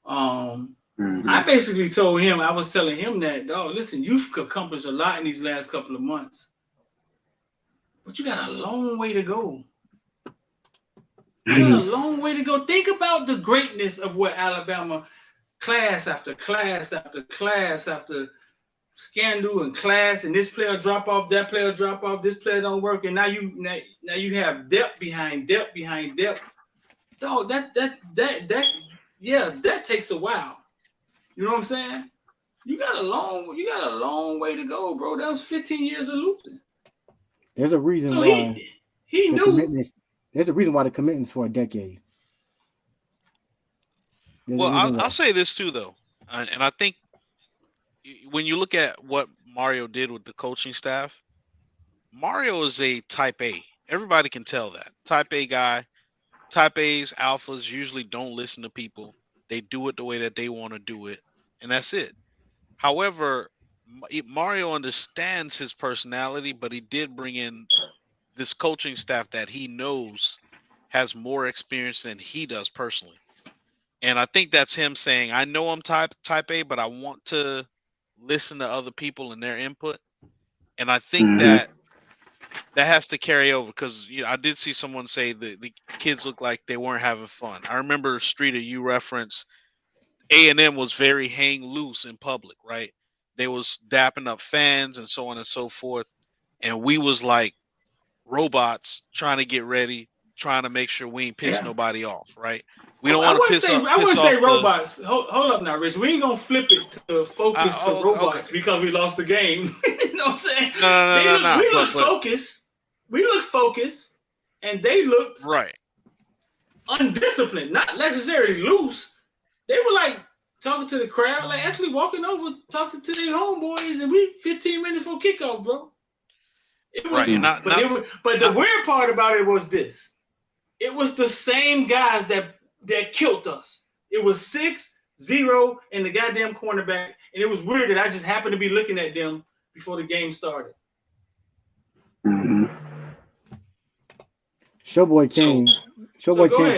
I basically told him, I was telling him that, oh, listen, you've accomplished a lot in these last couple of months, but you got a long way to go. You got a long way to go. Think about the greatness of what Alabama, class after class after class after scandal and class, and this player drop off, that player drop off, this player don't work, and now you have depth behind depth behind depth. Dog, that takes a while. You know what I'm saying? You got a long way to go, bro. That was 15 years of losing. There's a reason So why he knew. There's a reason why the commitment's for a decade. Well, I'll say this too, though, and I think when you look at what Mario did with the coaching staff, Mario is a type A. Everybody can tell that. Type A guy. Type A's, alphas usually don't listen to people. They do it the way that they want to do it, and that's it. However, Mario understands his personality, but he did bring in this coaching staff that he knows has more experience than he does personally. And I think that's him saying, I know I'm type A, but I want to listen to other people and their input. And I think that has to carry over because I did see someone say the kids look like they weren't having fun. I remember, Streeter, you referenced A&M was very hang loose in public, right? They was dapping up fans and so on and so forth. And we was like robots trying to get ready, trying to make sure we ain't piss nobody off, right? We don't want to piss off. I wouldn't say robots. Hold up now, Rich. We ain't gonna flip it to focus to robots because we lost the game. You know what I'm saying? We look focused. We look focused, and they looked undisciplined, not necessarily loose. They were like talking to the crowd, like actually walking over, talking to their homeboys, and we 15 minutes for kickoff, bro. It was, but the weird part about it was this. It was the same guys that killed us. It was 6-0 and the goddamn cornerback, and it was weird that I just happened to be looking at them before the game started. Showboy Kane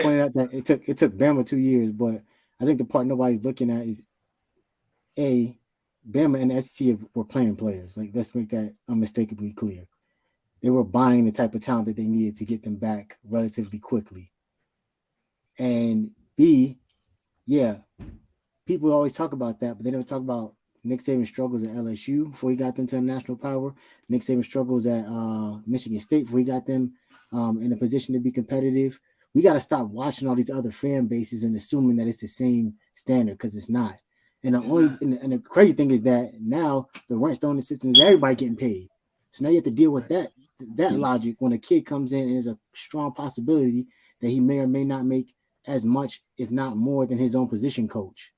pointed out that it took Bama 2 years, but I think the part nobody's looking at is Bama and SC were playing players. Like, let's make that unmistakably clear. they were buying the type of talent that they needed to get them back relatively quickly. And B, yeah, people always talk about that, but they never talk about Nick Saban's struggles at LSU before he got them to a national power. Nick Saban's struggles at Michigan State before he got them in a position to be competitive. We got to stop watching all these other fan bases and assuming that it's the same standard, because it's not. And the crazy thing is that now the rent stone the system is everybody getting paid. So now you have to deal with that logic when a kid comes in and there's a strong possibility that he may or may not make as much, if not more, than his own position coach.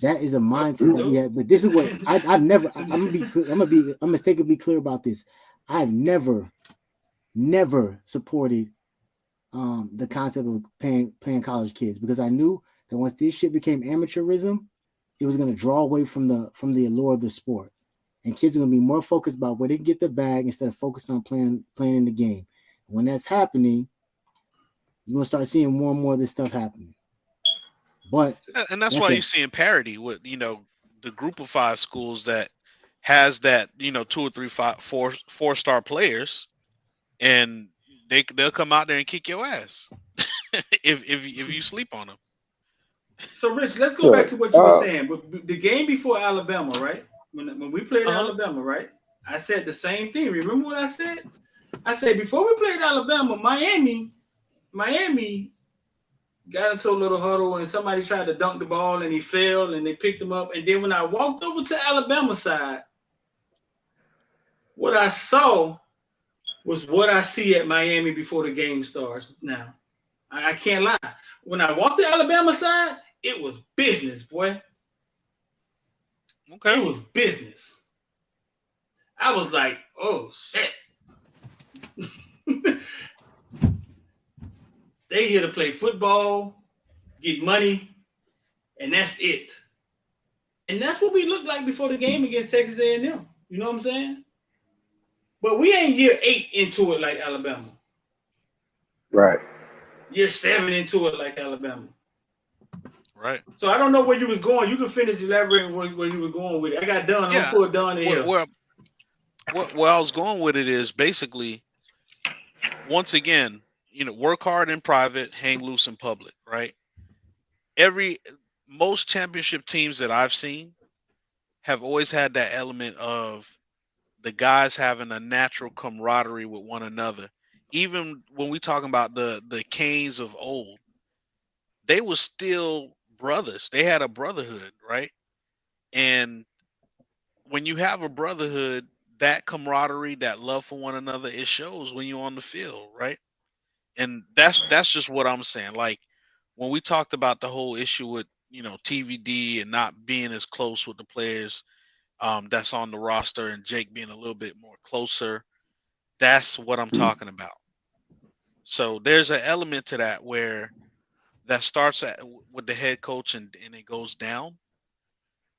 That is a mindset that we have. But this is what I've never. I'm mistakenly clear about this. I've never supported the concept of paying college kids, because I knew that once this shit became amateurism, it was going to draw away from the allure of the sport, and kids are going to be more focused about where they can get the bag instead of focused on playing in the game. When that's happening, you're going to start seeing more and more of this stuff happening. But and that's why you're seeing parity with, you know, the group of 5 schools that has that, you know, 2 or 3, 5, 4-star players, and they'll come out there and kick your ass if you sleep on them. So Rich, let's go back to what you were saying. The game before Alabama, right? When we played Alabama, right? I said the same thing. Remember what I said? I said before we played Alabama, Miami got into a little huddle and somebody tried to dunk the ball and he fell and they picked him up. And then when I walked over to Alabama side, what I saw was what I see at Miami before the game starts now. I can't lie. When I walked to Alabama side, it was business, boy. Okay. It was business. I was like, oh, shit. They here to play football, get money, and that's it. And that's what we looked like before the game against Texas A&M. You know what I'm saying? But we ain't year 8 into it like Alabama. Right. Year 7 into it like Alabama. Right. So I don't know where you was going. You can finish elaborating where you were going with it. I got done. Yeah. I'm pull done here. Where I was going with it is basically, once again, you know, work hard in private, hang loose in public, right? Most championship teams that I've seen have always had that element of the guys having a natural camaraderie with one another. Even when we talking about the Canes of old, they were still brothers. They had a brotherhood, right? And when you have a brotherhood, that camaraderie, that love for one another, it shows when you're on the field, right? And that's just what I'm saying. Like when we talked about the whole issue with, you know, TVD and not being as close with the players that's on the roster, and Jake being a little bit more closer, that's what I'm talking about. So there's an element to that where that starts with the head coach and it goes down,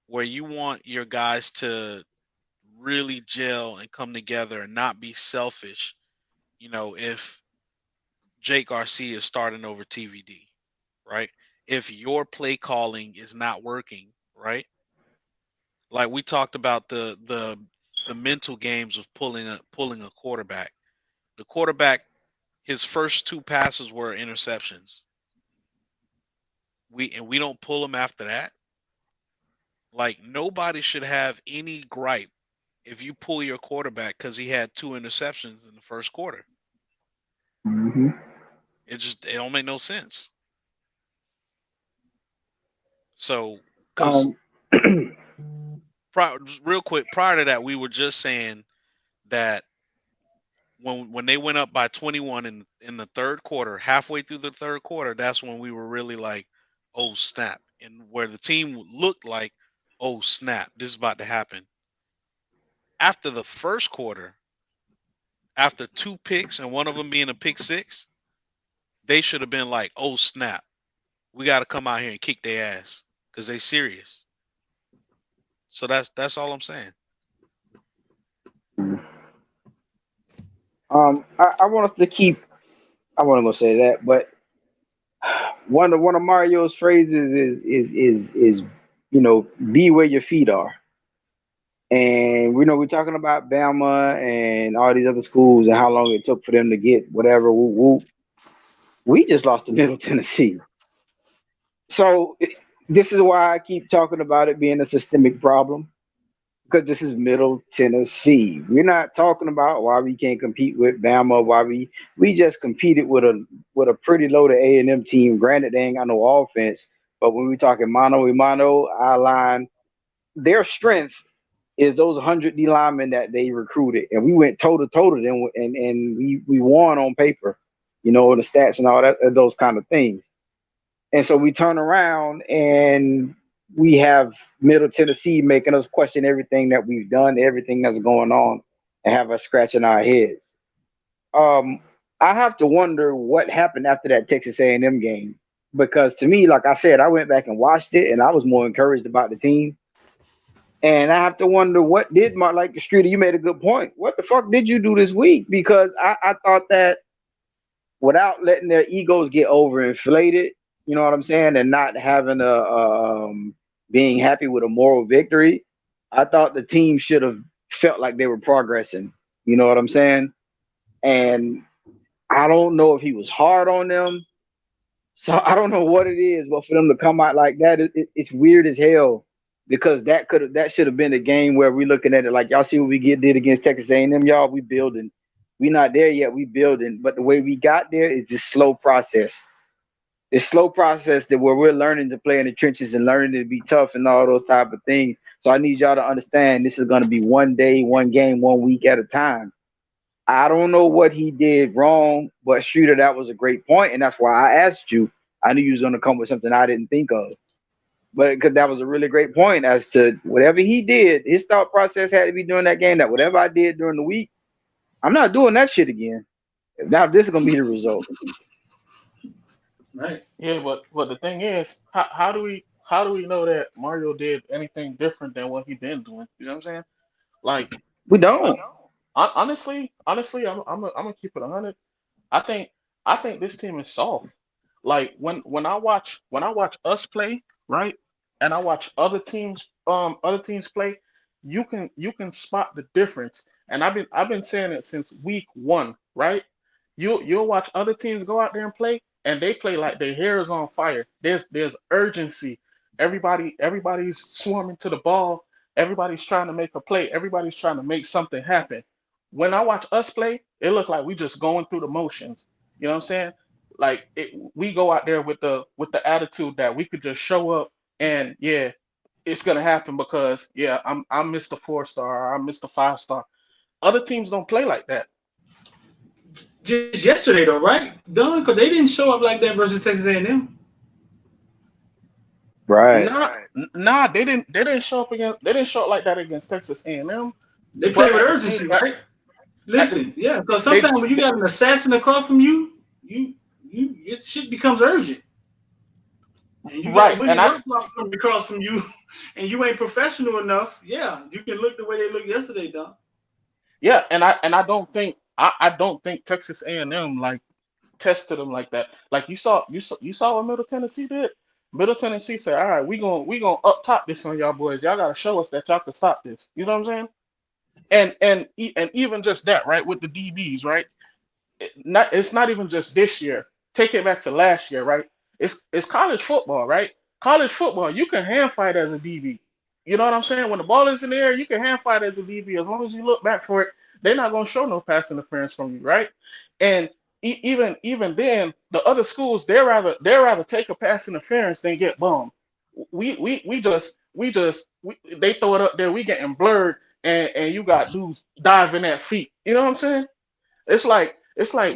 where you want your guys to really gel and come together and not be selfish. You know, if Jake Garcia is starting over TVD, right? If your play calling is not working, right? Like we talked about the mental games of pulling a quarterback. The quarterback, his first 2 passes were interceptions. We don't pull him after that. Like nobody should have any gripe if you pull your quarterback because he had 2 interceptions in the first quarter. Mm-hmm. It don't make no sense. So, because real quick, prior to that, we were just saying that when they went up by 21 in the third quarter, halfway through the third quarter, that's when we were really like, oh snap, and where the team looked like, oh snap, this is about to happen. After the first quarter, after 2 picks and one of them being a pick 6, they should have been like, oh snap, we got to come out here and kick their ass because they serious. So that's all I'm saying. I want us to keep. I wasn't gonna say that, but one of Mario's phrases is you know, be where your feet are. And we know we're talking about Bama and all these other schools and how long it took for them to get whatever. Whoop, whoop. We just lost to Middle Tennessee. So this is why I keep talking about it being a systemic problem, because this is Middle Tennessee. We're not talking about why we can't compete with Bama, why we just competed with a pretty loaded A&M team. Granted, they ain't got no offense, but when we talking mano a mano, our line, their strength is those 100 D linemen that they recruited, and we went toe to toe to them, and we won on paper, the stats and all that, those kind of things. And so we turn around and we have Middle Tennessee making us question everything that we've done, everything that's going on, and have us scratching our heads. I have to wonder what happened after that Texas A&M game, because to me, like I said, I went back and watched it, and I was more encouraged about the team. And I have to wonder what did like Streeter, you made a good point. What the fuck did you do this week? Because I thought that without letting their egos get overinflated, you know what I'm saying, and not having being happy with a moral victory, I thought the team should have felt like they were progressing. You know what I'm saying? And I don't know if he was hard on them. So I don't know what it is, but for them to come out like that, it's weird as hell. Because that should have been a game where we're looking at it like, y'all see what we did against Texas A&M, y'all. We building. We not there yet. We building. But the way we got there is this slow process. This slow process that where we're learning to play in the trenches and learning to be tough and all those type of things. So I need y'all to understand this is going to be one day, one game, 1 week at a time. I don't know what he did wrong, but Streeter, that was a great point, and that's why I asked you. I knew you was going to come with something I didn't think of. But because that was a really great point as to whatever he did, his thought process had to be during that game, that whatever I did during the week, I'm not doing that shit again. Now this is gonna be the result. Right. Yeah, but the thing is, how do we know that Mario did anything different than what he been doing? You know what I'm saying? Like, we don't. Honestly, I'm gonna keep it 100. I think this team is soft. Like when I watch us play, right, and I watch other teams play, you can spot the difference. And I've been saying it since week 1, right? You'll watch other teams go out there and play, and they play like their hair is on fire. There's urgency. Everybody's swarming to the ball. Everybody's trying to make a play. Everybody's trying to make something happen. When I watch us play, it look like we just going through the motions. You know what I'm saying? Like we go out there with the attitude that we could just show up and yeah, it's gonna happen because yeah, I'm Mr. 4-star, I'm Mr. 5-star. Other teams don't play like that. Just yesterday though, right? Done, because they didn't show up like that versus Texas A&M. Right. Nah, they didn't show up like that against Texas A&M. They play with urgency, right? Listen, yeah, because sometimes when you got an assassin across from you, your shit becomes urgent. And you got Willie Rocklock from across from you, and you ain't professional enough. Yeah, you can look the way they looked yesterday, Don. Yeah, and I don't think Texas A&M like tested them like that. Like you saw what Middle Tennessee did. Middle Tennessee said, "All right, we gonna up top this on y'all boys. Y'all gotta show us that y'all can stop this." You know what I'm saying? And even just that, right, with the DBs, right? It's not even just this year. Take it back to last year, right? It's college football, right? College football, you can hand fight as a DB. You know what I'm saying? When the ball is in the air, you can hand fight as a DB as long as you look back for it. They're not gonna show no pass interference from you, right? And even then, the other schools they rather take a pass interference than get bombed. They throw it up there, we getting blurred, and you got dudes diving at feet. You know what I'm saying? It's like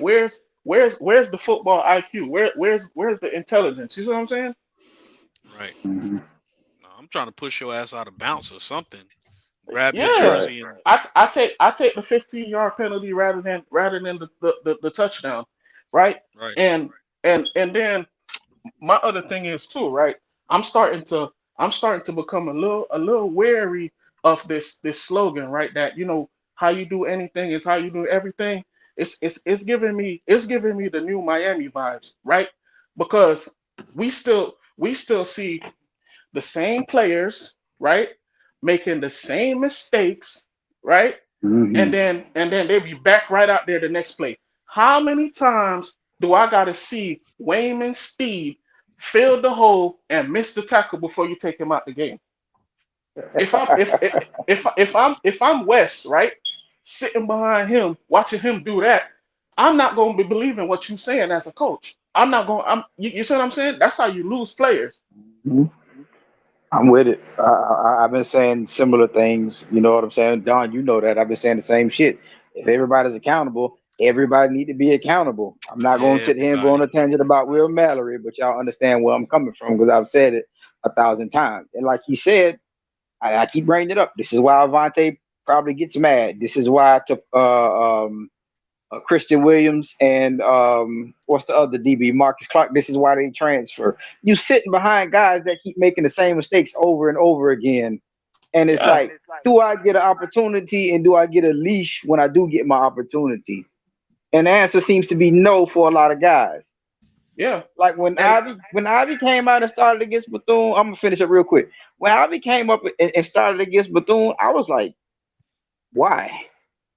where's the football IQ? Where's the intelligence? You see what I'm saying? Right. No, I'm trying to push your ass out of bounds or something. Grab your jersey and I take the 15-yard penalty rather than the touchdown, right? Right. And then my other thing is too, right? I'm starting to become a little wary of this slogan, right? That how you do anything is how you do everything. It's giving me the new Miami vibes, right? Because we still see the same players, right? making the same mistakes, right? Mm-hmm. And then they be back right out there the next play. How many times do I gotta see Wayman Steve fill the hole and miss the tackle before you take him out the game? If I'm West, right, sitting behind him, watching him do that, I'm not gonna be believing what you're saying as a coach. I'm not going. You see what I'm saying? That's how you lose players. Mhm. I'm with it. I've been saying similar things. You know what I'm saying, Don? You know that I've been saying the same shit. If everybody's accountable, everybody need to be accountable. I'm not going to sit here and go on Everybody. a tangent about Will Mallory, but y'all understand where I'm coming from because I've said it 1,000 times. And like he said, I keep bringing it up. This is why Avante probably gets mad. This is why I took Christian Williams and what's the other DB, Marcus Clark. This is why they transfer. You sitting behind guys that keep making the same mistakes over and over again, and it's Yeah, like, do I get an opportunity and do I get a leash when I do get my opportunity? And the answer seems to be no for a lot of guys. yeah, Like when and Ivy came out and started against Bethune, I'm gonna finish up real quick. When Ivy came up and started against Bethune, I was like, why?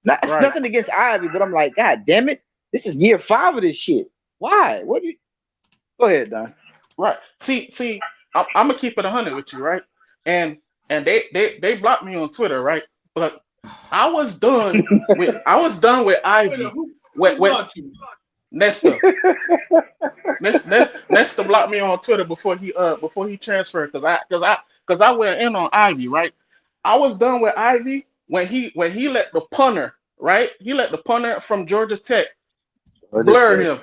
Not, it's right, nothing against Ivy, but I'm like, God damn it, this is year 5 of this shit. Why? What do you? Go ahead, Don. right. See, I'm gonna keep it 100 with you, right? And they blocked me on Twitter, right? But I was done with Wait, Ivy. who With blocked you? Nesta. Nesta blocked me on Twitter before he transferred because I went in on Ivy, right? I was done with Ivy when he let the punter, right? He let the punter from Georgia Tech blur him.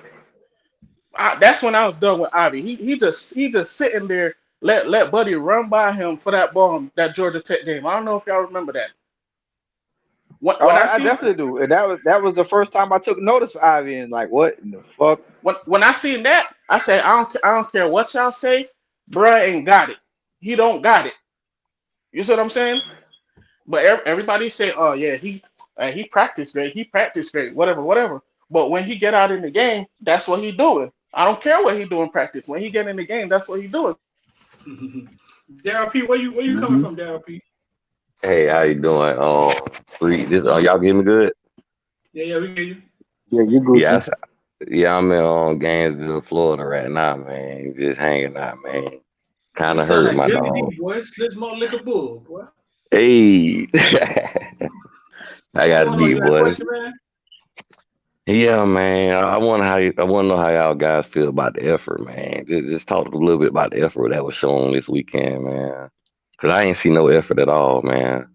That's when I was done with Ivy. He just sitting there, let Buddy run by him for that ball, that Georgia Tech game. I don't know if y'all remember that. Oh, When I I see definitely do. And that was the first time I took notice of Ivy and like, what in the fuck? when I seen that, I said I don't care what y'all say, bruh ain't got it. He don't got it. You see what I'm saying? But everybody say, oh yeah, he practiced great, whatever. But when he get out in the game, that's what he doing. I don't care what he doing practice. When he get in the game, that's what he doing. Daryl P, where you coming Mm-hmm. from, Daryl P? Hey, how you doing? Y'all getting me good? Yeah, we hear you. Yeah, you Yeah, Gucci. yeah, I'm in Gainesville, Florida right now, man. Just hanging out, man. Kind You of sound hurt like my Billy dog. D, boy. Slip more liquor bull, boy. Hey, I What's got a going on? deep You got a voice. question, man? Yeah, man. I want to know how y'all guys feel about the effort, man. Just talk a little bit about the effort that was shown this weekend, man. Cause I ain't see no effort at all, man.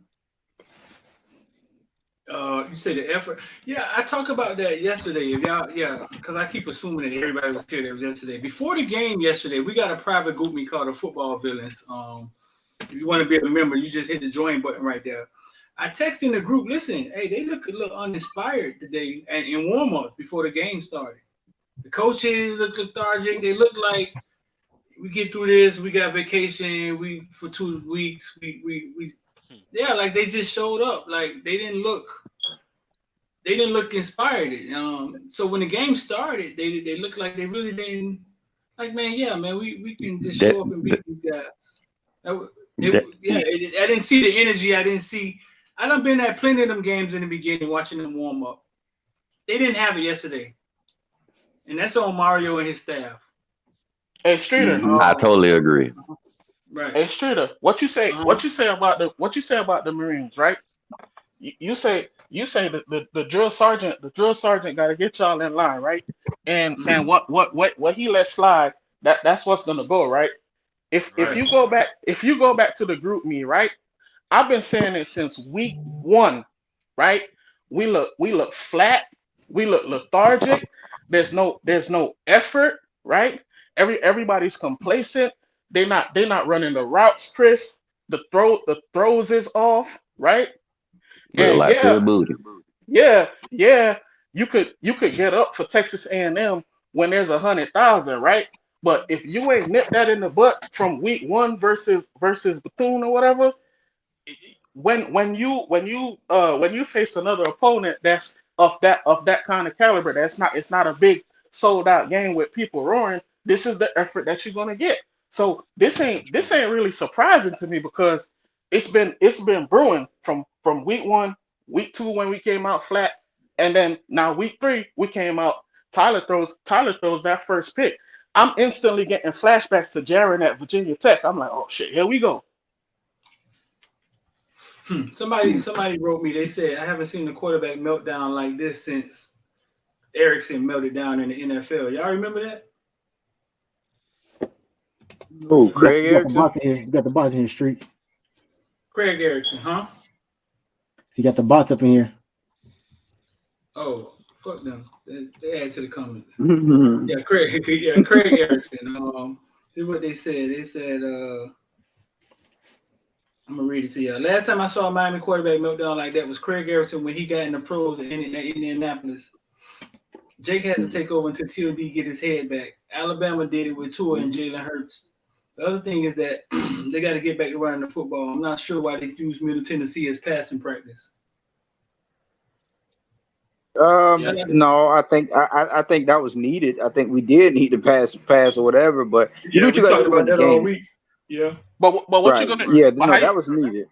You say the effort. Yeah, I talked about that yesterday. If y'all, yeah, because I keep assuming that everybody was here. That was yesterday. Before the game yesterday, we got a private group me called the Football Villains. If you want to be a member, you just hit the join button right there. I texted in the group. Listen, hey, they look a little uninspired today, and in warm up before the game started. The coaches look lethargic. They look like we get through this. We got vacation. We for 2 weeks. We yeah, like they just showed up. Like they didn't look inspired. So when the game started, they looked like they really didn't. Like, man, yeah, man, we can just That, show up and beat that, these guys. that I didn't see the energy. I didn't see. I done been at plenty of them games in the beginning, watching them warm up. They didn't have it yesterday, and that's on Mario and his staff. Hey Streeter, Mm-hmm. I totally agree. Right. hey Streeter, what you say? Uh-huh. What you say about the Marines, right? You say that the drill sergeant got to get y'all in line, right? And what he let slide, that's what's gonna go, right? If Right. you go back to the group me, right? I've been saying it since week 1, right? We look flat, we look lethargic. There's no effort, right? Everybody's complacent. They not running the routes, Chris. The throws is off, right? Look And like yeah, Phil Booty. yeah, you could get up for Texas A&M when there's 100,000, right? But if you ain't nipped that in the butt from week 1 versus Bethune or whatever, when you face another opponent that's of that kind of caliber, it's not a big sold out game with people roaring. This is the effort that you're gonna get. So this ain't really surprising to me because it's been brewing from week 1, week 2 when we came out flat, and then now week 3 we came out. Tyler throws that first pick. I'm instantly getting flashbacks to Jaron at Virginia Tech. I'm like, oh shit, here we go. Somebody wrote me. They said I haven't seen the quarterback meltdown like this since Erickson melted down in the NFL. Y'all remember that? Oh, Craig You Erickson. got the bots in here, street. Craig Erickson, huh? So you got the bots up in here. Oh, fuck them. They add to the comments. Yeah, Craig Erickson. See what they said. They said, I'm gonna read it to you. Last time I saw a Miami quarterback meltdown like that was Craig Erickson when he got in the pros in Indianapolis. Jake has to take over until TOD get his head back. Alabama did it with Tua and Jalen Hurts. The other thing is that they got to get back to running the football. I'm not sure why they use Middle Tennessee as passing practice. No, I think that was needed. I think we did need to pass or whatever. But you know what you got to do in the game. Yeah. But what right. you gonna? Yeah, but no, that was needed.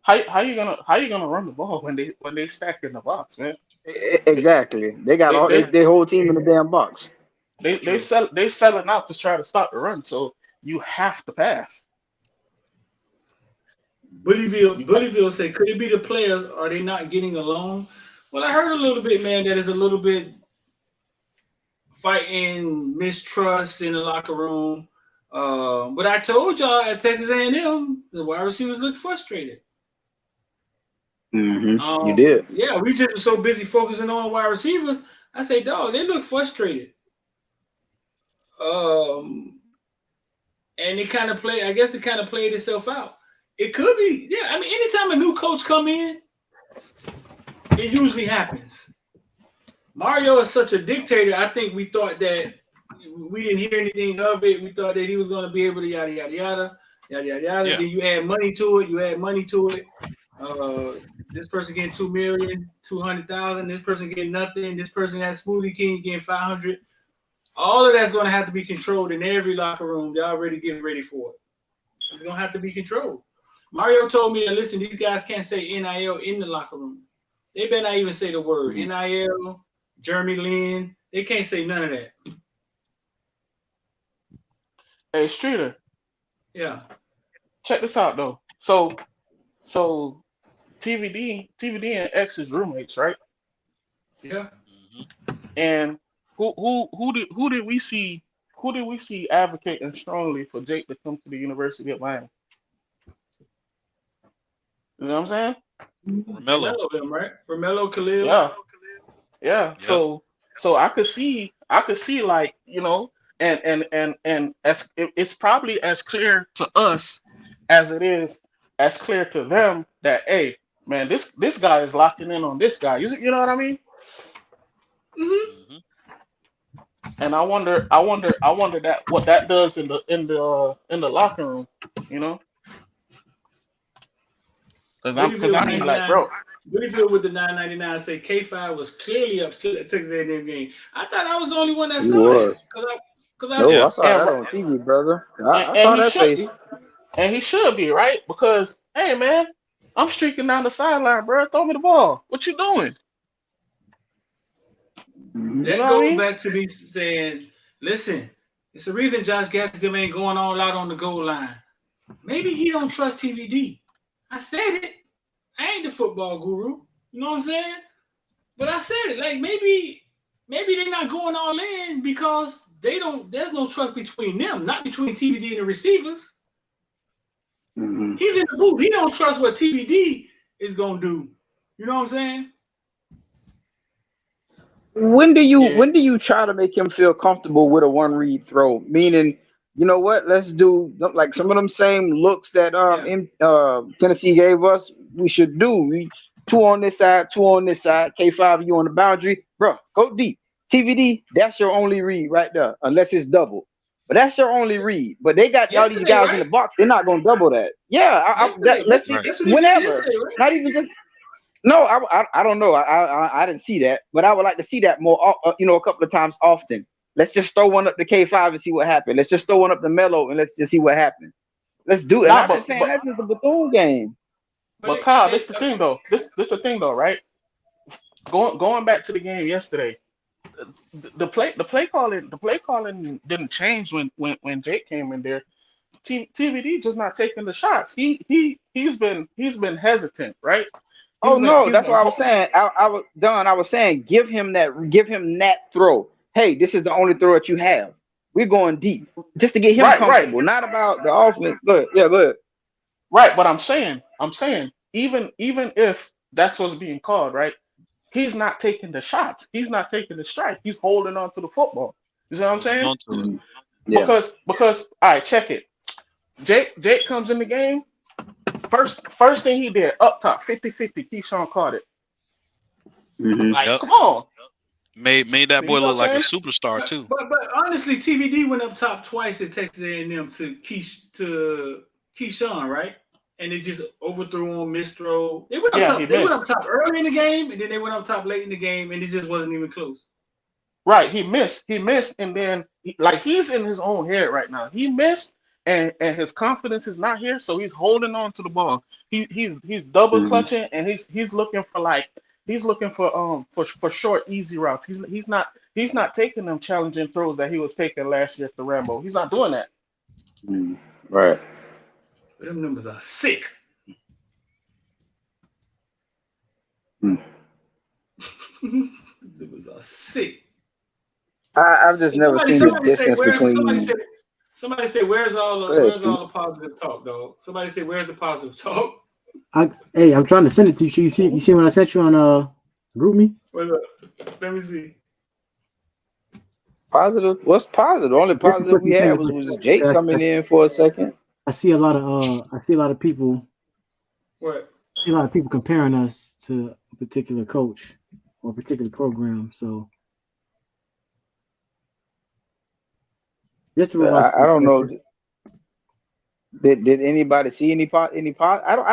How you gonna run the ball when they stack in the box, man? Exactly. They got their whole team in the damn box. They selling out to try to stop the run, so you have to pass. Bullyville said, could it be the players? Are they not getting along? Well, I heard a little bit, man, that is a little bit fighting mistrust in the locker room. But I told y'all at Texas A&M, the wide receivers looked frustrated. You did. Yeah, we just were so busy focusing on wide receivers. I say, dog, they look frustrated. And it kind of played. I guess it kind of played itself out. It could be, yeah. I mean, anytime a new coach come in, it usually happens. Mario is such a dictator. I think we thought that we didn't hear anything of it. We thought that he was going to be able to yada yada yada yada yada yada. Yeah. Then you add money to it. This person getting $2,200,000. This person getting nothing. This person has Smoothie King getting 500. All of that's going to have to be controlled in every locker room. They're already getting ready for it. It's going to have to be controlled. Mario told me that, listen, these guys can't say NIL in the locker room. They better not even say the word NIL, Jeremy Lin. They can't say none of that. Hey, Streeter. Yeah. Check this out though. So TVD and X is roommates, right? Yeah. And who did we see advocating strongly for Jake to come to the University of Miami? You know what I'm saying? Romello, them, right? Romello, Khalil. Yeah. So I could see like, you know, and as it's probably as clear to us as it is as clear to them that, hey, man, this guy is locking in on this guy. You know what I mean? Mm-hmm. And I wonder that what that does in the locker room, you know? Because I mean, like, bro. Bullyville with the $9.99 say K5 was clearly upset at Texas A&M game. I thought I was the only one that saw that. I saw that on TV, brother. I saw that face. And he should be, right? Because, hey, man, I'm streaking down the sideline, bro. Throw me the ball. What you doing? That goes back to me saying, listen, it's the reason Josh Gadsden ain't going all out on the goal line. Maybe he don't trust TVD. I said it. I ain't the football guru. You know what I'm saying? But I said it. Like, maybe they're not going all in because there's no trust between them, not between TVD and the receivers. He's in the booth. He don't trust what TVD is gonna do. You know what I'm saying? When do you try to make him feel comfortable with a one read throw? Meaning, you know what? Let's do like some of them same looks that Tennessee gave us. We should do 2 on this side, 2 on this side. K5, you on the boundary, bro. Go deep. TVD, that's your only read right there, unless it's double. But that's your only read. But they got all these guys in the box. They're not gonna double that. Yeah, let's see whenever. Not even just. No, I don't know. I didn't see that, but I would like to see that more. A couple of times often. Let's just throw one up to K5 and see what happens. Let's just throw one up to Mello and let's just see what happens. Let's do it. And Nah, I've been saying that's just the Bethune game. but Kyle, this the thing though. This the thing though, right? Going back to the game yesterday, the play calling didn't change when Jake came in there. TVD just not taking the shots. He's been hesitant, right? Oh no, He's that's been what I was saying. I was done. I was saying give him that throw. Hey, this is the only throw that you have. We're going deep just to get him right. comfortable, not about the offense. Go ahead. Yeah, go ahead. Right, but I'm saying, even if that's what's being called, right? He's not taking the shots. He's not taking the strike. He's holding on to the football. You see what I'm saying? Onto it. Yeah. Because all right, check it. Jake comes in the game. First thing he did, up top, 50-50, Keyshawn caught it. Like, Yep. come on. Made that You boy know look what like I'm a saying? superstar too. But honestly, TVD went up top twice at Texas A&M to Keyshawn, right? And it just overthrew on misthrow. They went up Yeah, top. he They went up missed. top early in the game, and then they went up top late in the game, and it just wasn't even close. Right, he missed, and then like he's in his own head right now. He missed, and his confidence is not here, so he's holding on to the ball. He's double clutching, and he's looking for short, easy routes. He's not taking them challenging throws that he was taking last year at the Rambo. He's not doing that. Right. But them numbers are sick. Numbers are sick. I've just never seen the distance Somebody say, where's all the positive talk, dog? Somebody say, where's the positive talk? Hey, I'm trying to send it to you. You see when I sent you on Group Me? Wait up. Let me see. Positive? What's positive? The only positive we had was Jake coming in for a second. I see a lot of people. What? I see a lot of people comparing us to a particular coach or a particular program. So just to provide I don't know. Did anybody see any I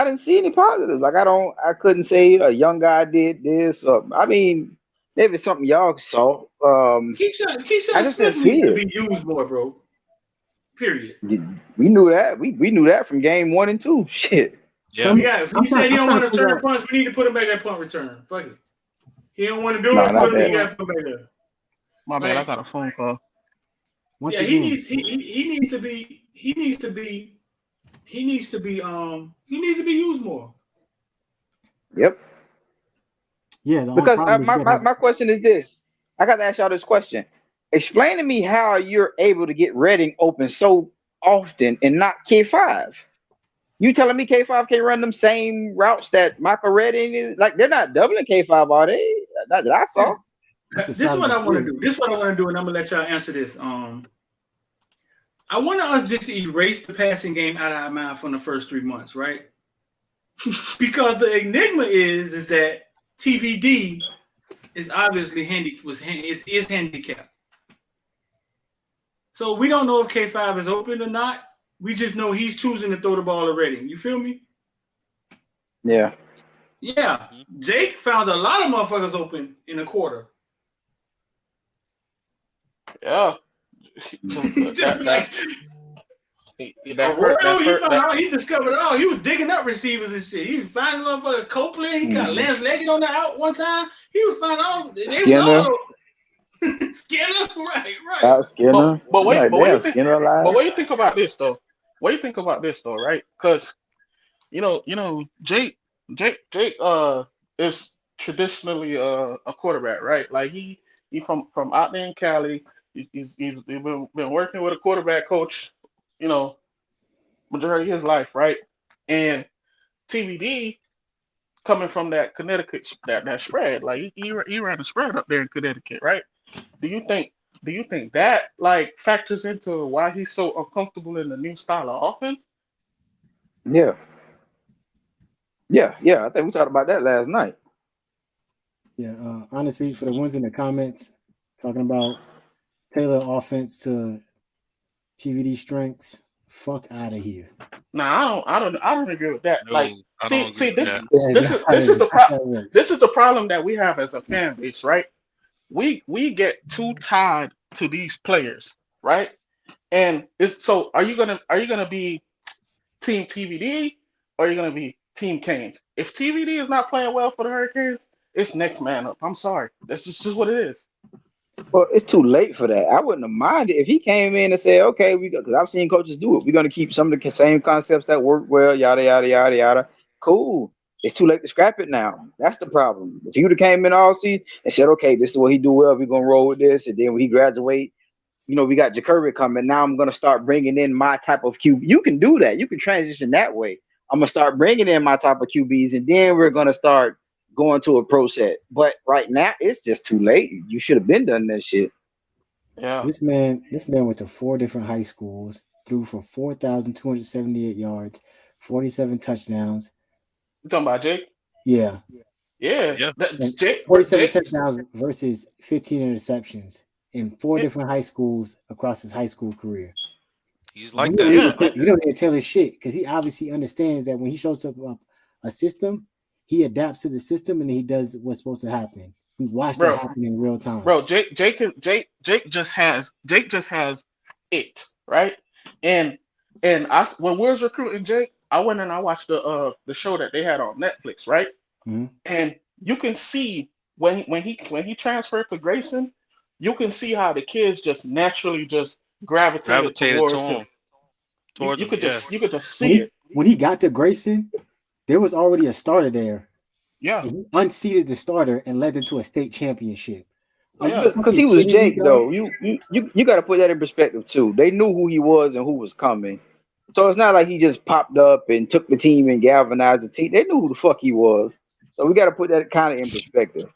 didn't see any positives. Like I couldn't say a young guy did this. I mean, maybe something y'all saw. Keyshawn Smith needs to be used more, bro. Period. We knew that. We knew that from game 1 and 2. Shit. Yeah. If he said he don't want to return punts, we need to put him back at punt return. Fuck it. He don't want to do it. Put him, he got to put back there. My bad. I got a phone call. He needs to be used more. Yep. Yeah. Because my question is this. I got to ask y'all this question. Explain to me how you're able to get Redding open so often and not K5. You telling me K5 can't run them same routes that Michael Redding is? Like, they're not doubling K5, are they? That I saw. This is what I want to do. This is what I want to do, and I'm gonna let y'all answer this. I want us just to erase the passing game out of our mind from the first 3 months, right? Because the enigma is that TVD is obviously handicapped. So we don't know if K5 is open or not. We just know he's choosing to throw the ball already. You feel me? Yeah. Yeah. Jake found a lot of motherfuckers open in a quarter. Yeah. He discovered all. He was digging up receivers and shit. He was finding motherfucker Copeland. He got Lance Leggett on the out one time. He was finding all. They was all Skinner, right. Skinner. But wait, right, but what Skinner you think about this though? What do you think about this though, right? Because you know, Jake is traditionally a quarterback, right? Like he from out there in Cali. He's been working with a quarterback coach, majority of his life, right? And TVD coming from that Connecticut that spread, like he ran a spread up there in Connecticut, right? Do you think that like factors into why he's so uncomfortable in the new style of offense? Yeah. I think we talked about that last night. Yeah, honestly, for the ones in the comments talking about tailor offense to TVD strengths, fuck out of here. Nah, I don't agree with that. No, like, I don't see, agree this is the problem that we have as a fan base, right? We get too tied to these players, right? And are you gonna be Team TVD or you're gonna be Team Canes. If TVD is not playing well for the Hurricanes, it's next man up. I'm sorry. That's just what it is. Well, it's too late for that. I wouldn't have minded if he came in and said, "Okay, because I've seen coaches do it. We're going to keep some of the same concepts that work well, yada yada yada yada." Cool. It's too late to scrap it now. That's the problem. If you would have came in all season and said, "Okay, this is what he do well. We're gonna roll with this," and then when he graduate, we got Jacoby coming. Now I'm gonna start bringing in my type of QB. You can do that. You can transition that way. I'm gonna start bringing in my type of QBs, and then we're gonna start going to a pro set. But right now, it's just too late. You should have been done that shit. Yeah. This man went to 4 different high schools, threw for 4,278 yards, 47 touchdowns. You talking about Jake? Yeah. Yeah. Jake, 47 touchdowns versus 15 interceptions in 4 different high schools across his high school career. He's like that. You don't need to tell his shit because he obviously understands that when he shows up a system, he adapts to the system and he does what's supposed to happen. We watched it happen in real time. Bro, Jake just has it, right? And when we was recruiting Jake, I went and I watched the show that they had on Netflix, right? Mm-hmm. And you can see when he transferred to Grayson, you can see how the kids just naturally just gravitated towards him. You could just see it. When he got to Grayson, there was already a starter there. Yeah. And he unseated the starter and led them to a state championship. Because he was Jake, though. You got to put that in perspective too. They knew who he was and who was coming, so it's not like he just popped up and took the team and galvanized the team. They knew who the fuck he was, so we got to put that kind of in perspective.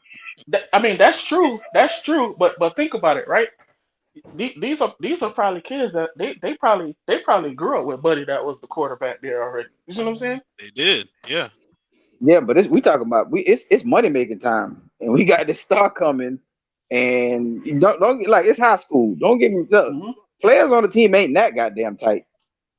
I mean, that's true. That's true. But think about it, right? These are probably kids that they probably grew up with Buddy that was the quarterback there already. You see what I'm saying? They did, yeah. Yeah, but we talking about it's money making time, and we got this star coming, and don't like it's high school. Don't get me players on the team ain't that goddamn tight.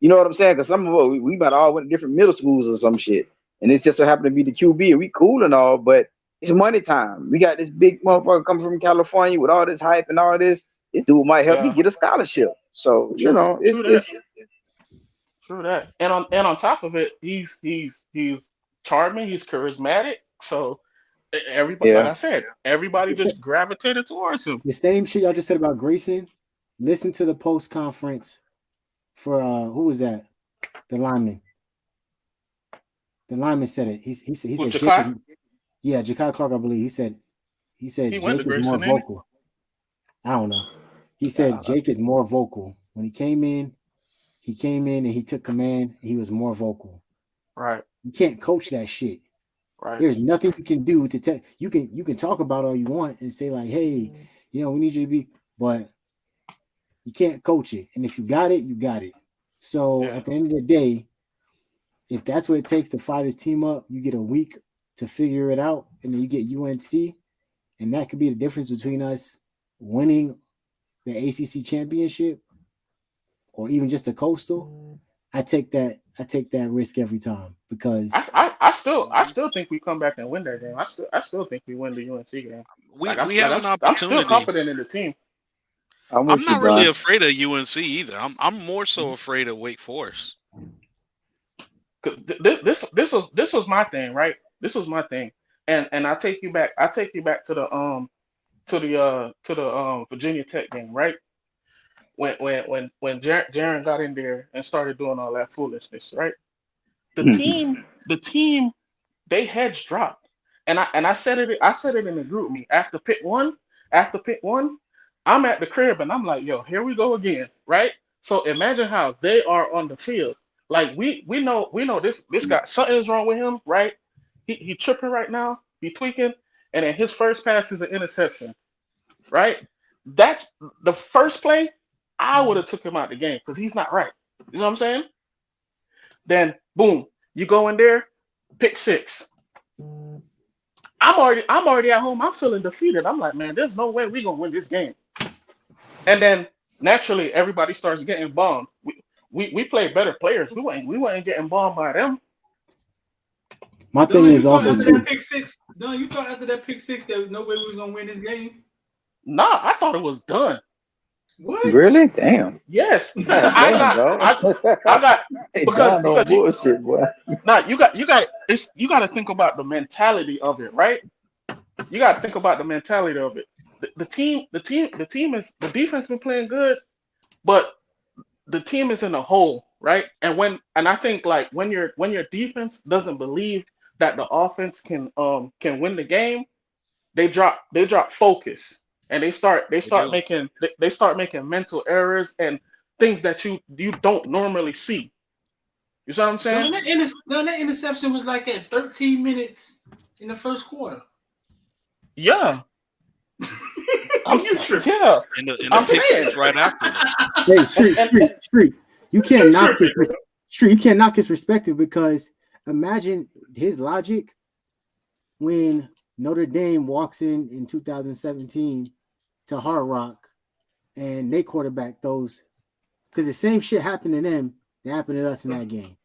You know what I'm saying? Because some of us we might all went to different middle schools or some shit, and it's just so happened to be the QB, and we cool and all, but it's money time. We got this big motherfucker coming from California with all this hype and all this. This dude might help me get a scholarship. So True it's that. And on top of it, he's charming, he's charismatic. So everybody, like I said, everybody just gravitated towards him. The same shit y'all just said about Grayson. Listen to the post conference for who was that? The lineman. The lineman said it. He said Ja'Kai? Ja'Kai Clark, I believe. He said Jake is more vocal. I don't know. He said Jake is more vocal. When he came in and he took command. He was more vocal. Right. You can't coach that shit. Right. There's nothing you can do to tell. You can talk about all you want and say like, hey, we need you to be, but you can't coach it. And if you got it, you got it. So at the end of the day, if that's what it takes to fire this team up, you get a week to figure it out, and then you get UNC, and that could be the difference between us winning the ACC championship or even just a coastal. I take that risk every time because I still think we come back and win that game. I still think we win the UNC game. We have an opportunity. I'm still confident in the team. I'm not really afraid of UNC either. I'm more so afraid of Wake Forest. This was my thing, right? This was my thing, and I take you back to the Virginia Tech game, right? When Jaren got in there and started doing all that foolishness, right? The team, they heads dropped, and I said it in the group me after pick one, I'm at the crib and I'm like, yo, here we go again, right? So imagine how they are on the field. Like we know this guy, something's wrong with him, right? He tripping right now, he tweaking, and then his first pass is an interception, right? That's the first play. I would have took him out the game because he's not right. You know what I'm saying? Then boom, you go in there, pick six. I'm already at home. I'm feeling defeated. I'm like, man, there's no way we're gonna win this game. And then naturally, everybody starts getting bombed. We play better players. We weren't getting bombed by them. My thing is also too. You thought after that pick six that no way we was gonna win this game? Nah, I thought it was done. What? Really? Damn. Yes, God I damn, got, dog. I got Hey, because Don on you bullshit, boy. now you got to think about the mentality of it, right? You got to think about the mentality of it. The defense been playing good, but the team is in a hole, right? And I think like when your defense doesn't believe that the offense can win the game, they drop focus and they start making mental errors and things that you don't normally see. You see what I'm saying? That interception was like at 13 minutes in the first quarter. Yeah. You tripping? Yeah. In the I'm pick saying. six right after that. Hey, street. You can't knock his street. You can't knock his perspective because imagine his logic when Notre Dame walks in 2017 to Hard Rock and they quarterback those because the same shit happened to them that happened to us in that game.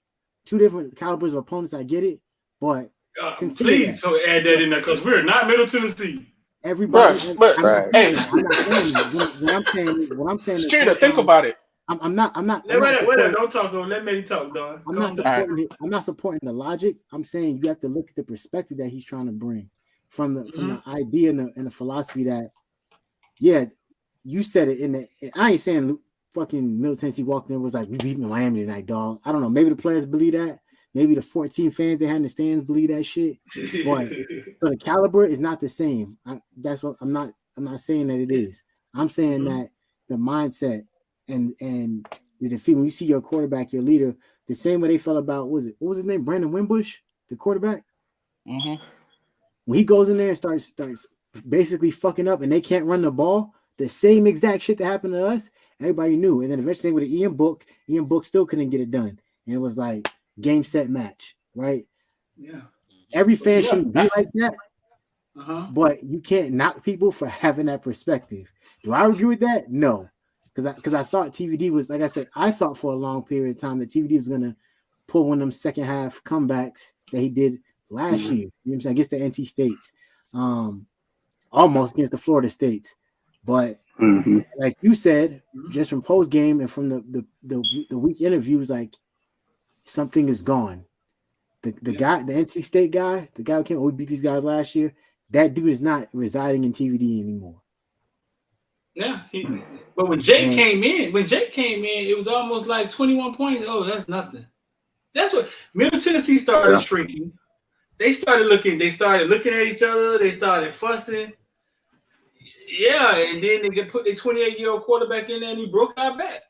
Two different calibers of opponents. I get it, but please don't add that in there because we're not Middle Tennessee. Everybody, but I'm not hey, saying that. What I'm saying is, Streeter, think about it. I'm not. Wait, don't talk. Let Manny talk, Don. I'm not supporting the logic. I'm saying you have to look at the perspective that he's trying to bring from the idea and the philosophy that, yeah, you said it in the. I ain't saying fucking Middle Tennessee walked in and was like, we beat Miami tonight, dog. I don't know. Maybe the players believe that. Maybe the 14 fans they had in the stands believe that shit. But so the caliber is not the same. That's what I'm not saying that it is. I'm saying that the mindset and the defeat when you see your quarterback, your leader, the same way they felt about what was his name? Brandon Wimbush, the quarterback. Mm-hmm. When he goes in there and starts basically fucking up and they can't run the ball, the same exact shit that happened to us, everybody knew. And then eventually with Ian Book still couldn't get it done. And it was like game, set, match, right? Yeah. Every fan shouldn't be like that. But you can't knock people for having that perspective. Do I agree with that? No. Because I thought TVD was, like I said, I thought for a long period of time that TVD was going to pull one of them second half comebacks that he did last year. You know what I'm saying? Against the NC States. Almost against the Florida States. But like you said, just from post game and from the week interviews, like something is gone. The guy, the NC State guy, the guy who came, we beat these guys last year. That dude is not residing in TVD anymore. Yeah, but when Jake came in, it was almost like 21 points. Oh, that's nothing. That's what Middle Tennessee started shrinking. They started looking at each other. They started fussing. Yeah, and then they could put their 28-year-old quarterback in there, and he broke our back.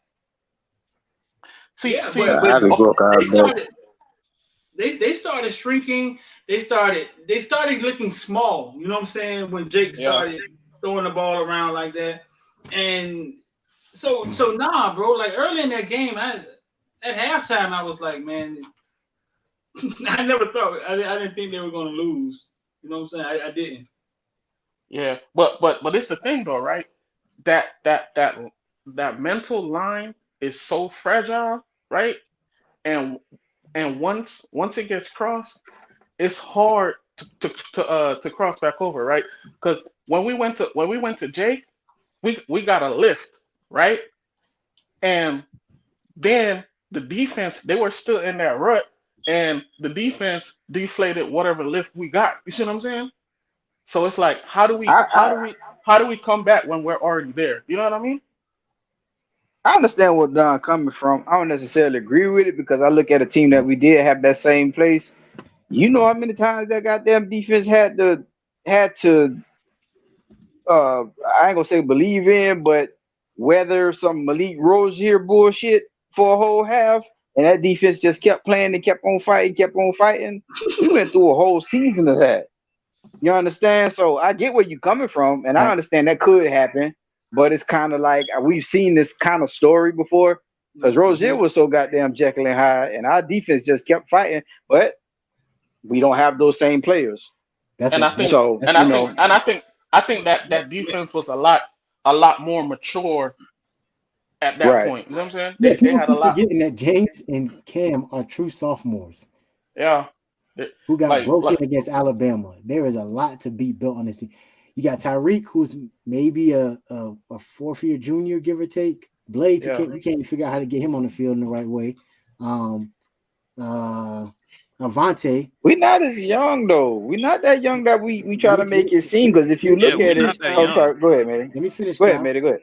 They started shrinking. They started looking small. You know what I'm saying? When Jake started throwing the ball around like that, and so nah, bro. Like early in that game, at halftime, I was like, man, I never thought I didn't think they were going to lose. You know what I'm saying? I didn't. Yeah, but it's the thing though, right? That mental line is so fragile, right? And once it gets crossed, it's hard to cross back over, right? Because when we went to Jake, we got a lift, right? And then the defense, they were still in that rut, and the defense deflated whatever lift we got. You see what I'm saying? So it's like, how do we come back when we're already there? You know what I mean? I understand what Don coming from. I don't necessarily agree with it because I look at a team that we did have that same place. You know how many times that goddamn defense had to I ain't gonna say believe in, but weather some Malik Rozier bullshit for a whole half, and that defense just kept playing and kept on fighting. We went through a whole season of that. You understand? So I get where you're coming from, and I understand that could happen, but it's kind of like we've seen this kind of story before because Rozier was so goddamn Jekyll and Hyde, and our defense just kept fighting, but we don't have those same players. I think that defense was a lot more mature at that point. You know what I'm saying? Yeah, They had a lot. Forgetting that James and Cam are true sophomores. Yeah. Who got broken against Alabama. There is a lot to be built on this team. You got Tyreek, who's maybe a fourth-year junior, give or take. Blades, Yeah. we can't figure out how to get him on the field in the right way. Avante. We're not as young though. We're not that young that we try to make it seem. Because if you look at it, sorry, go ahead, man. Let me finish. Go ahead, man. Go ahead.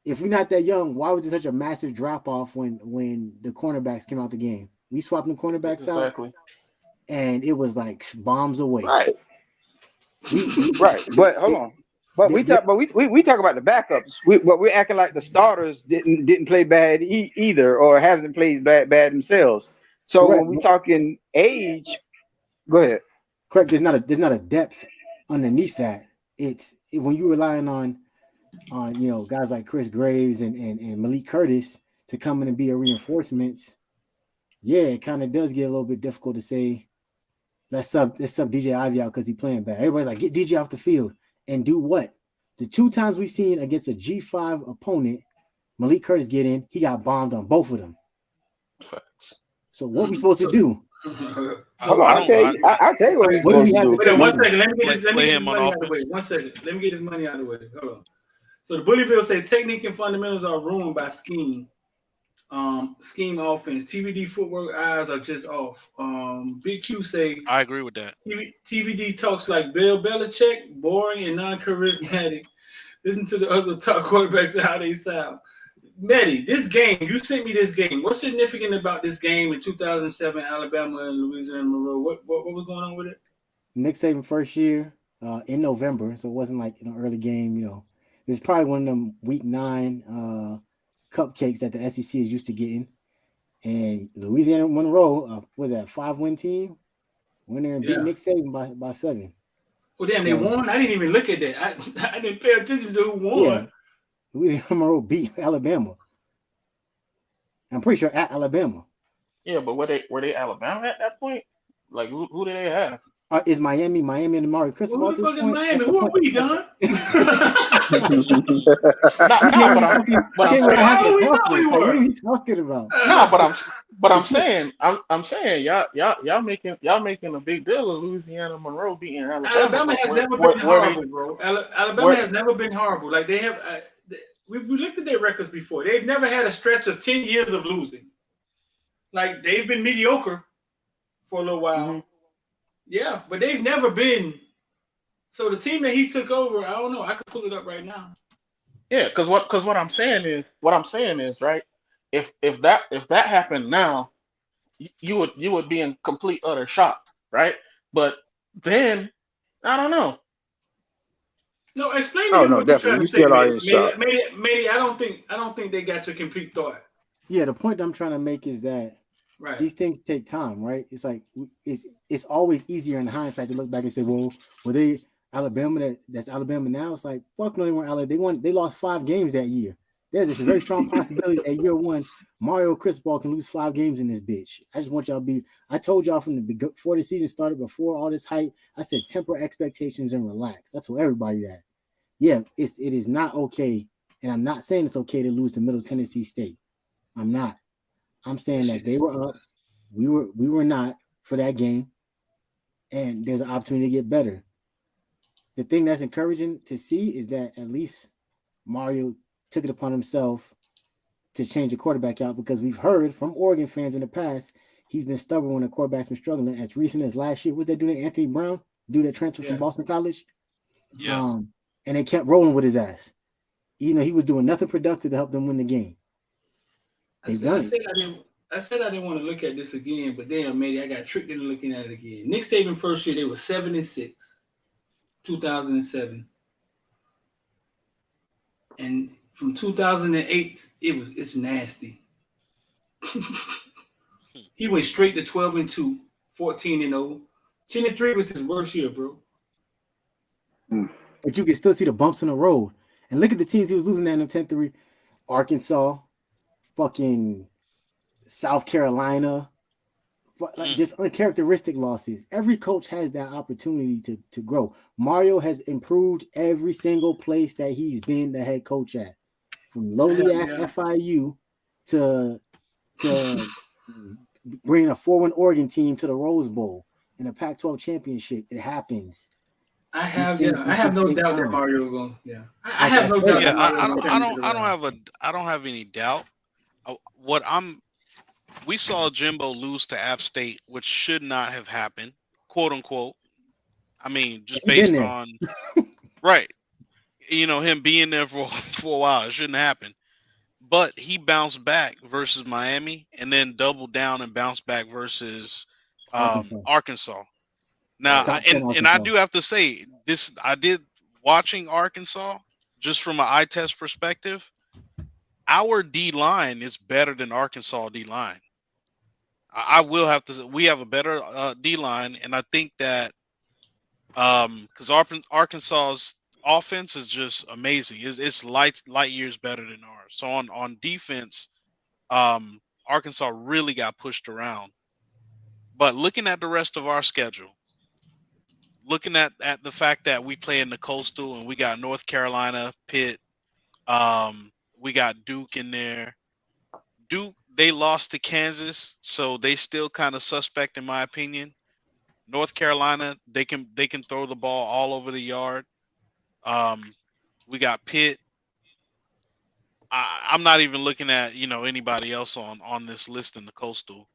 If we're not that young, why was there such a massive drop off when the cornerbacks came out the game? We swapped the cornerbacks out, and it was like bombs away. Right. Right. But hold on. But we talk about the backups. But we're acting like the starters didn't play bad either, or haven't played bad themselves. So Correct. when we talking age, go ahead. Correct. There's not a depth underneath that. It's when you're relying on guys like Chris Graves and Malik Curtis to come in and be a reinforcements. Yeah, it kind of does get a little bit difficult to say. Let's sub DJ Ivy out because he's playing bad. Everybody's like, get DJ off the field and do what? The 2 times we've seen against a G5 opponent, Malik Curtis get in, he got bombed on both of them. Facts. So what we supposed to do? Hold on, I'll tell you what we're supposed to do. Wait, 1 second. Let me get his money out of the way. 1 second. Let me get his money out of the way. Hold on. So the Bullyville say technique and fundamentals are ruined by scheme. Scheme offense. TVD footwork eyes are just off. Big Q say I agree with that. TVD talks like Bill Belichick, boring and non-charismatic. Listen to the other top quarterbacks and how they sound. Mehdi, this game, you sent me this game. What's significant about this game in 2007, Alabama and Louisiana Monroe? What was going on with it? Nick Saban first year in November, so it wasn't like an early game. It's probably one of them week 9 cupcakes that the SEC is used to getting. And Louisiana Monroe was that 5-win team. Went there and beat Nick Saban by 7. Well, damn, they won. I didn't even look at that. I didn't pay attention to who won. Yeah. Louisiana Monroe beat Alabama. I'm pretty sure at Alabama. Yeah, but were they Alabama at that point? Like who did they have? Is Miami and Amari Cristobal at this point? Miami? Who are we, Don? What are you talking about? No, but I'm saying y'all making a big deal of Louisiana Monroe beating Alabama. Alabama has never been horrible, bro. Alabama has never been horrible. Like they have, we looked at their records before. They've never had a stretch of 10 years of losing. Like they've been mediocre for a little while. Mm-hmm. Yeah, but they've never been. So the team that he took over, I don't know. I could pull it up right now. Yeah, because what I'm saying is right. If that happened now, you would be in complete utter shock, right? But then I don't know. No, explain to me what you're trying to say. Maybe I don't think they got your complete thought. Yeah, the point I'm trying to make is that these things take time, right? It's like it's always easier in hindsight to look back and say, well, were they Alabama? That's Alabama now. It's like fuck no, they weren't Alabama. They lost 5 games that year. There's a very strong possibility that year 1, Mario Cristobal can lose 5 games in this bitch. I just want y'all to be. I told y'all before the season started, before all this hype, I said temper expectations and relax. That's what everybody at. Yeah, it is not okay, and I'm not saying it's okay to lose to Middle Tennessee State. I'm not. I'm saying that they were up, we were not for that game, and there's an opportunity to get better. The thing that's encouraging to see is that at least Mario took it upon himself to change the quarterback out, because we've heard from Oregon fans in the past he's been stubborn when the quarterback's been struggling. As recent as last year, what's that doing? Anthony Brown, dude that transferred from Boston College. Yeah. And they kept rolling with his ass. He was doing nothing productive to help them win the game. I said I didn't want to look at this again, but damn, maybe I got tricked into looking at it again. Nick Saban first year, they were 7-6, 2007, and from 2008, it's nasty. He went straight to 12-2, 14-0, 10-3 was his worst year, bro. But you can still see the bumps in the road. And look at the teams he was losing at in 10-3. Arkansas, fucking South Carolina, just uncharacteristic losses. Every coach has that opportunity to grow. Mario has improved every single place that he's been the head coach at. From lowly-ass FIU to bringing a 4-1 Oregon team to the Rose Bowl in a Pac-12 championship. It happens. I These have things, I have no take doubt that time. Mario will go. Yeah, I have no doubt that Mario will return to the realm. I don't have any doubt. We saw Jimbo lose to App State, which should not have happened, quote unquote. I mean, just He been based there. on right, him being there for for a while, it shouldn't happen. But he bounced back versus Miami, and then doubled down and bounced back versus Arkansas. Arkansas. Now, Top 10 and I Arkansas. do have to say this: I did watching Arkansas just from an eye test perspective. Our D line is better than Arkansas D line. I will have to. We have a better D line, and I think that because Arkansas's offense is just amazing. It's light years better than ours. So on defense, Arkansas really got pushed around. But looking at the rest of our schedule, looking at the fact that we play in the Coastal and we got North Carolina, Pitt, we got Duke in there. Duke, they lost to Kansas, so they still kind of suspect in my opinion. North Carolina, they can throw the ball all over the yard. We got Pitt. I'm not even looking at anybody else on this list in the Coastal.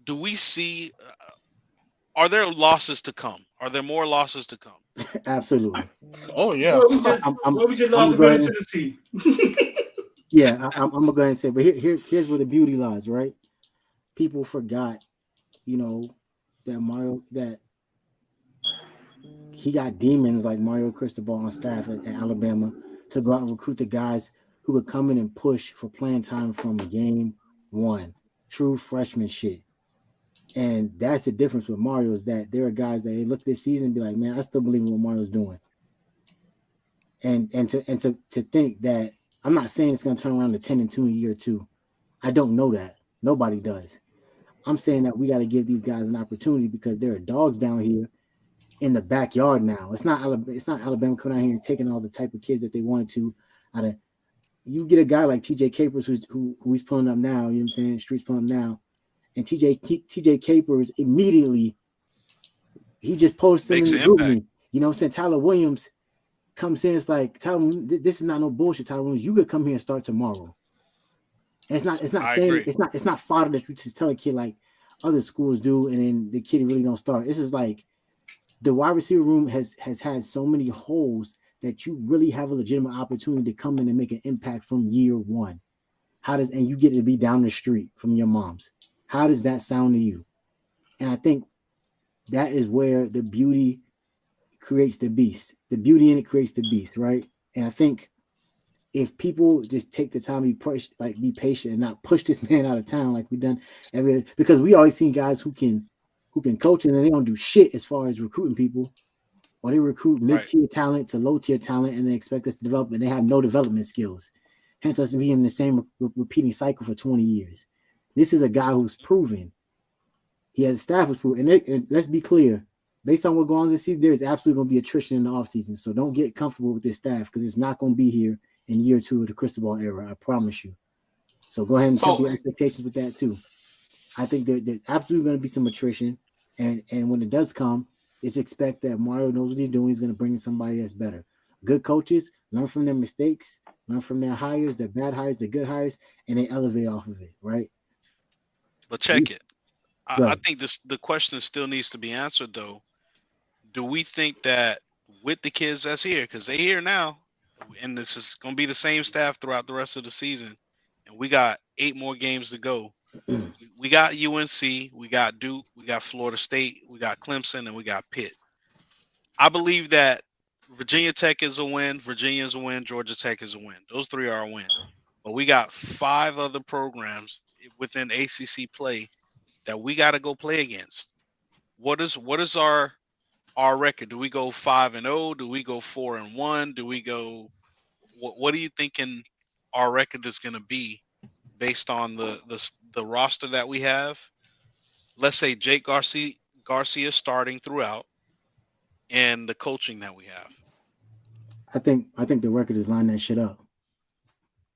Do we see? Are there losses to come? Are there more losses to come? Absolutely. Oh yeah. What we just lost to Middle Tennessee. Yeah, I'm gonna go ahead and say, but here's where the beauty lies, right? People forgot, that Mario, that he got demons like Mario Cristobal on staff at Alabama to go out and recruit the guys who could come in and push for playing time from game one. True freshman shit. And that's the difference with Mario, is that there are guys that they look this season and be like, man, I still believe in what Mario's doing. And to think that, I'm not saying it's going to turn around to 10-2 in year two. I don't know that. Nobody does. I'm saying that we got to give these guys an opportunity because there are dogs down here in the backyard now. It's not Alabama coming out here and taking all the type of kids that they wanted to. You get a guy like TJ Capers who he's pulling up now. You know what I'm saying? Street's pulling up now, and TJ Capers immediately he just posted in the group me. You know what I'm saying? Tyler Williams comes in. It's like, Tyler, this is not no bullshit. Tyler Williams, you could come here and start tomorrow. And it's not saying agree. it's not fodder that you just tell a kid like other schools do, and then the kid really don't start. This is like the wide receiver room has had so many holes that you really have a legitimate opportunity to come in and make an impact from year one. And you get to be down the street from your mom's. How does that sound to you? And I think that is where the beauty creates the beast. The beauty in it creates the beast, right? And I think if people just take the time to be patient and not push this man out of town like we've done because we always seen guys who can coach and then they don't do shit as far as recruiting people, or they recruit mid-tier talent to low-tier talent and they expect us to develop and they have no development skills. Hence us being in the same repeating cycle for 20 years. This is a guy who's proven. He has staff who's proven. And let's be clear, based on what's going on this season, there is absolutely going to be attrition in the offseason. So don't get comfortable with this staff because it's not going to be here in year two of the Cristobal era. I promise you. So go ahead and temper your expectations with that too. I think there's absolutely going to be some attrition. And when it does come, it's expect that Mario knows what he's doing. He's going to bring in somebody that's better. Good coaches learn from their mistakes, learn from their hires, their bad hires, their good hires, and they elevate off of it, right? But check it. I think the question still needs to be answered, though. Do we think that with the kids that's here, because they're here now, and this is going to be the same staff throughout the rest of the season, and we got 8 more games to go. We got UNC, we got Duke, we got Florida State, we got Clemson, and we got Pitt. I believe that Virginia Tech is a win, Virginia is a win, Georgia Tech is a win. Those 3 are a win. But we got 5 other programs within ACC play that we got to go play against. What is our record? Do we go 5-0? Do we go 4-1? Do we go? What are you thinking our record is going to be based on the roster that we have? Let's say Jake Garcia starting throughout, and the coaching that we have. I think the record is lining that shit up.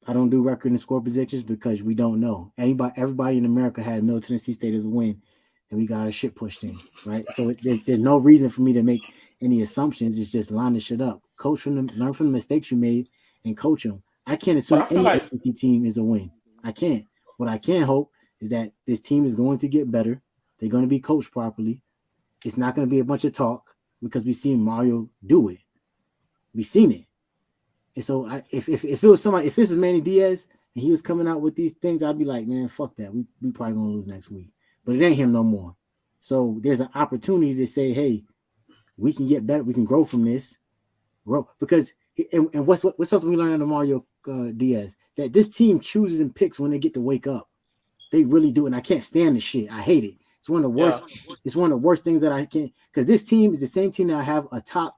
I don't do record and score predictions because we don't know. Everybody in America had Middle Tennessee State as a win, and we got our shit pushed in, right? So there's no reason for me to make any assumptions. It's just line the shit up. Coach from them, learn from the mistakes you made, and coach them. I can't But assume I feel any like ACC team is a win. I can't. What I can hope is that this team is going to get better. They're going to be coached properly. It's not going to be a bunch of talk because we've seen Mario do it. We've seen it. And so if it was somebody, if this was Manny Diaz and he was coming out with these things, I'd be like, man, fuck that. We probably gonna lose next week. But it ain't him no more. So there's an opportunity to say, hey, we can get better. We can grow from this. Grow because and what's something we learned under Mario Diaz, that this team chooses and picks when they get to wake up. They really do, and I can't stand the shit. I hate it. It's one of the worst. yeah, It's one of the worst things that I can, because this team is the same team that I have a top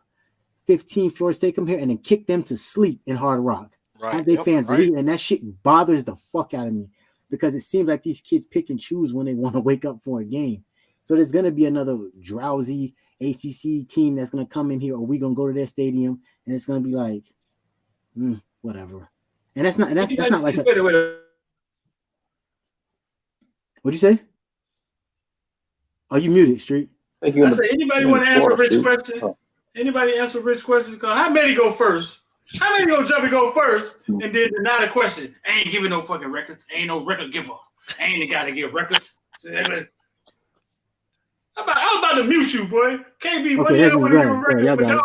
15 Florida State come here and then kick them to sleep in Hard Rock. Right. Have their Yep. fans Right. leave, and that shit bothers the fuck out of me because it seems like these kids pick and choose when they want to wake up for a game. So there's gonna be another drowsy ACC team that's gonna come in here, or we gonna go to their stadium and it's gonna be like, whatever. And that's not like Wait. What'd you say? Are you muted, Street? I think I said, anybody want to answer Rich question? Oh. Anybody answer Rich question? Because how many go first? How many gonna jump and go first and then deny the question? I ain't giving no fucking records. I ain't no record giver. I ain't the guy to give records. I'm about to mute you, boy. Can't be. Okay, that's me. Want Go to give a ahead. Y'all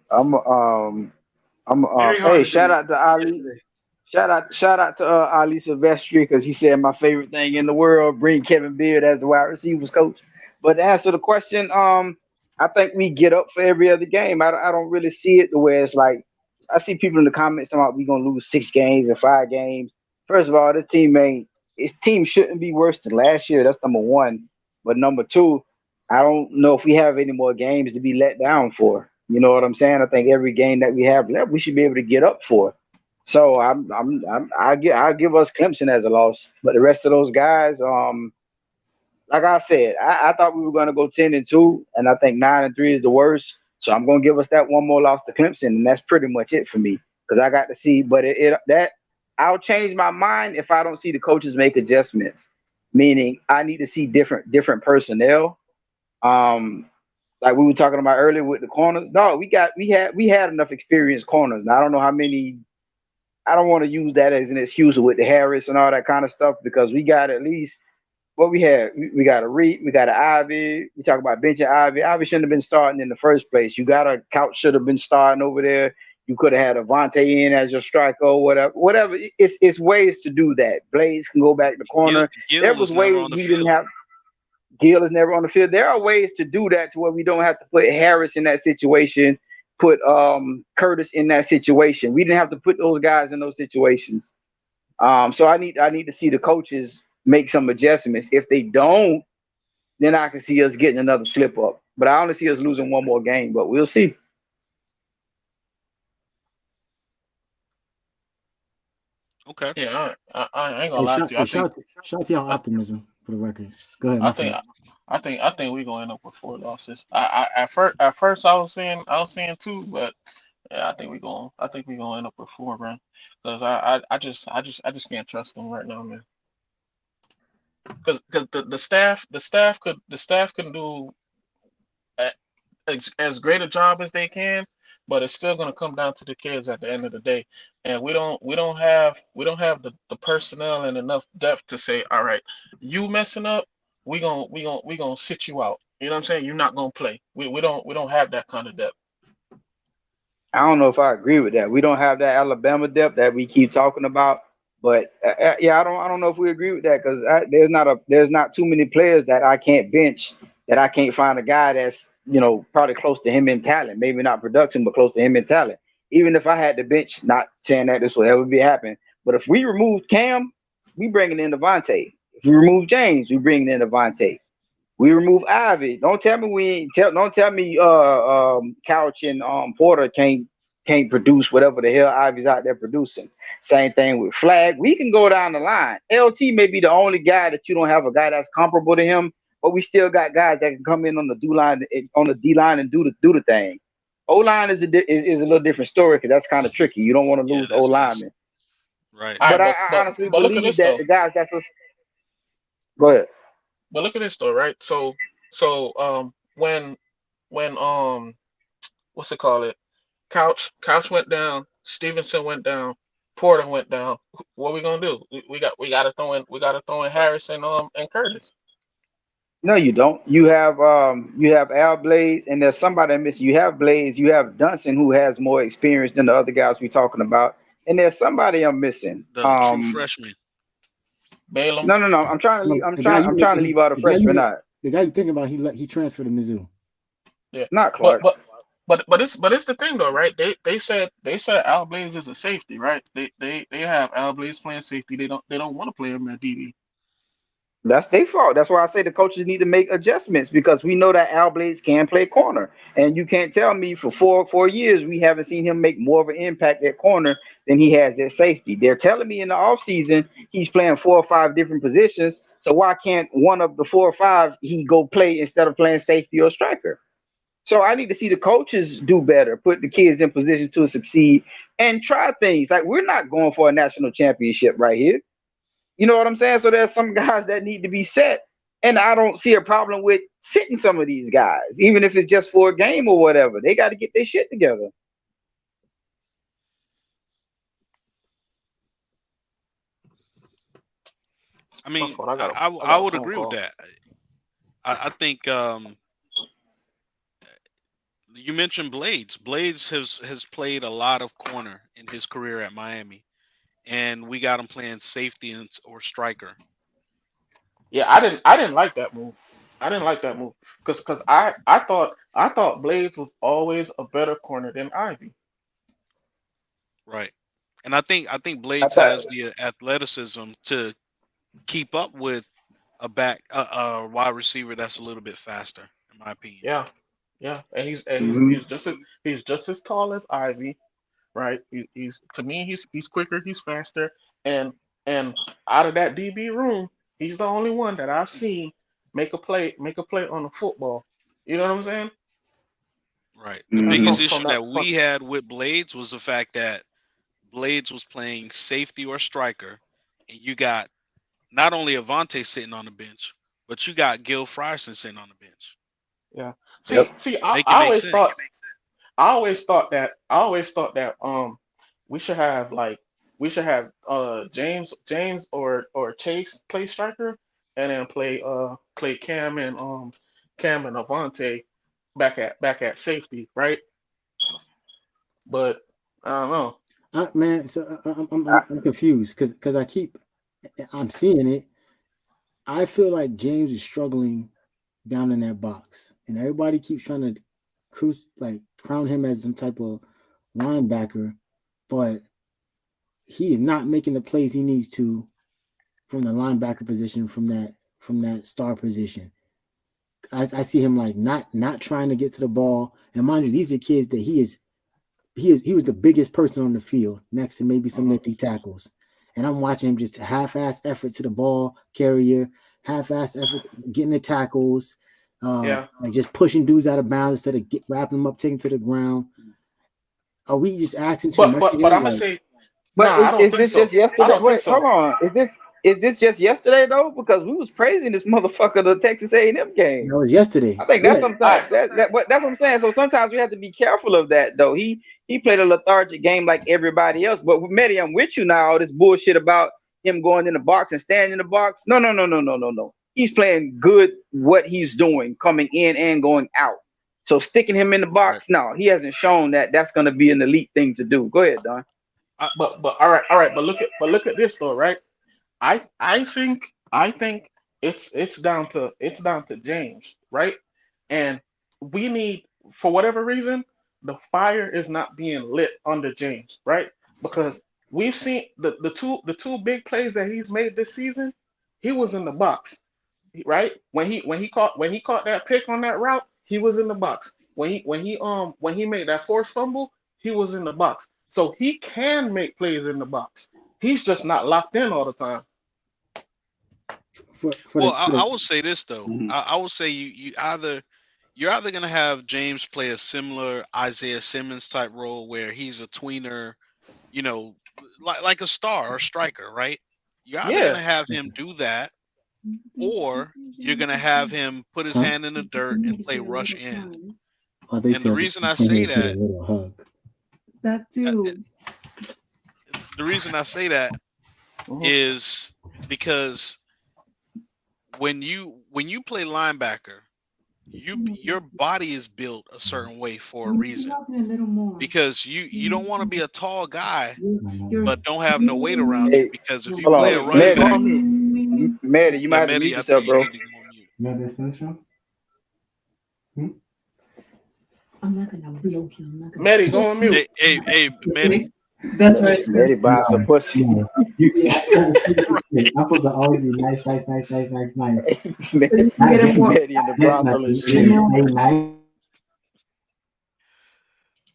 record, but Very hard Hey, to shout do. out to Ali. Shout out to Ali Silvestri because he said my favorite thing in the world, bring Kevin Beard as the wide receivers coach. But to answer the question, I think we get up for every other game. I don't really see it the way it's like. I see people in the comments talking about we gonna lose 6 games and 5 games. First of all, his team shouldn't be worse than last year. That's number one. But number two, I don't know if we have any more games to be let down for. You know what I'm saying? I think every game that we have left, we should be able to get up for. So I give us Clemson as a loss, but the rest of those guys, like I said, I thought we were going to go 10-2, and I think 9-3 is the worst. So I'm going to give us that one more loss to Clemson, and that's pretty much it for me because I got to see. But that I'll change my mind if I don't see the coaches make adjustments. Meaning, I need to see different personnel. Like we were talking about earlier with the corners. No, we had enough experienced corners. Now I don't know how many. I don't want to use that as an excuse with the Harris and all that kind of stuff because we got at least what we had. We got a Reed, we got an Ivy. We talk about benching Ivy. Ivy shouldn't have been starting in the first place. You got a Couch should have been starting over there. You could have had Avante in as your striker or whatever. Whatever. It's ways to do that. Blaze can go back the corner. There Gill was was never ways on the we didn't field. have. Gill is never on the field. There are ways to do that to where we don't have to put Harris in that situation, put Curtis in that situation. We didn't have to put those guys in those situations. So I need to see the coaches make some adjustments. If they don't, then I can see us getting another slip up. But I only see us losing one more game, but we'll see. Okay. yeah. I ain't gonna Hey, lie to you. I think shout to y'all optimism for the record. Go ahead, I my think fault. I think we're gonna end up with 4 losses. At first I was saying 2, but yeah, I think we're gonna end up with 4, bro. Because I just can't trust them right now, man. Because the staff can do as great a job as they can, but it's still gonna come down to the kids at the end of the day. And we don't have the personnel and enough depth to say, all right, you messing up, we gonna sit you out. You know what I'm saying? You're not gonna play. We don't have that kind of depth. I don't know if I agree with that. We don't have that Alabama depth that we keep talking about, but yeah, I don't know if we agree with that because there's not too many players that I can't bench that I can't find a guy that's probably close to him in talent, maybe not production, but close to him in talent. Even if I had to bench, not saying that this will ever be happening, but if we remove Cam, we bringing in Devontae. If we remove James, we bringing in Devontae. We remove Ivy. Don't tell me don't tell me Couch and Porter can't produce whatever the hell Ivy's out there producing. Same thing with Flag. We can go down the line. LT may be the only guy that you don't have a guy that's comparable to him, but we still got guys that can come in on the D line and do the thing. O line is a little different story because that's kind of tricky. You don't want to lose O linemen. Right. All But right, I honestly but look at believe this that though. the guys that's go ahead. But look at this though, right? So when what's it called it? Couch went down, Stevenson went down, Porter went down. What we gonna do? We gotta throw in Harrison and Curtis. No, you don't. You have Al Blaze, and there's somebody missing. You have Blaze, you have Dunson, who has more experience than the other guys we're talking about, and there's somebody I'm missing. The true freshman. Balaam. No. I'm trying to leave. No, the guy you I'm trying to missing, leave out a freshman out. the guy you thinking about, he transferred to Mizzou. Yeah, Not but Clark. it's the thing though, right? They said Al Blaze is a safety, right? They have Al Blaze playing safety. They don't want to play him at DB. That's their fault. That's why I say the coaches need to make adjustments because we know that Al Blades can play corner, and you can't tell me for four years we haven't seen him make more of an impact at corner than he has at safety. They're telling me in the offseason he's playing 4 or 5 different positions. So why can't one of the 4 or 5 he go play instead of playing safety or striker? So I need to see the coaches do better, put the kids in position to succeed, and try things. Like we're not going for a national championship right here. You know what I'm saying? So there's some guys that need to be set, and I don't see a problem with sitting some of these guys, even if it's just for a game or whatever. They got to get their shit together. I mean, fault. I got I a would phone agree call. with that. I think you mentioned Blades. Blades has played a lot of corner in his career at Miami, and we got him playing safety or striker. Yeah, I didn't like that move. I didn't like that move because I thought Blades was always a better corner than Ivy. Right. And I think I Blades thought has the athleticism to keep up with a wide receiver that's a little bit faster, in my opinion. Yeah, yeah, and Mhm. he's just as tall as Ivy, right? He's to me he's quicker, he's faster, and and out of that DB room, he's the only one that I've seen make a play on the football. You know what I'm saying? Right. The Mhm. biggest From issue that that we had with Blades was the fact that Blades was playing safety or striker, and you got not only Avante sitting on the bench, but you got Gil Frierson sitting on the bench. yeah. See, Yep. see, I, Make it I make always sense. thought I always thought that we should have like James or Chase play striker and then play Cam and Avante back at safety, right? But I don't know. Man, so I'm confused because I'm seeing it. I feel like James is struggling down in that box, and everybody keeps trying to crown him as some type of linebacker, but he is not making the plays he needs to from the linebacker position from that star position. I see him like not trying to get to the ball, and mind you, these are kids that he was the biggest person on the field next to maybe some of the D tackles. And I'm watching him just half-ass effort to the ball carrier, half-ass effort getting the tackles, Yeah, like just pushing dudes out of bounds instead of wrapping them up, taking to the ground. Are we just asking too but much of but but him? I'm gonna Like, say But nah. I don't is think this so. just I yesterday? don't think Wait, hold so. on. Is this just yesterday though? Because we was praising this motherfucker the Texas A&M game. that was yesterday. I think that's Yeah. sometimes that's what I'm saying. So sometimes we have to be careful of that though. He played a lethargic game like everybody else. But with Medi, I'm with you now. All this bullshit about him going in the box and standing in the box. No. He's playing good what he's doing, coming in and going out. So sticking him in the Right. box, no, he hasn't shown that that's going to be an elite thing to do. Go ahead, Don. I, But all right. But look at this though, right? I think it's down to James, right? And we need for whatever reason the fire is not being lit under James, right? Because we've seen the two big plays that he's made this season, he was in the box, right? When he caught that pick on that route, he was in the box. When he made that forced fumble, he was in the box. So he can make plays in the box. He's just not locked in all the time. For well, the, for I the will say this though. Mhm. I will say you're either gonna have James play a similar Isaiah Simmons type role where he's a tweener, you know, like a star or striker, right? You're either Yeah, gonna have him do that, or you're gonna have him put his Huh? hand in the dirt and play rush end. Oh, they And the said reason I come say here for a that, little hug. That dude. the reason I say that is because when you play linebacker, your body is built a certain way for a reason. A little more. Because you don't want to be a tall guy You're but don't have no weight around you. Hey, Because if you hold play a on, running Maddie. back, Maddie, you might yeah, have to Mehdi, mute I think yourself, you bro. need to go on mute. Remember Central? I'm not gonna block you. I'm not gonna. Maddie, go on mute. Hey, Mehdi. That's right. Maddie buying some pussy. No. I'm supposed to always be nice. So you can get him more. Maddie in the brothel and shit. Nice.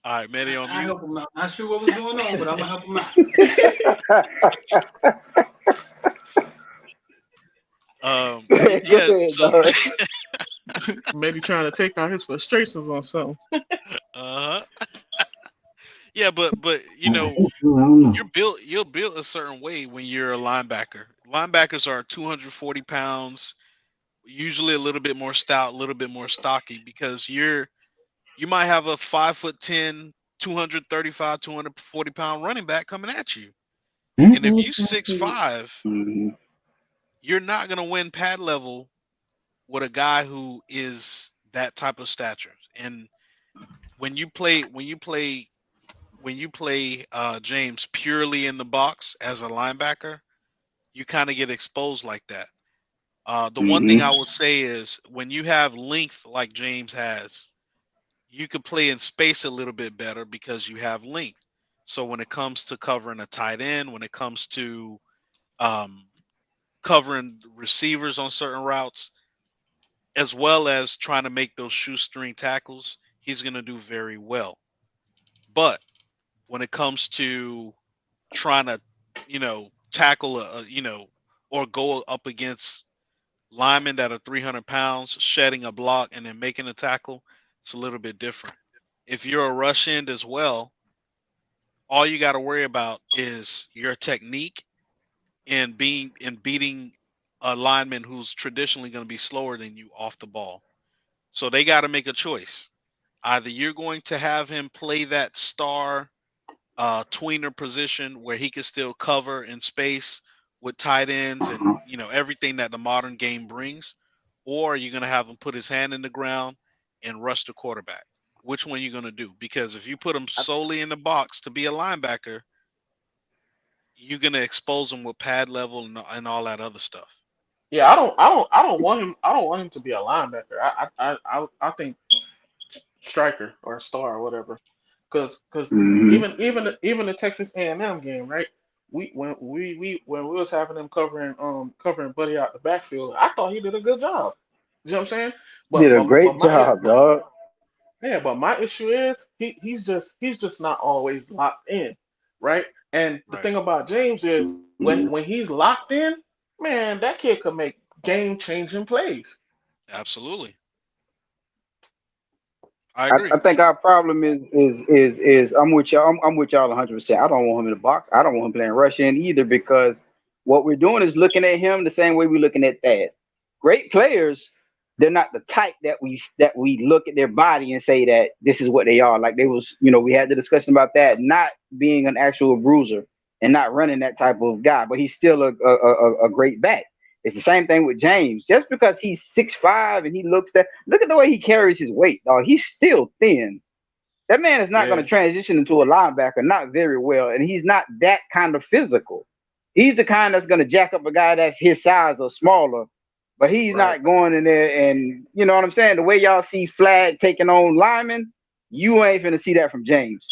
All right, Mehdi on I mute. help him out. Not sure what was going on, but I'm gonna help him out. Yeah, so Maybe trying to take out his frustrations on something. uh-huh. Yeah, but you know, you're built a certain way when you're a linebacker. Linebackers are 240 pounds, usually a little bit more stout, a little bit more stocky, because you might have a 5'10", 235, 240-pound running back coming at you. And if you 6'5", you're not gonna win pad level with a guy who is that type of stature. And when you play James purely in the box as a linebacker, you kind of get exposed like that. The one thing I would say is when you have length like James has, you could play in space a little bit better because you have length. So when it comes to covering a tight end, when it comes to covering receivers on certain routes, as well as trying to make those shoestring tackles, he's going to do very well. But when it comes to trying to, tackle or go up against linemen that are 300 pounds, shedding a block and then making a tackle, it's a little bit different. If you're a rush end as well, all you got to worry about is your technique in beating a lineman who's traditionally going to be slower than you off the ball. So they got to make a choice. Either you're going to have him play that star tweener position where he can still cover in space with tight ends and everything that the modern game brings, or you're going to have him put his hand in the ground and rush the quarterback. Which one are you going to do? Because if you put him solely in the box to be a linebacker, you're going to expose him with pad level and all that other stuff. Yeah, I don't want him. I don't want him to be a linebacker. I think striker or a star or whatever. Because even the Texas A&M game, right? When we was having him covering Buddy out the backfield, I thought he did a good job. You know what I'm saying? Did a great job, dog. Yeah, but my issue is he's just not always locked in, right? And the thing about James is when he's locked in, man, that kid could make game changing plays. Absolutely. I agree. I think our problem is I'm with y'all. I'm with y'all 100%. I don't want him in the box. I don't want him playing rush in either because what we're doing is looking at him the same way we're looking at Thad. Great players, they're not the type that we look at their body and say that this is what they are. Like they was, we had the discussion about that not being an actual bruiser and not running that type of guy, but he's still a great back. It's the same thing with James. Just because he's 6'5" and he look at the way he carries his weight, dog. He's still thin. That man is not going to transition into a linebacker, not very well, and he's not that kind of physical. He's the kind that's going to jack up a guy that's his size or smaller, but he's not going in there and you know what I'm saying. The way y'all see Flag taking on linemen, you ain't finna see that from James.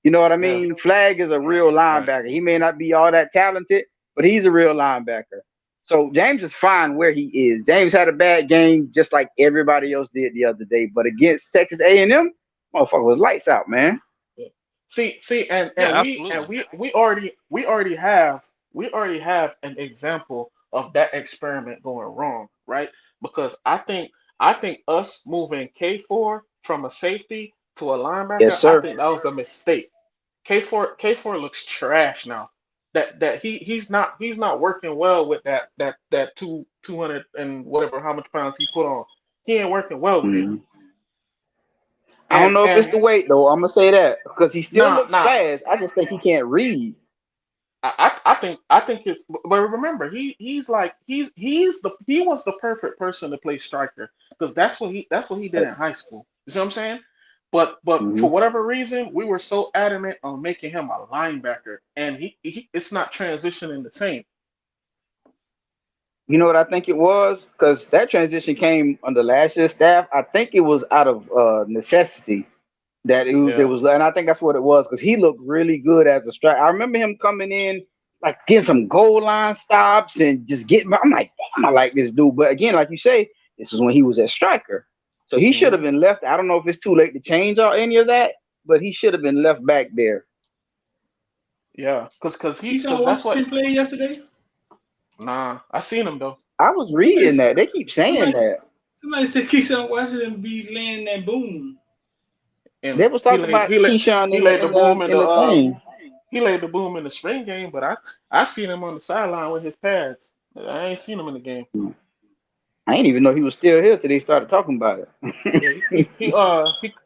You know what I mean? Flag is a real linebacker. He may not be all that talented, but he's a real linebacker. So James is fine where he is. James had a bad game just like everybody else did the other day, but against Texas A&M, motherfucker was lights out, man. See, and we already have an example of that experiment going wrong, right? Because I think us moving K4 from a safety to a linebacker, Yes, sir. I think that was a mistake. K4 looks trash now. he's not working well with that 200 and whatever how much pounds he put on. He ain't working well with it. Mhm. I don't know if it's And the weight though. I'm gonna say that because he still nah looks nah fast. I just think he can't read. I think it's but remember he was the perfect person to play striker because that's what he did in high school. You see what I'm saying? But Hmm. for whatever reason we were so adamant on making him a linebacker and he it's not transitioning the same. You know what I think it was? Because that transition came under last year's staff. I think it was out of necessity that it Yeah. was, and I think that's what it was because he looked really good as a striker. I remember him coming in like getting some goal line stops and just getting. I'm like, damn, I like this dude. But again, like you say, this is when he was a striker, so he should have Hmm. been left. I don't know if it's too late to change or any of that, but he should have been left back there. Yeah. Keyshawn Because that's what. Washington played yesterday. Nah, I seen him though. I was Somebody, reading that they keep saying somebody, that somebody said Keyshawn Washington be laying that boom. they And was talking about Keyshawn he laid the boom in in the the thing. he laid the boom in the spring game, but I seen him on the sideline with his pads. I ain't seen him in the game. I didn't even know he was still here till they started talking about Yeah, it.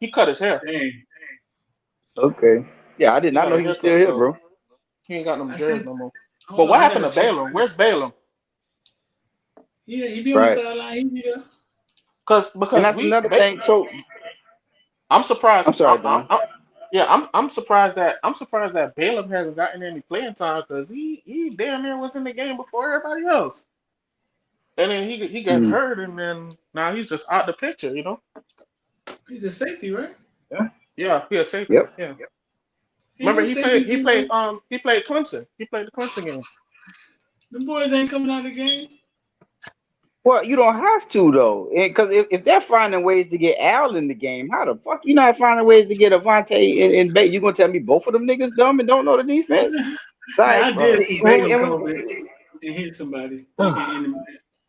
he cut his hair. Dang. Okay. Yeah, I did He not got know a he was still haircut, here, so bro. he ain't got them I dreads said, no more. hold But on, what I happened gotta to check. Balaam? Where's Balaam? Yeah, he be on the Right. sideline. He be there. And Because that's another thing. So I'm surprised. I'm sorry, Don. Yeah, I'm surprised that Balaam hasn't gotten any playing time because he damn near was in the game before everybody else. And then he gets Hmm. hurt, and then now he's just out the picture, you know? He's a safety, right? Yeah, he a safety. Yep. Yeah. Ain't Remember no safeties do that. he played Clemson. He played the Clemson game. The boys ain't coming out of the game. Well, you don't have to though, because if they're finding ways to get Al in the game, how the fuck you not finding ways to get Avante and Bait? You gonna tell me both of them niggas dumb and don't know the defense? Now Like, I did see Bailey come up and and hit somebody in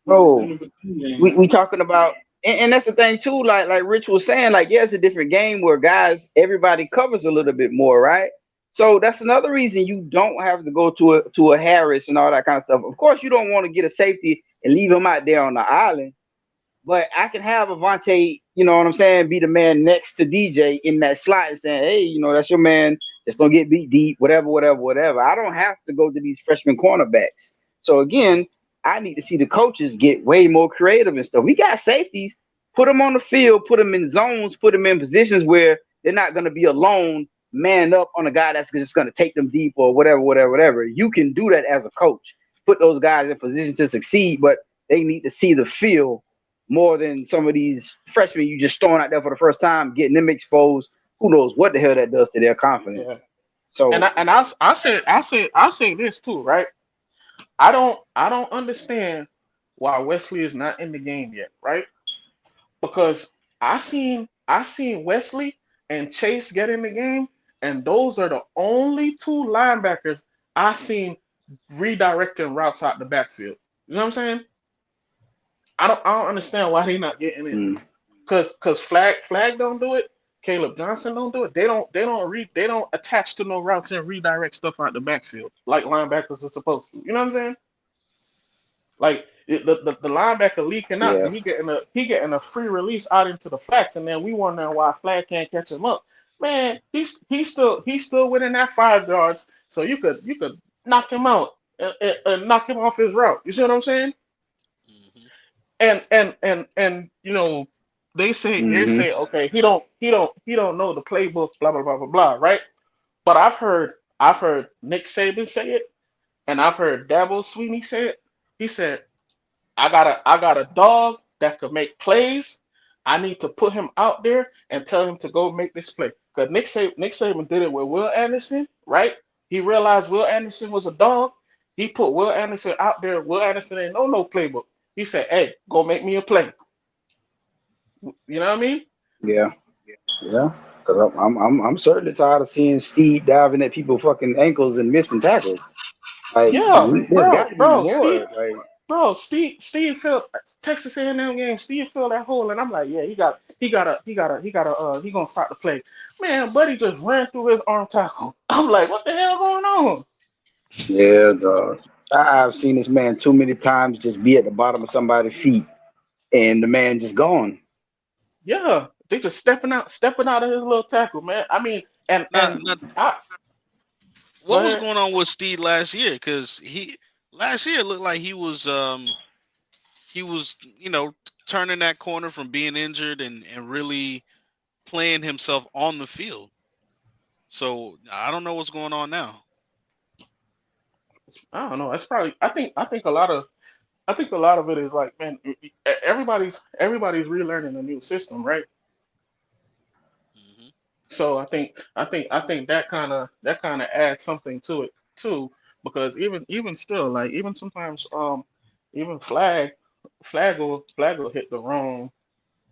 bro, the platoon game. we talking about, and that's the thing too. Like Rich was saying, like yeah, it's a different game where guys everybody covers a little bit more, right? So that's another reason you don't have to go to a Harris and all that kind of stuff. Of course, you don't want to get a safety and leave him out there on the island. But I can have Avante, you know what I'm saying, be the man next to DJ in that slot and saying, hey, that's your man that's gonna get beat deep, whatever, whatever, whatever. I don't have to go to these freshman cornerbacks. So again, I need to see the coaches get way more creative and stuff. We got safeties, put them on the field, put them in zones, put them in positions where they're not gonna be alone, man up on a guy that's just gonna take them deep or whatever, whatever, whatever. You can do that as a coach. Put those guys in position to succeed, but they need to see the field more than some of these freshmen you just throwing out there for the first time, getting them exposed. Who knows what the hell that does to their confidence? Yeah. So I say this too, right? I don't understand why Wesley is not in the game yet, right? Because I seen Wesley and Chase get in the game, and those are the only two linebackers I seen redirecting routes out the backfield. You know what I'm saying? I don't understand why they not getting in. Cause Flag don't do it. Caleb Johnson don't do it. They don't attach to no routes and redirect stuff out the backfield like linebackers are supposed to. You know what I'm saying? Like the linebacker leaking out yeah, and he getting a free release out into the flats, and then we wondering why Flag can't catch him up. Man, he's still within that 5 yards, so you could knock him out and knock him off his route. You see what I'm saying? And they say okay, he don't know the playbook, blah blah blah blah blah, right? But I've heard Nick Saban say it, and I've heard Dabo Sweeney say it. He said, I got a dog that could make plays. I need to put him out there and tell him to go make this play. Because Nick Saban did it with Will Anderson, right? He realized Will Anderson was a dog. He put Will Anderson out there. Will Anderson ain't know no playbook. He said, "Hey, go make me a play." You know what I mean? yeah, yeah. Because I'm certainly tired of seeing Steve diving at people fucking ankles and missing tackles. Like Yeah, there's got to be Steve, more. Like Steve filled Texas A&M game. Steve filled that hole, and I'm like, yeah, he gonna start the play. Man, buddy just ran through his arm tackle. I'm like, what the hell going on? Yeah, dog. I've seen this man too many times just be at the bottom of somebody's feet, and the man just gone. Yeah, they just stepping out of his little tackle, man. I mean, and Not, not. I go What was ahead. going on with Steve last year? Because last year looked like he was turning that corner from being injured and really playing himself on the field. So I don't know what's going on now. I don't know. That's probably. I think a lot of it is like, man, everybody's relearning a new system, right? Hmm. So I think that kind of adds something to it too, because even still, like even sometimes even flag will hit the wrong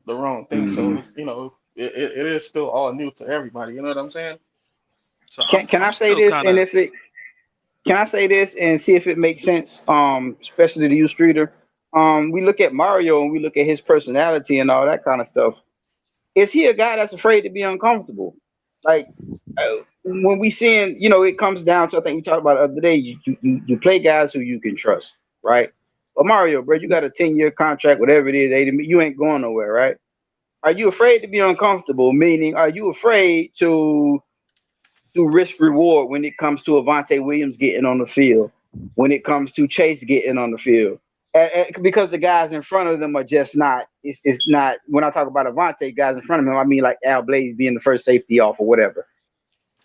thing. So Hmm. it's it is still all new to everybody. You know what I'm saying? So Can I I'm say still this? kind And of. if it can I say this and see if it makes sense? Especially to you, Streeter. We look at Mario and we look at his personality and all that kind of stuff. Is he a guy that's afraid to be uncomfortable? Like when we seeing, it comes down to, I think we talked about it the other day. You play guys who you can trust, right? But Mario, bro, you got a 10-year contract, whatever it is, 80. You ain't going nowhere, right? Are you afraid to be uncomfortable? Meaning, are you afraid to do risk reward when it comes to Avante Williams getting on the field, when it comes to Chase getting on the field? Because the guys in front of them are just not. It's not. When I talk about Avante, guys in front of him, I mean like Al Blaze being the first safety off or whatever.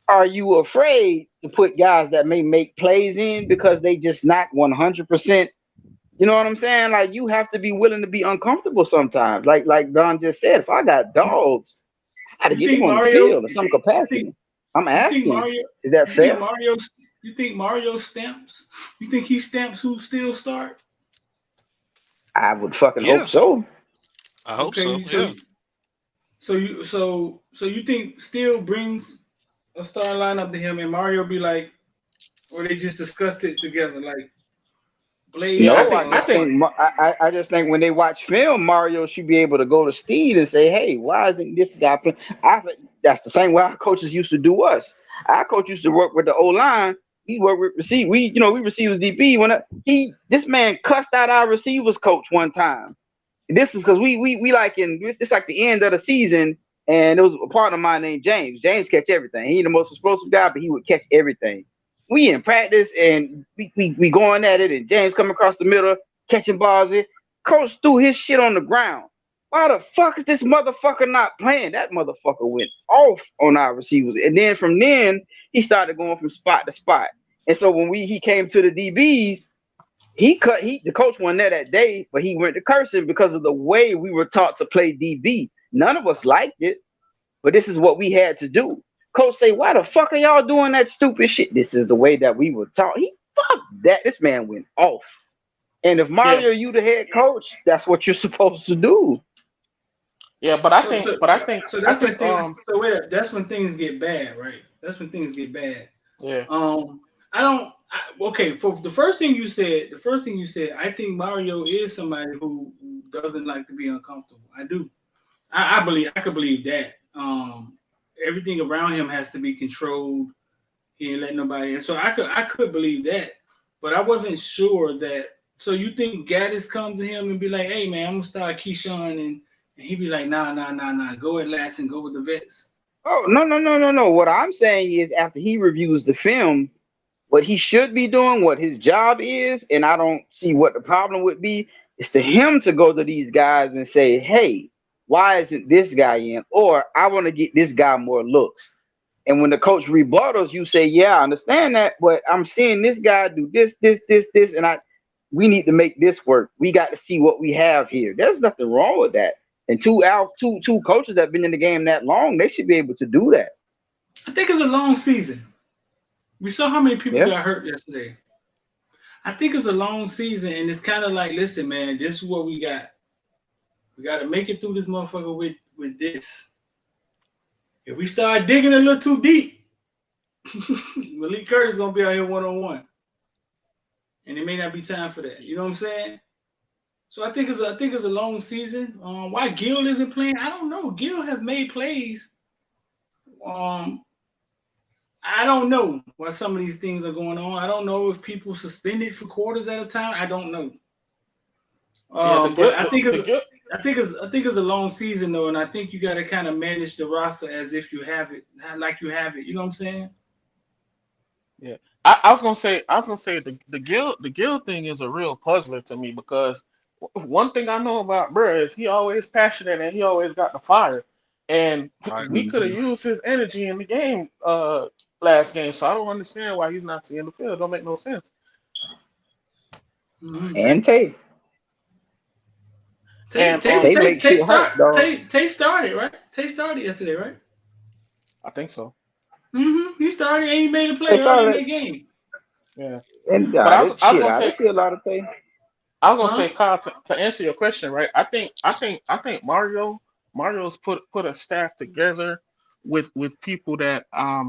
Are you afraid to put guys that may make plays in because they just not 100%? You know what I'm saying? Like you have to be willing to be uncomfortable sometimes. Like Don just said, if I got dogs, I got to You get them think on the Mario? field in some You think capacity. I'm you think asking, Mario? is that You think fair? Mario? You think Mario stamps? You think he stamps who still start? I would fucking hope Yeah, so. I hope so. Okay, so Yeah. you think still brings a star lineup to him, and Mario be like, or they just discussed it together, like Blaze Yeah, I No, think or I think I just think when they watch film, Mario should be able to go to Steve and say, "Hey, why isn't this guy playing?" That's the same way our coaches used to do us. Our coach used to work with the O line. He worked with receive. We receivers DB. This man cussed out our receivers coach one time. This is because we like it's like the end of the season, and there was a partner of mine named James. James catch everything. He ain't the most explosive guy, but he would catch everything. We in practice and we going at it, and James coming across the middle, catching balls. Coach threw his shit on the ground. Why the fuck is this motherfucker not playing? That motherfucker went off on our receivers, and then from then he started going from spot to spot. And so when he came to the DBs, the coach wasn't there that day, but he went to cursing because of the way we were taught to play DB. None of us liked it, but this is what we had to do. Coach say, "Why the fuck are y'all doing that stupid shit?" This is the way that we were taught. He fuck that. This man went off. And if yeah Mario, you the head coach, that's what you're supposed to do. yeah, but I so think so but I think so I that's when think things so wait, that's when things get bad, right? That's when things get bad. yeah. I don't. Okay, for the first thing you said, I think Mario is somebody who doesn't like to be uncomfortable. I do. I could believe that. Everything around him has to be controlled. He ain't let nobody in. So I could believe that, but I wasn't sure that. So you think Gaddis come to him and be like, "Hey man, I'm gonna start Keyshawn," and he be like, "Nah, go at last and go with the vets." Oh no. What I'm saying is after he reviews the film, what he should be doing, what his job is, and I don't see what the problem would be, is to him to go to these guys and say, "Hey, why isn't this guy in?" Or I want to get this guy more looks. And when the coach rebuttals, you say, "Yeah, I understand that, but I'm seeing this guy do this, and we need to make this work. We got to see what we have here." There's nothing wrong with that. And two coaches that have been in the game that long, they should be able to do that. I think it's a long season. We saw how many people Yeah. got hurt yesterday. I think it's a long season, and it's kind of like, listen, man, this is what we got. We got to make it through this motherfucker with this. If we start digging a little too deep, Malik Curtis is gonna be out here 1-on-1, and it may not be time for that. You know what I'm saying? So I think it's a long season. Why Gill isn't playing, I don't know. Gill has made plays. Um, I don't know why some of these things are going on. I don't know if people suspended for quarters at a time. I don't know. Yeah, But I think it's a long season though, and I think you got to kind of manage the roster as if you have it, like you have it. You know what I'm saying? Yeah, I was gonna say the guild thing is a real puzzler to me because one thing I know about Bruh is he always passionate and he always got the fire, and Right. we could have used his energy in the game last game, so I don't understand why he's not seeing the field. Don't make no sense. And Tay. And Tay makes shit hurt, dog. Tay started, right? Tay started yesterday, right? I think so. He started and he made a They play early in started, that game. Yeah, and but I was it's I was shit. gonna I say didn't see a lot of Tay. I was gonna say, Kyle, to answer your question, right? I think Mario's put a staff together with people that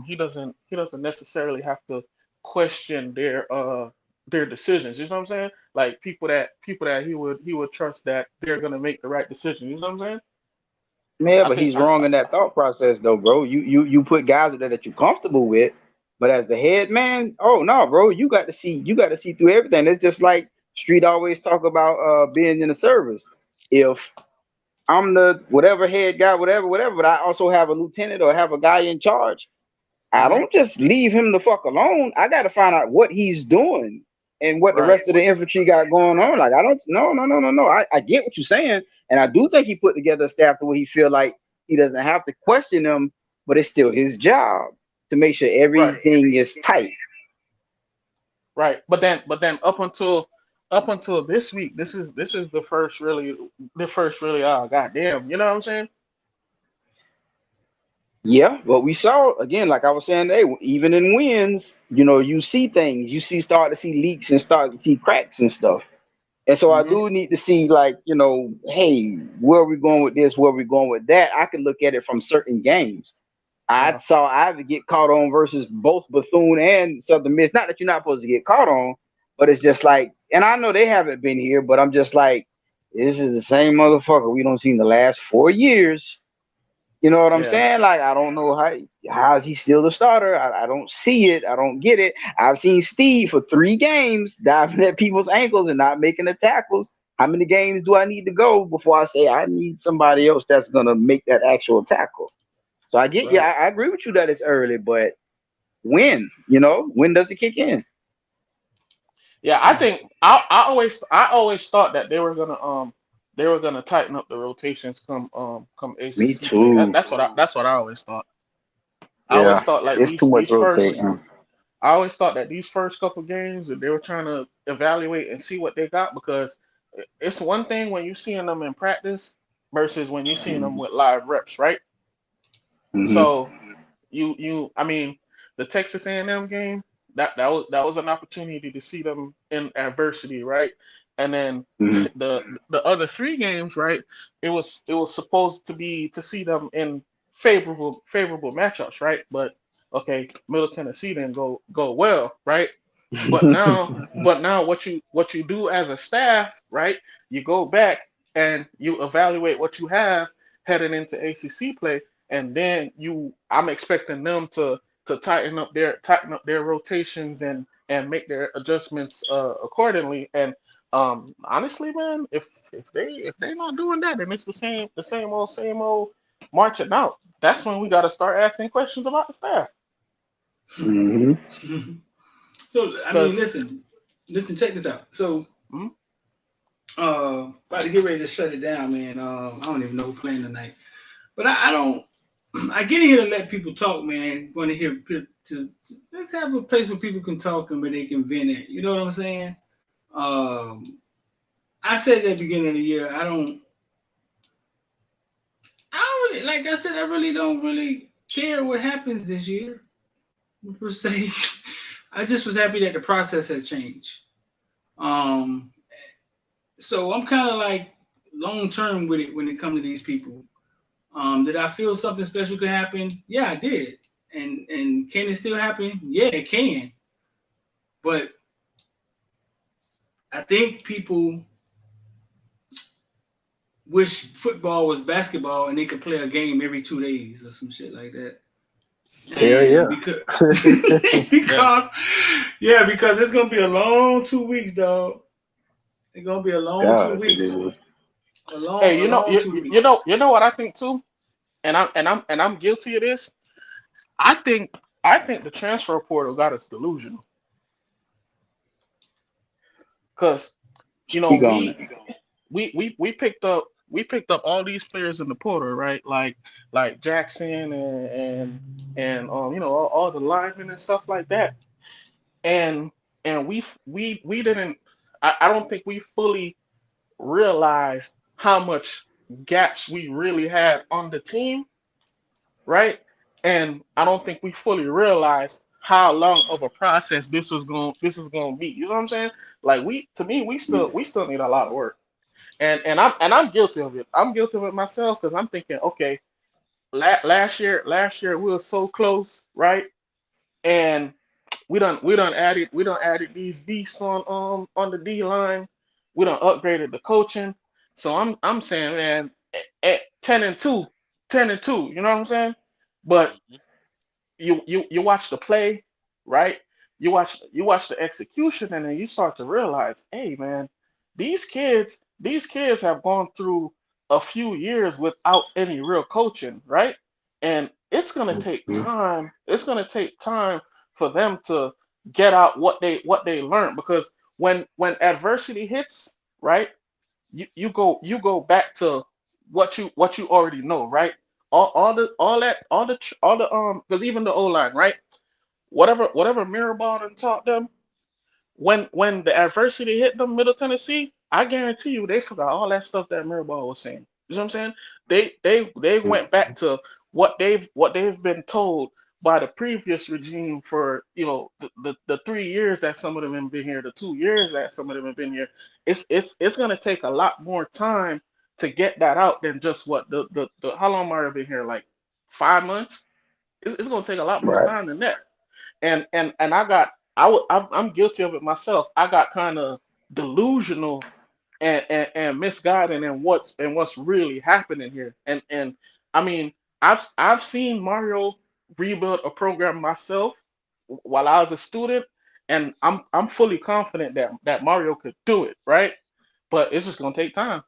he doesn't necessarily have to question their decisions. You know what I'm saying? Like people that he would trust that they're gonna make the right decision. You know what I'm saying? Yeah, I but think he's wrong in that thought process, though, bro. You put guys in there that you're comfortable with, but as the head man, oh no, bro, you got to see through everything. It's just like Street always talk about being in the service. If I'm the whatever head guy, whatever, but I also have a lieutenant or have a guy in charge. I Mhm. don't just leave him the fuck alone. I got to find out what he's doing and what the Right. rest of the infantry got going on. Like I don't, no. I get what you're saying, and I do think he put together a staff to where he feel like he doesn't have to question them, but it's still his job to make sure Right. everything is tight. Right. But then up until this week, this is the first really goddamn. You know what I'm saying? Yeah, but we saw again, like I was saying, hey, even in wins, you see things, start to see leaks and start to see cracks and stuff. And so I Hmm. do need to see, like, hey, where are we going with this? Where are we going with that? I can look at it from certain games. I Yeah. saw Ivy get caught on versus both Bethune and Southern Miss. Not that you're not supposed to get caught on, but it's just like, and I know they haven't been here, but I'm just like, this is the same motherfucker we don't see in the last 4 years. You know what I'm Yeah. saying? Like, I don't know how is he still the starter? I don't see it. I don't get it. I've seen Steve for 3 games diving at people's ankles and not making the tackles. How many games do I need to go before I say I need somebody else that's gonna make that actual tackle? So I get, yeah, Right. I agree with you that it's early, but when does it kick in? Yeah. I think I always thought that they were gonna tighten up the rotations come Me ACC play. That, too. that's what I always thought. I always Yeah, thought like it's too these much these first rotating. I always thought that these first couple games that they were trying to evaluate and see what they got because it's one thing when you're seeing them in practice versus when you're seeing them with live reps, right? Mm-hmm. So I mean, the Texas A&M game that was an opportunity to see them in adversity, right? And then Mm-hmm. the other 3 games, right? It was supposed to be to see them in favorable matchups, right? But okay, Middle Tennessee didn't go well, right? But now what you do as a staff, right? You go back and you evaluate what you have heading into ACC play, and then I'm expecting them to tighten up their rotations and make their adjustments accordingly. And honestly, man, if they not doing that, then it's the same old marching out. That's when we got to start asking questions about the staff. Mm-hmm. So I mean, Because listen, check this out. So about to get ready to shut it down, man. I don't even know who's playing tonight, but I don't. I get in here to let people talk, man. Want to hear let's have a place where people can talk and where they can vent at. You know what I'm saying? Um, I said at the beginning of the year, I don't really, like I said, I really don't really care what happens this year per se. I just was happy that the process has changed. Um, so I'm kind of like long term with it when it comes to these people. Did I feel something special could happen? Yeah, I did. And can it still happen? Yeah, it can. But I think people wish football was basketball and they could play a game every 2 days or some shit like that. Hell yeah. Because because it's gonna be a long 2 weeks, dog. It's gonna be a long 2 Gosh, it weeks. is. A long, Hey, a long 2 weeks. you know what I think too, and I'm guilty of this. I think the transfer portal got us delusional because Speak on it. we picked up all these players in the portal, right? Like Jackson and all the linemen and stuff like that, and we didn't. I don't think we fully realized how much gaps we really had on the team, right? And I don't think we fully realized how long of a process this is going to be. You know what I'm saying? Like we still need a lot of work. And I'm guilty of it. I'm guilty of it myself because I'm thinking, okay, last year we were so close, right? And we done added these beasts on the D line. We done upgraded the coaching. So I'm saying, man, at 10-2, 10-2, you know what I'm saying? But you watch the play, right? You watch the execution, and then you start to realize, hey man, these kids have gone through a few years without any real coaching, right? And it's gonna take time. It's gonna take time for them to get out what they learned because when adversity hits, right? You go back to what you already know, right? All the because even the O line, right? Whatever Mirabal done taught them, when the adversity hit them, Middle Tennessee, I guarantee you they forgot all that stuff that Mirabal was saying. You know what I'm saying? They went back to what they've been told by the previous regime for the 3 years that some of them have been here, the 2 years that some of them have been here. It's gonna take a lot more time to get that out than just what the how long Mario been here, like 5 months. It's gonna take a lot more Right. time than that. And I'm guilty of it myself. I got kind of delusional and misguided in what's really happening here. And I mean, I've seen Mario rebuild a program myself while I was a student, and I'm fully confident that Mario could do it, right? But it's just gonna take time.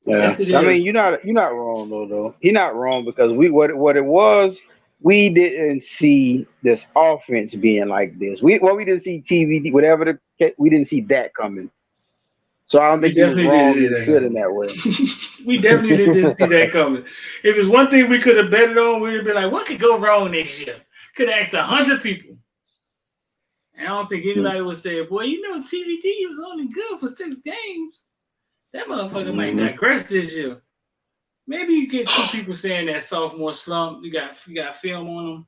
Yeah, Yes, it I is. mean, you're not wrong though. He's not wrong because what it was, we didn't see this offense being like this. We didn't see TVD, whatever we didn't see that coming. So I don't We think he was definitely didn't wrong see in that feeling coming. that way. We definitely didn't see that coming. If it's one thing we could have betted on, we'd have been like, what could go wrong next year? Could have asked 100 people. And I don't think anybody would say, boy, TVD was only good for 6 games. That motherfucker might digress this year. Maybe you get 2 people saying that sophomore slump. You got film on them.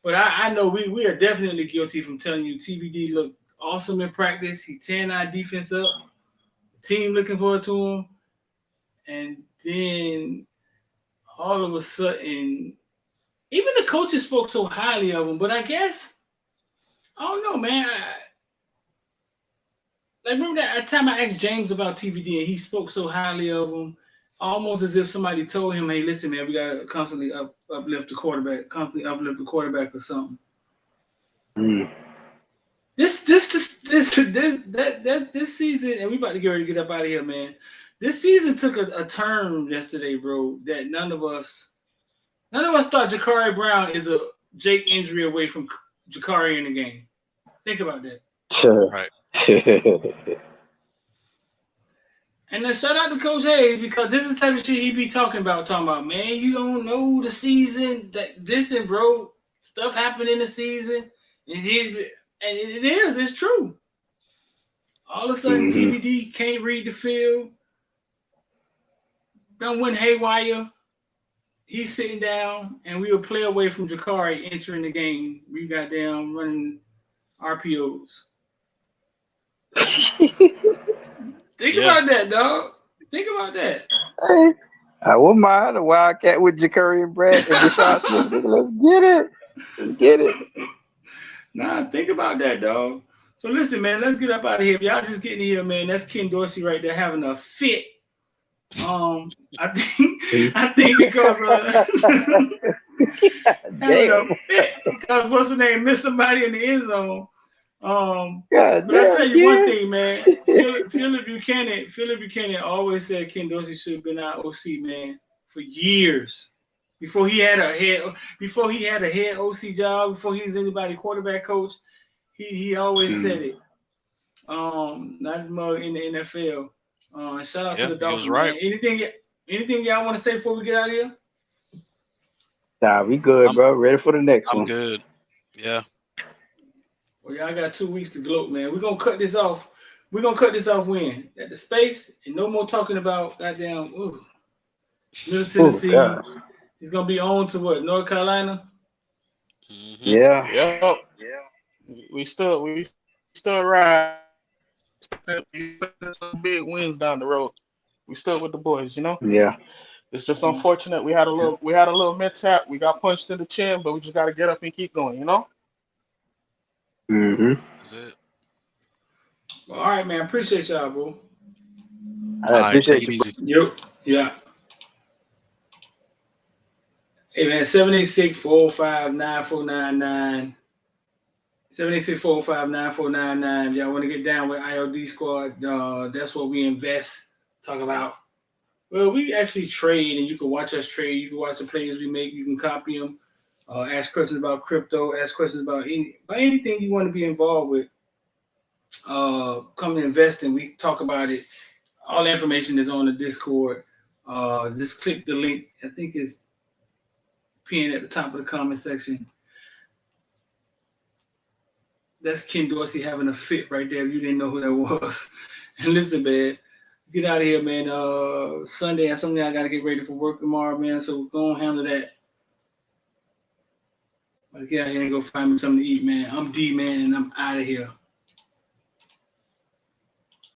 But I know we are definitely guilty from telling you TVD looked awesome in practice. He's tearing our defense up. The team looking forward to him. And then all of a sudden, even the coaches spoke so highly of him. But I guess, I don't know, man. Remember that time I asked James about TVD and he spoke so highly of him, almost as if somebody told him, "Hey, listen, man, we gotta constantly uplift the quarterback or something." This season, and we about to get ready to get up out of here, man. This season took a turn yesterday, bro. That none of us thought Jakari Brown is a Jake injury away from Jakari in the game. Think about that. Sure. Right. And then shout out to Coach Hayes because this is the type of shit he be talking about, man, you don't know the season. Listen, bro, stuff happened in the season. And it's true. All of a sudden, TVD can't read the field. Done went haywire. He's sitting down, and we will play away from Jakari entering the game. We got down running RPOs. Think about that, dog. Think about that. Hey, I wouldn't mind a Wildcat with Jakari and Brad and Deshaun Smith. Let's get it. Let's get it. Nah, think about that, dog. So listen, man, let's get up out of here. If y'all just getting here, man, that's Ken Dorsey right there having a fit I think because because what's the name missed somebody in the end zone. But I tell you one thing, man. Philip Buchanan always said Ken Dorsey should have been our OC, man, for years. Before he had a head OC job, before he was anybody quarterback coach, he always said it. Not mug in the NFL. Shout out to the Dolphins, right. man. Anything y'all want to say before we get out of here? Nah, we good, bro. Ready for the next one. I'm good. Yeah. Well, y'all got 2 weeks to gloat, man. We're gonna cut this off. We're gonna cut this off when? At the space, and no more talking about goddamn Middle Tennessee. He's gonna be on to what? North Carolina? Yeah. Yep. We still ride. Some big wins down the road. We still with the boys, you know? Yeah. It's just unfortunate we had a little mishap. We got punched in the chin, but we just gotta get up and keep going, you know? That's it. Well, all right, man. Appreciate y'all, bro. I appreciate you. Yep. Yeah. Hey, man, 786-405-9499. 786-405-9499. If y'all want to get down with IOD Squad, that's what we invest. Talk about. Well, we actually trade, and you can watch us trade. You can watch the plays we make. You can copy them. Ask questions about crypto. Ask questions about anything you want to be involved with. Come and invest, and we talk about it. All the information is on the Discord. Just click the link. I think it's pinned at the top of the comment section. That's Ken Dorsey having a fit right there. If you didn't know who that was. And listen, man, get out of here, man. Sunday and Sunday, I got to get ready for work tomorrow, man. So we're going to handle that. Get out here and go find me something to eat, man. I'm D, man, and I'm out of here.